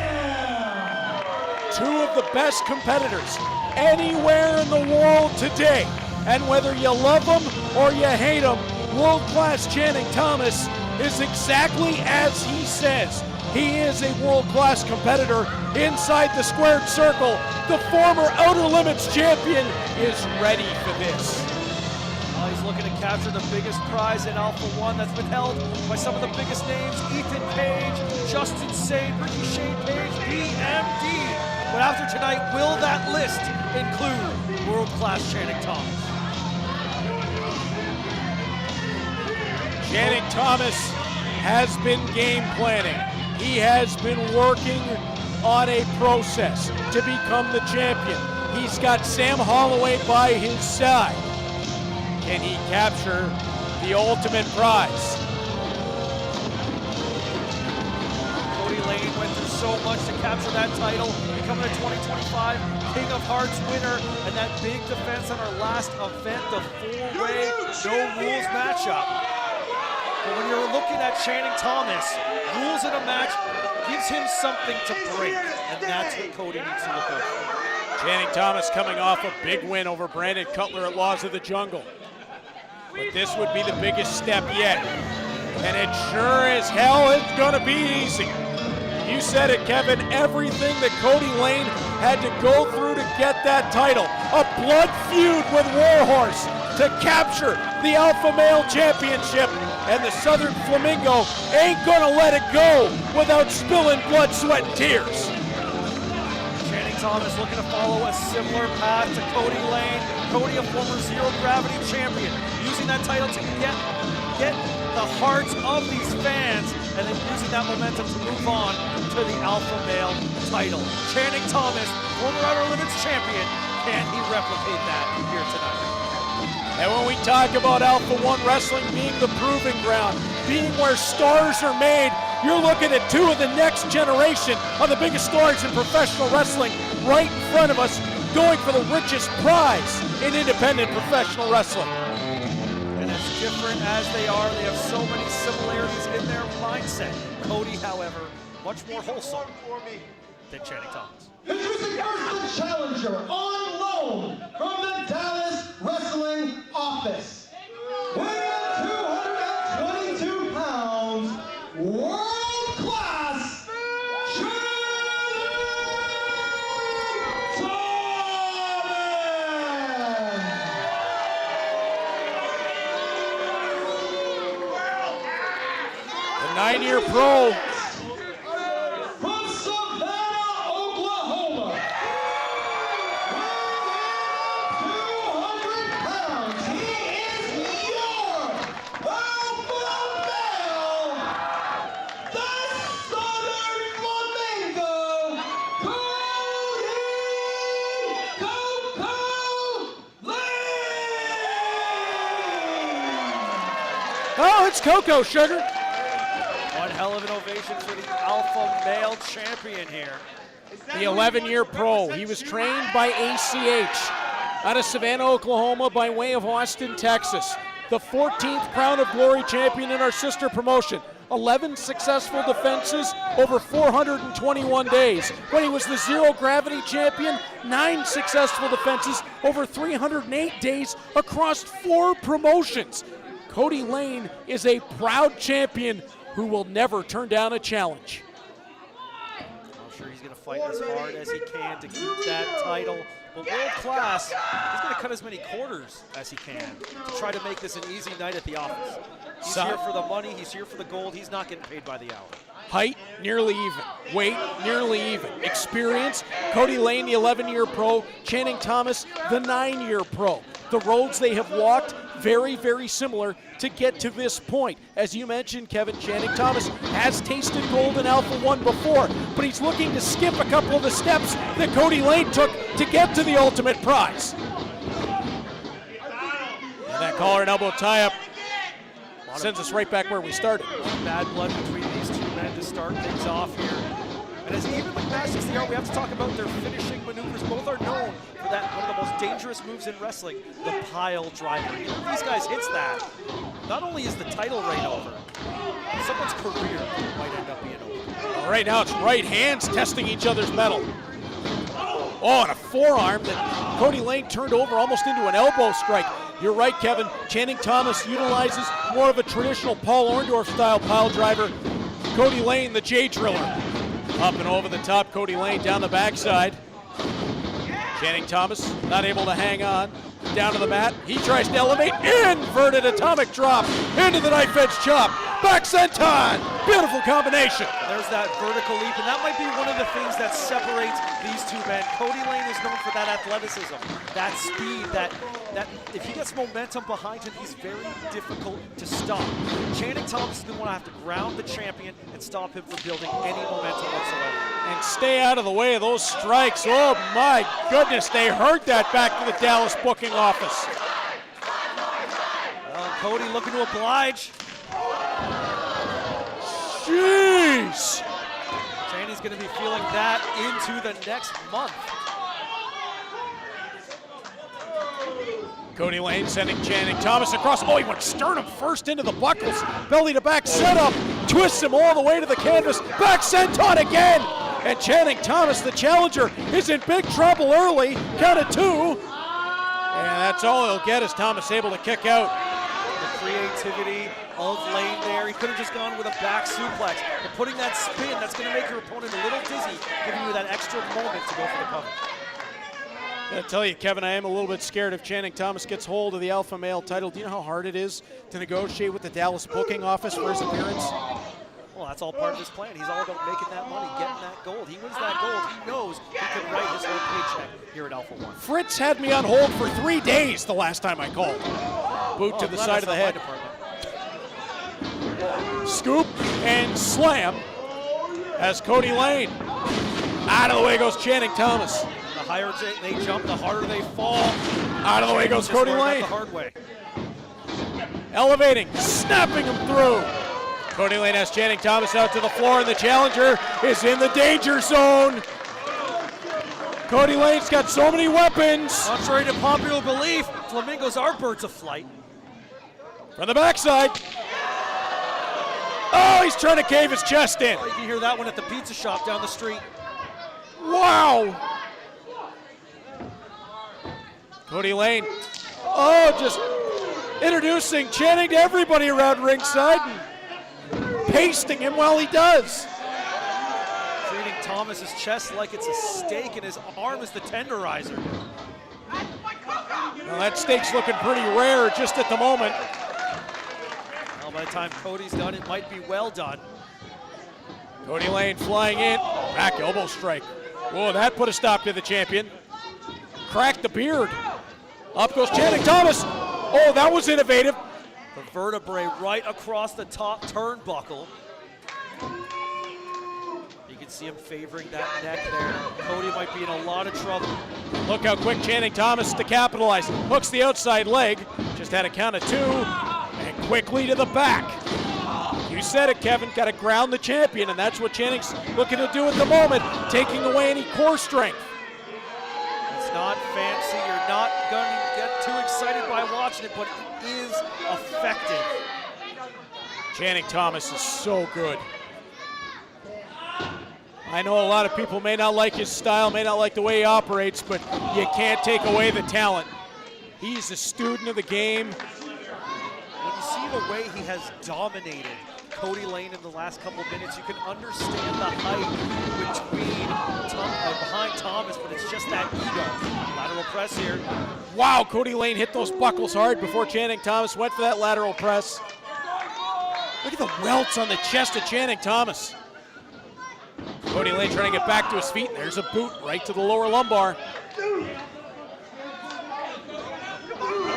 Two of the best competitors anywhere in the world today. And whether you love them or you hate them, world-class Channing Thomas is exactly as he says. He is a world-class competitor inside the squared circle. The former Outer Limits champion is ready for this. He's looking to capture the biggest prize in Alpha-1 that's been held by some of the biggest names: Ethan Page, Justin Sane, Ricky Shane Page, BMD. But after tonight, will that list include world-class Channing Thomas? Channing Thomas has been game planning. He has been working on a process to become the champion. He's got Sam Holloway by his side. Can he capture the ultimate prize? Kody Lane went through so much to capture that title, becoming a 2025 King of Hearts winner, and that big defense on our last event, the four-way no-rules matchup. But when you're looking at Channing Thomas, rules in a match gives him something to break, and that's what Kody needs to look out for. Channing Thomas coming off a big win over Brandon Cutler at Laws of the Jungle. But this would be the biggest step yet. And it sure as hell is gonna be easy. You said it, Kevin, everything that Kody Lane had to go through to get that title. A blood feud with Warhorse to capture the Alpha Male Championship. And the Southern Flamingo ain't gonna let it go without spilling blood, sweat, and tears. Channing Thomas looking to follow a similar path to Kody Lane. Kody, a former Zero Gravity champion, using that title to get the hearts of these fans, and then using that momentum to move on to the Alpha Male title. Channing Thomas, former Outer Limits champion, can he replicate that here tonight? And when we talk about Alpha-1 Wrestling being the proving ground, being where stars are made, you're looking at two of the next generation of the biggest stars in professional wrestling right in front of us, going for the richest prize in independent professional wrestling. And as different as they are, they have so many similarities in their mindset. Kody, however, much more wholesome than Channing Thomas. Introducing the first challenger on loan from the Dallas wrestling office, weighing 222 pounds, world class, The 9-year pro. from Savannah, Oklahoma, weighing 200 pounds. He is your alpha male, the Southern Flamingo, Kody Laynie. Oh, it's Coco, sugar. One hell of an ovation for the alpha male champion here. The 11-year pro. He was trained by ACH out of Savannah, Oklahoma by way of Austin, Texas. The 14th Crown of Glory champion in our sister promotion. 11 successful defenses over 421 days. When he was the Zero Gravity champion, 9 successful defenses over 308 days across 4 promotions. Kody Laynie is a proud champion who will never turn down a challenge. I'm sure he's going to fight as hard as he can to keep that title. But world class, he's going to cut as many quarters as he can to try to make this an easy night at the office. He's here for the money, he's here for the gold, he's not getting paid by the hour. Height, nearly even. Weight, nearly even. Experience, Kody Laynie, the 11-year pro. Channing Thomas, the 9-year pro. The roads they have walked, very, very similar to get to this point. As you mentioned, Kevin, Channing Thomas has tasted gold in Alpha-1 before, but he's looking to skip a couple of the steps that Kody Laynie took to get to the ultimate prize. And that collar and elbow tie-up sends us right back where we started. Bad blood between these two men to start things off here. And as even with masters they are, we have to talk about their finishing maneuvers. Both are known for that one of the most dangerous moves in wrestling, the pile driver. If these guys hits that, not only is the title reign over, someone's career might end up being over. Right now it's right hands testing each other's metal. Oh, and a forearm that Kody Laynie turned over almost into an elbow strike. You're right, Kevin. Channing Thomas utilizes more of a traditional Paul Orndorff style pile driver. Kody Laynie, the J Driller. Up and over the top, Kody Laynie down the backside. Channing Thomas not able to hang on. Down to the mat. He tries to elevate. Inverted atomic drop into the knife edge chop. Back senton. Beautiful combination. There's that vertical leap, and that might be one of the things that separates these two men. Kody Laynie is known for that athleticism, that speed, that if he gets momentum behind him, he's very difficult to stop. Channing Thomas is going to want to have to ground the champion and stop him from building any momentum whatsoever. And stay out of the way of those strikes. Oh my goodness, they heard that back to the Dallas booking office. Kody looking to oblige. Jeez. Channing's going to be feeling that into the next month. Kody Laynie sending Channing Thomas across. Oh, he went sternum first into the buckles. Belly to back setup. Twists him all the way to the canvas. Back senton again. And Channing Thomas, the challenger, is in big trouble early. Count of 2. And that's all he'll get as Thomas able to kick out. The creativity of Laynie there. He could have just gone with a back suplex. But putting that spin, that's going to make your opponent a little dizzy, giving you that extra moment to go for the cover. I gotta tell you, Kevin, I am a little bit scared if Channing Thomas gets hold of the alpha male title. Do you know how hard it is to negotiate with the Dallas booking office for his appearance? Well, that's all part of his plan. He's all about making that money, getting that gold. He wins that gold, he knows he can write his own paycheck here at Alpha-1. Fritz had me on hold for 3 days the last time I called. Boot to the side of the head. Scoop and slam as Kody Laynie. Out of the way goes Channing Thomas. The higher they jump, the harder they fall. Out of the way goes Kody Laynie. The hard way. Elevating, snapping him through. Kody Laynie has Channing Thomas out to the floor, and the challenger is in the danger zone. Kody Laynie's got so many weapons. Contrary to popular belief, flamingos are birds of flight. From the backside. Oh, he's trying to cave his chest in. Oh, you can hear that one at the pizza shop down the street. Wow. Kody Laynie. Oh, just introducing Channing to everybody around ringside and pasting him while he does. Treating Thomas's chest like it's a steak and his arm is the tenderizer. Well, that steak's looking pretty rare just at the moment. Well, by the time Kody's done, it might be well done. Kody Layne flying in, back elbow strike. Whoa, that put a stop to the champion. Cracked the beard. Up goes Channing Thomas. Oh, that was innovative. The vertebrae right across the top turnbuckle. You can see him favoring that neck there. Kody might be in a lot of trouble. Look how quick Channing Thomas to capitalize. Hooks the outside leg. Just had a count of 2. And quickly to the back. You said it, Kevin. Got to ground the champion, and that's what Channing's looking to do at the moment, taking away any core strength. It's not fancy. You're not going to get too excited by watching it, but it is effective. Channing Thomas is so good. I know a lot of people may not like his style, may not like the way he operates, but you can't take away the talent. He's a student of the game. When you see the way he has dominated Kody Layne in the last couple of minutes, you can understand the height behind Thomas, but it's just that ego. Lateral press here. Wow, Kody Layne hit those buckles hard before Channing Thomas went for that lateral press. Look at the welts on the chest of Channing Thomas. Kody Layne trying to get back to his feet. There's a boot right to the lower lumbar. I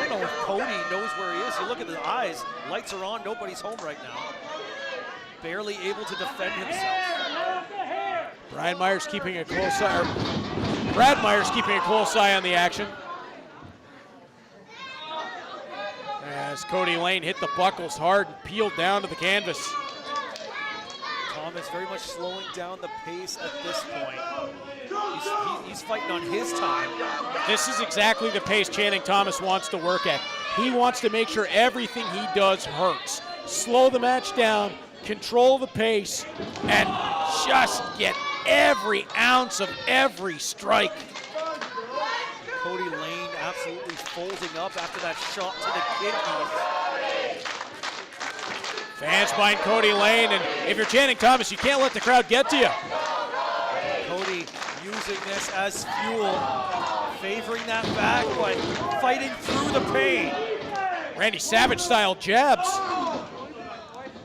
don't know if Kody knows where he is. You look at the eyes, lights are on, nobody's home right now. Barely able to defend himself. Brad Myers keeping a close eye on the action. As Kody Layne hit the buckles hard and peeled down to the canvas. Thomas very much slowing down the pace at this point. He's fighting on his time. This is exactly the pace Channing Thomas wants to work at. He wants to make sure everything he does hurts. Slow the match down, control the pace, and just get every ounce of every strike. Kody Layne absolutely folding up after that shot to the kidneys. Fans behind Kody Layne, and if you're Channing Thomas, you can't let the crowd get to you. Cody using this as fuel, favoring that back, but fighting through the pain. Randy Savage-style jabs.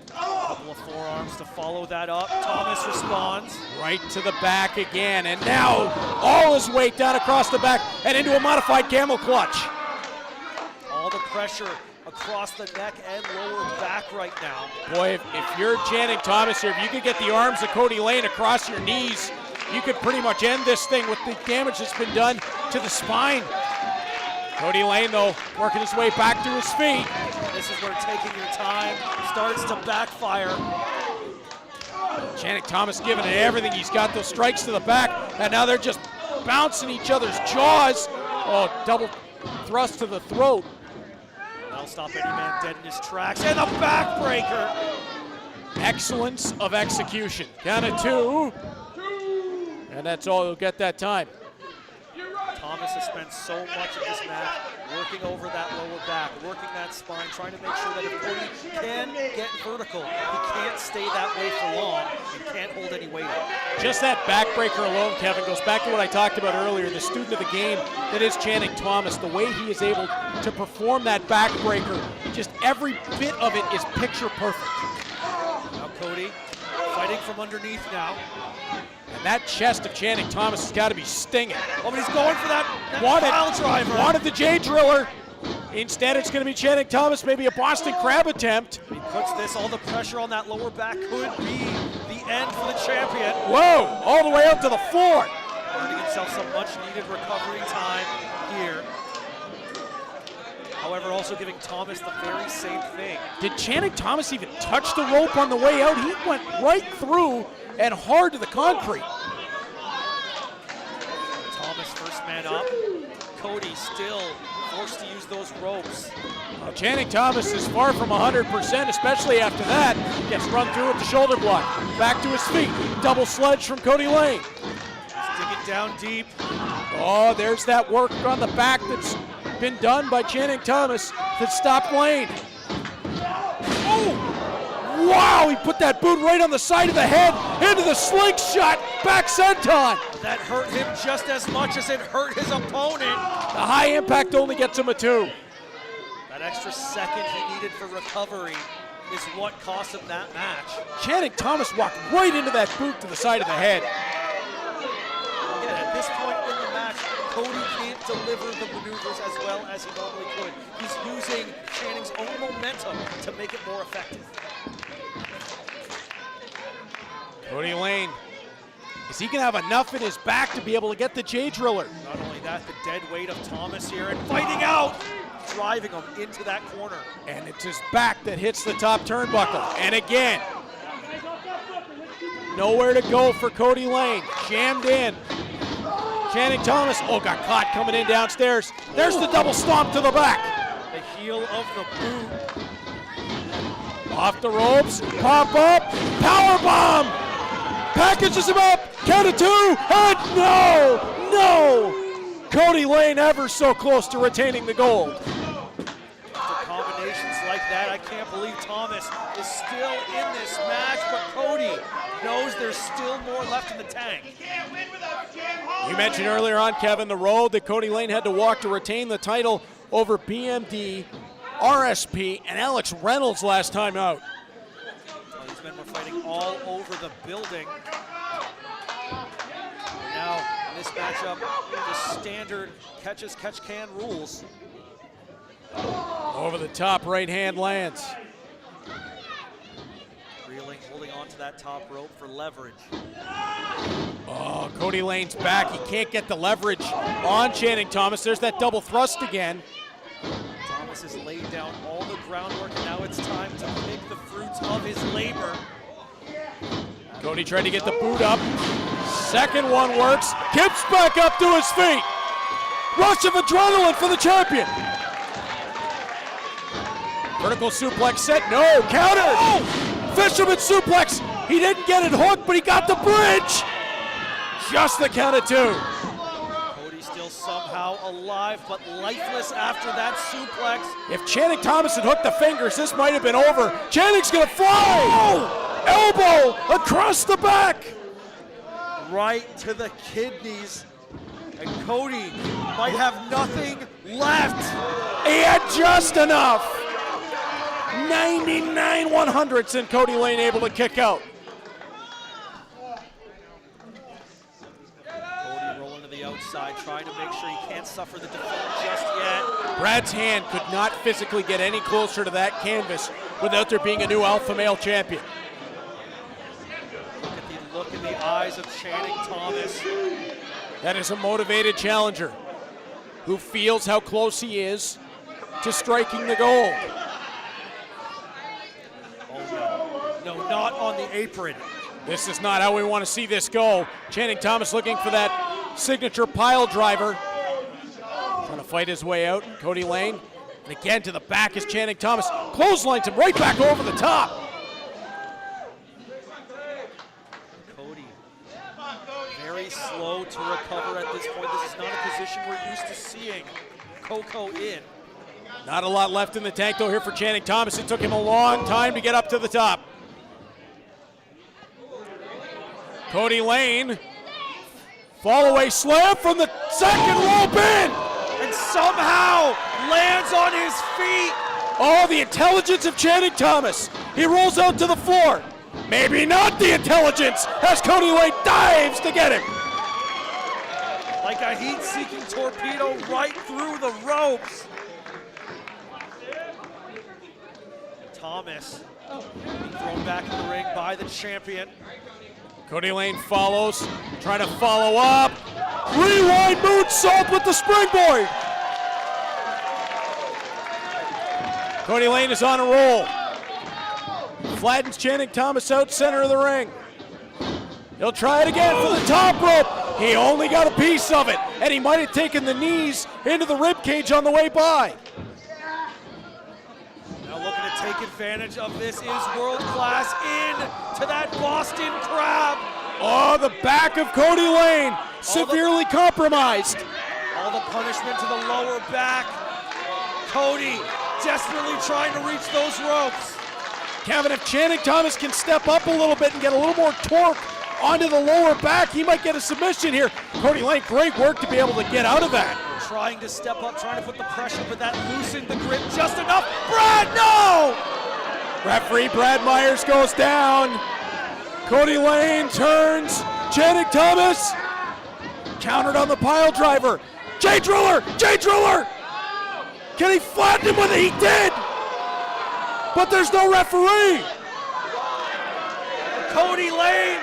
Couple of forearms to follow that up. Thomas responds. Right to the back again, and now all his weight down across the back and into a modified camel clutch. All the pressure across the neck and lower back right now. Boy, if you're Channing Thomas here, if you could get the arms of Kody Layne across your knees, you could pretty much end this thing with the damage that's been done to the spine. Kody Layne, though, working his way back to his feet. This is where taking your time starts to backfire. Channing Thomas giving it everything. He's got those strikes to the back, and now they're just bouncing each other's jaws. Oh, double thrust to the throat. That'll stop any man dead in his tracks. And the backbreaker. Excellence of execution. Down to 2. And that's all he'll get that time. Thomas has spent so much of this match working over that lower back, working that spine, trying to make sure that if Kody can get vertical, he can't stay that way for long and can't hold any weight up. Just that backbreaker alone, Kevin, goes back to what I talked about earlier, the student of the game that is Channing Thomas, the way he is able to perform that backbreaker, just every bit of it is picture perfect. Now Kody fighting from underneath now. And that chest of Channing Thomas has got to be stinging. Oh, but he's going for that pile driver. Wanted the J driller. Instead, it's going to be Channing Thomas, maybe a Boston Crab attempt. He puts this, all the pressure on that lower back could be the end for the champion. Whoa, all the way up to the floor. Earning himself some much needed recovery time here. However, also giving Thomas the very same thing. Did Channing Thomas even touch the rope on the way out? He went right through and hard to the concrete. Thomas first man up. Kody still forced to use those ropes. Well, Channing Thomas is far from 100%, especially after that. Gets run through with the shoulder block. Back to his feet. Double sledge from Kody Layne. He's digging down deep. Oh, there's that work on the back that's been done by Channing Thomas that stopped Lane. Oh! Wow, he put that boot right on the side of the head into the slingshot back senton. That hurt him just as much as it hurt his opponent. The high impact only gets him a 2. That extra second he needed for recovery is what cost him that match. Channing Thomas walked right into that boot to the side of the head. Again, at this point in the match, Kody can't deliver the maneuvers as well as he normally could. He's using Channing's own momentum to make it more effective. Cody Lane, is he going to have enough in his back to be able to get the J-Driller? Not only that, the dead weight of Thomas here and fighting out, driving him into that corner. And it's his back that hits the top turnbuckle. And again, nowhere to go for Cody Lane. Jammed in. Channing Thomas, got caught coming in downstairs. There's the double stomp to the back. The heel of the boot. Off the ropes, pop up, power bomb. Packages him up, count of 2, and no! Cody Lane ever so close to retaining the gold. After combinations like that, I can't believe Thomas is still in this match, but Cody knows there's still more left in the tank. You mentioned earlier on, Kevin, the road that Cody Lane had to walk to retain the title over BMD, RSP, and Alex Reynolds last time out. These men were fighting all over the building. Now, in this matchup, the standard catch-as-catch-can rules. Over the top, right hand lands. Reeling, holding on to that top rope for leverage. Oh, Cody Lane's back. He can't get the leverage on Channing Thomas. There's that double thrust again. Thomas has laid down all the groundwork, and now it's time to pick the fruits of his labor. Cody tried to get the boot up. Second one works. Kips back up to his feet. Rush of adrenaline for the champion. Vertical suplex set. No, counter. Oh! Fisherman suplex. He didn't get it hooked, but he got the bridge. Just the count of 2. Cody still somehow alive, but lifeless after that suplex. If Channing Thomas had hooked the fingers, this might have been over. Channing's gonna fly. Oh! Elbow across the back. Right to the kidneys. And Cody might have nothing left. He had just enough. 99 100ths and Cody Lane able to kick out. Cody rolling to the outside, trying to make sure he can't suffer the defeat just yet. Brad's hand could not physically get any closer to that canvas without there being a new alpha male champion. Look at the look in the eyes of Channing Thomas. That is a motivated challenger who feels how close he is to striking the gold. Oh no, no, not on the apron. This is not how we want to see this go. Channing Thomas looking for that signature pile driver. Trying to fight his way out, Cody Lane. And again to the back is Channing Thomas. Clotheslines him right back over the top. Cody, very slow to recover at this point. This is not a position we're used to seeing Coco in. Not a lot left in the tank though here for Channing Thomas. It took him a long time to get up to the top. Cody Lane, fall away slam from the second rope in. And somehow lands on his feet. Oh, the intelligence of Channing Thomas. He rolls out to the floor. Maybe not the intelligence as Cody Lane dives to get him. Like a heat-seeking torpedo right through the ropes. Thomas being thrown back in the ring by the champion. Cody Lane follows, trying to follow up. Rewind moonsault with the springboard. Cody Lane is on a roll. Flattens Channing Thomas out center of the ring. He'll try it again for the top rope. He only got a piece of it, and he might have taken the knees into the rib cage on the way by. Now looking to take advantage of this is world class into that Boston Crab. Oh, the back of Cody Lane, severely compromised. All the punishment to the lower back. Kody desperately trying to reach those ropes. Kevin, if Channing Thomas can step up a little bit and get a little more torque onto the lower back, he might get a submission here. Cody Lane, great work to be able to get out of that. Trying to step up, trying to put the pressure, but that loosened the grip just enough. Brad, no! Referee Brad Myers goes down. Cody Lane turns. Channing Thomas countered on the pile driver. Jay Driller! Can he flatten him with it? He did! But there's no referee! Cody Lane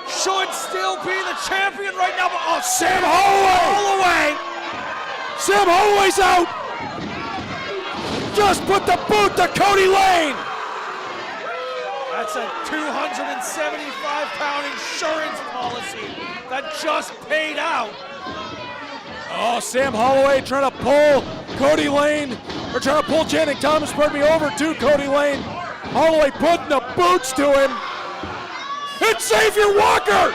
should still be the champion right now, but oh, Sam Holloway! Sam Holloway's out! Just put the boot to Cody Lane! That's a 275-pound insurance policy that just paid out. Oh, Sam Holloway trying to pull Cody Lane, or trying to pull Channing Thomas, over to Cody Lane. Holloway putting the boots to him. It's Xavier Walker!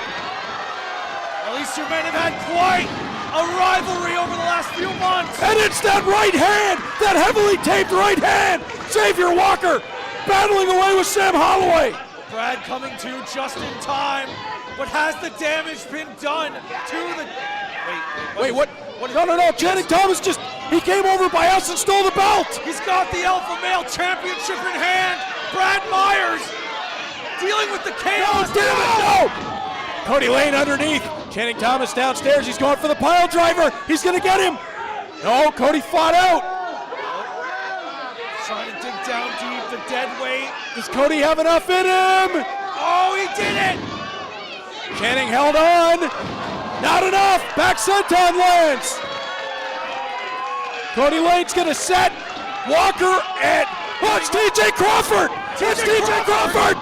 At least your men have had quite a rivalry over the last few months. And it's that right hand, that heavily taped right hand. Xavier Walker battling away with Sam Holloway. Brad coming to just in time, but has the damage been done to the... Wait, what? No, Channing Thomas he came over by us and stole the belt. He's got the Alpha Male Championship in hand. Brad Myers dealing with the chaos. No, damn it, no! Cody Lane underneath. Channing Thomas downstairs. He's going for the pile driver. He's going to get him. No, Cody fought out. Trying to dig down deep, the dead weight. Does Cody have enough in him? Oh, he did it! Channing held on. Not enough. Back senton lands. Cody Lane's going to set Walker and watch TJ Crawford. It's TJ Crawford.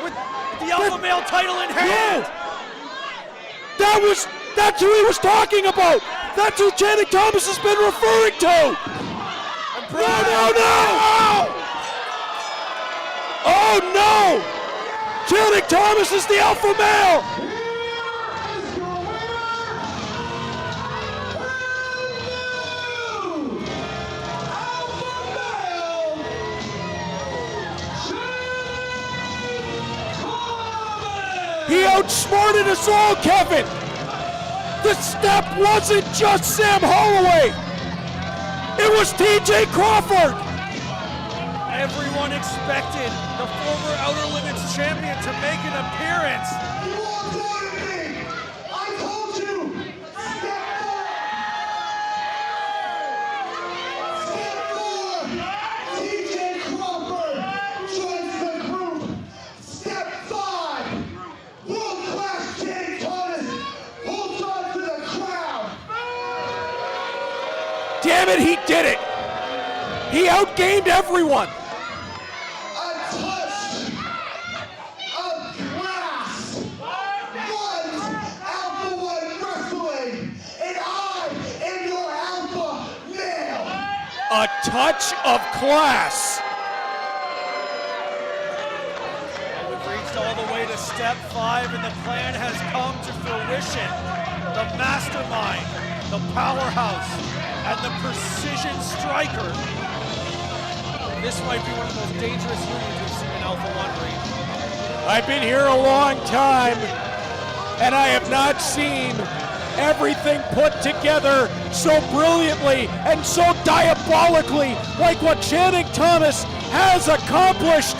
With the Alpha Male title in hand. No. That's who he was talking about. That's who Channing Thomas has been referring to. No! Oh no! Channing Thomas is the Alpha Male. He outsmarted us all, Kevin! The step wasn't just Sam Holloway! It was TJ Crawford! Everyone expected the former Outer Limits champion to make an appearance. You all wanted me! I told you! Step 4! TJ Crawford joins the group! Step 5! World-class Channing Thomas holds on to the crowd! Damn it, he did it! He outgamed everyone! A touch of grass runs Alpha-1 Wrestling, and I am your Alpha Male! A touch of class! We've reached all the way to step 5, and the plan has come to fruition. The mastermind, the powerhouse, and the precision striker. This might be one of the most dangerous unions we've seen in Alpha-1 ring. I've been here a long time, and I have not seen everything put together so brilliantly and so diabolically like what Channing Thomas has accomplished.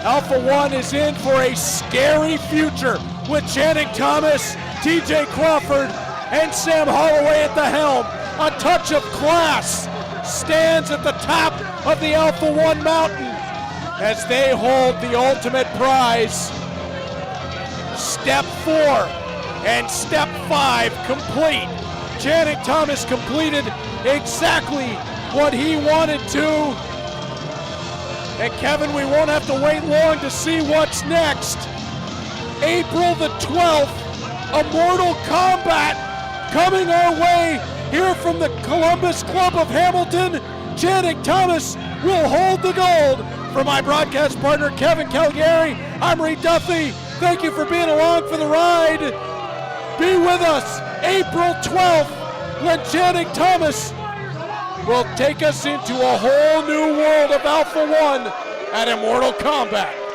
Alpha-1 is in for a scary future with Channing Thomas, TJ Crawford, and Sam Holloway at the helm. A touch of class stands at the top of the Alpha-1 mountain as they hold the ultimate prize. Step 4 and step 5 complete. Channing Thomas completed exactly what he wanted to. And Kevin, we won't have to wait long to see what's next. April the 12th, a Mortal Kombat coming our way here from the Columbus Club of Hamilton. Channing Thomas will hold the gold. For my broadcast partner, Kevin Calgary, I'm Reed Duffy. Thank you for being along for the ride. Be with us April 12th Glenn Channing Thomas will take us into a whole new world of Alpha-1 at Immortal Combat.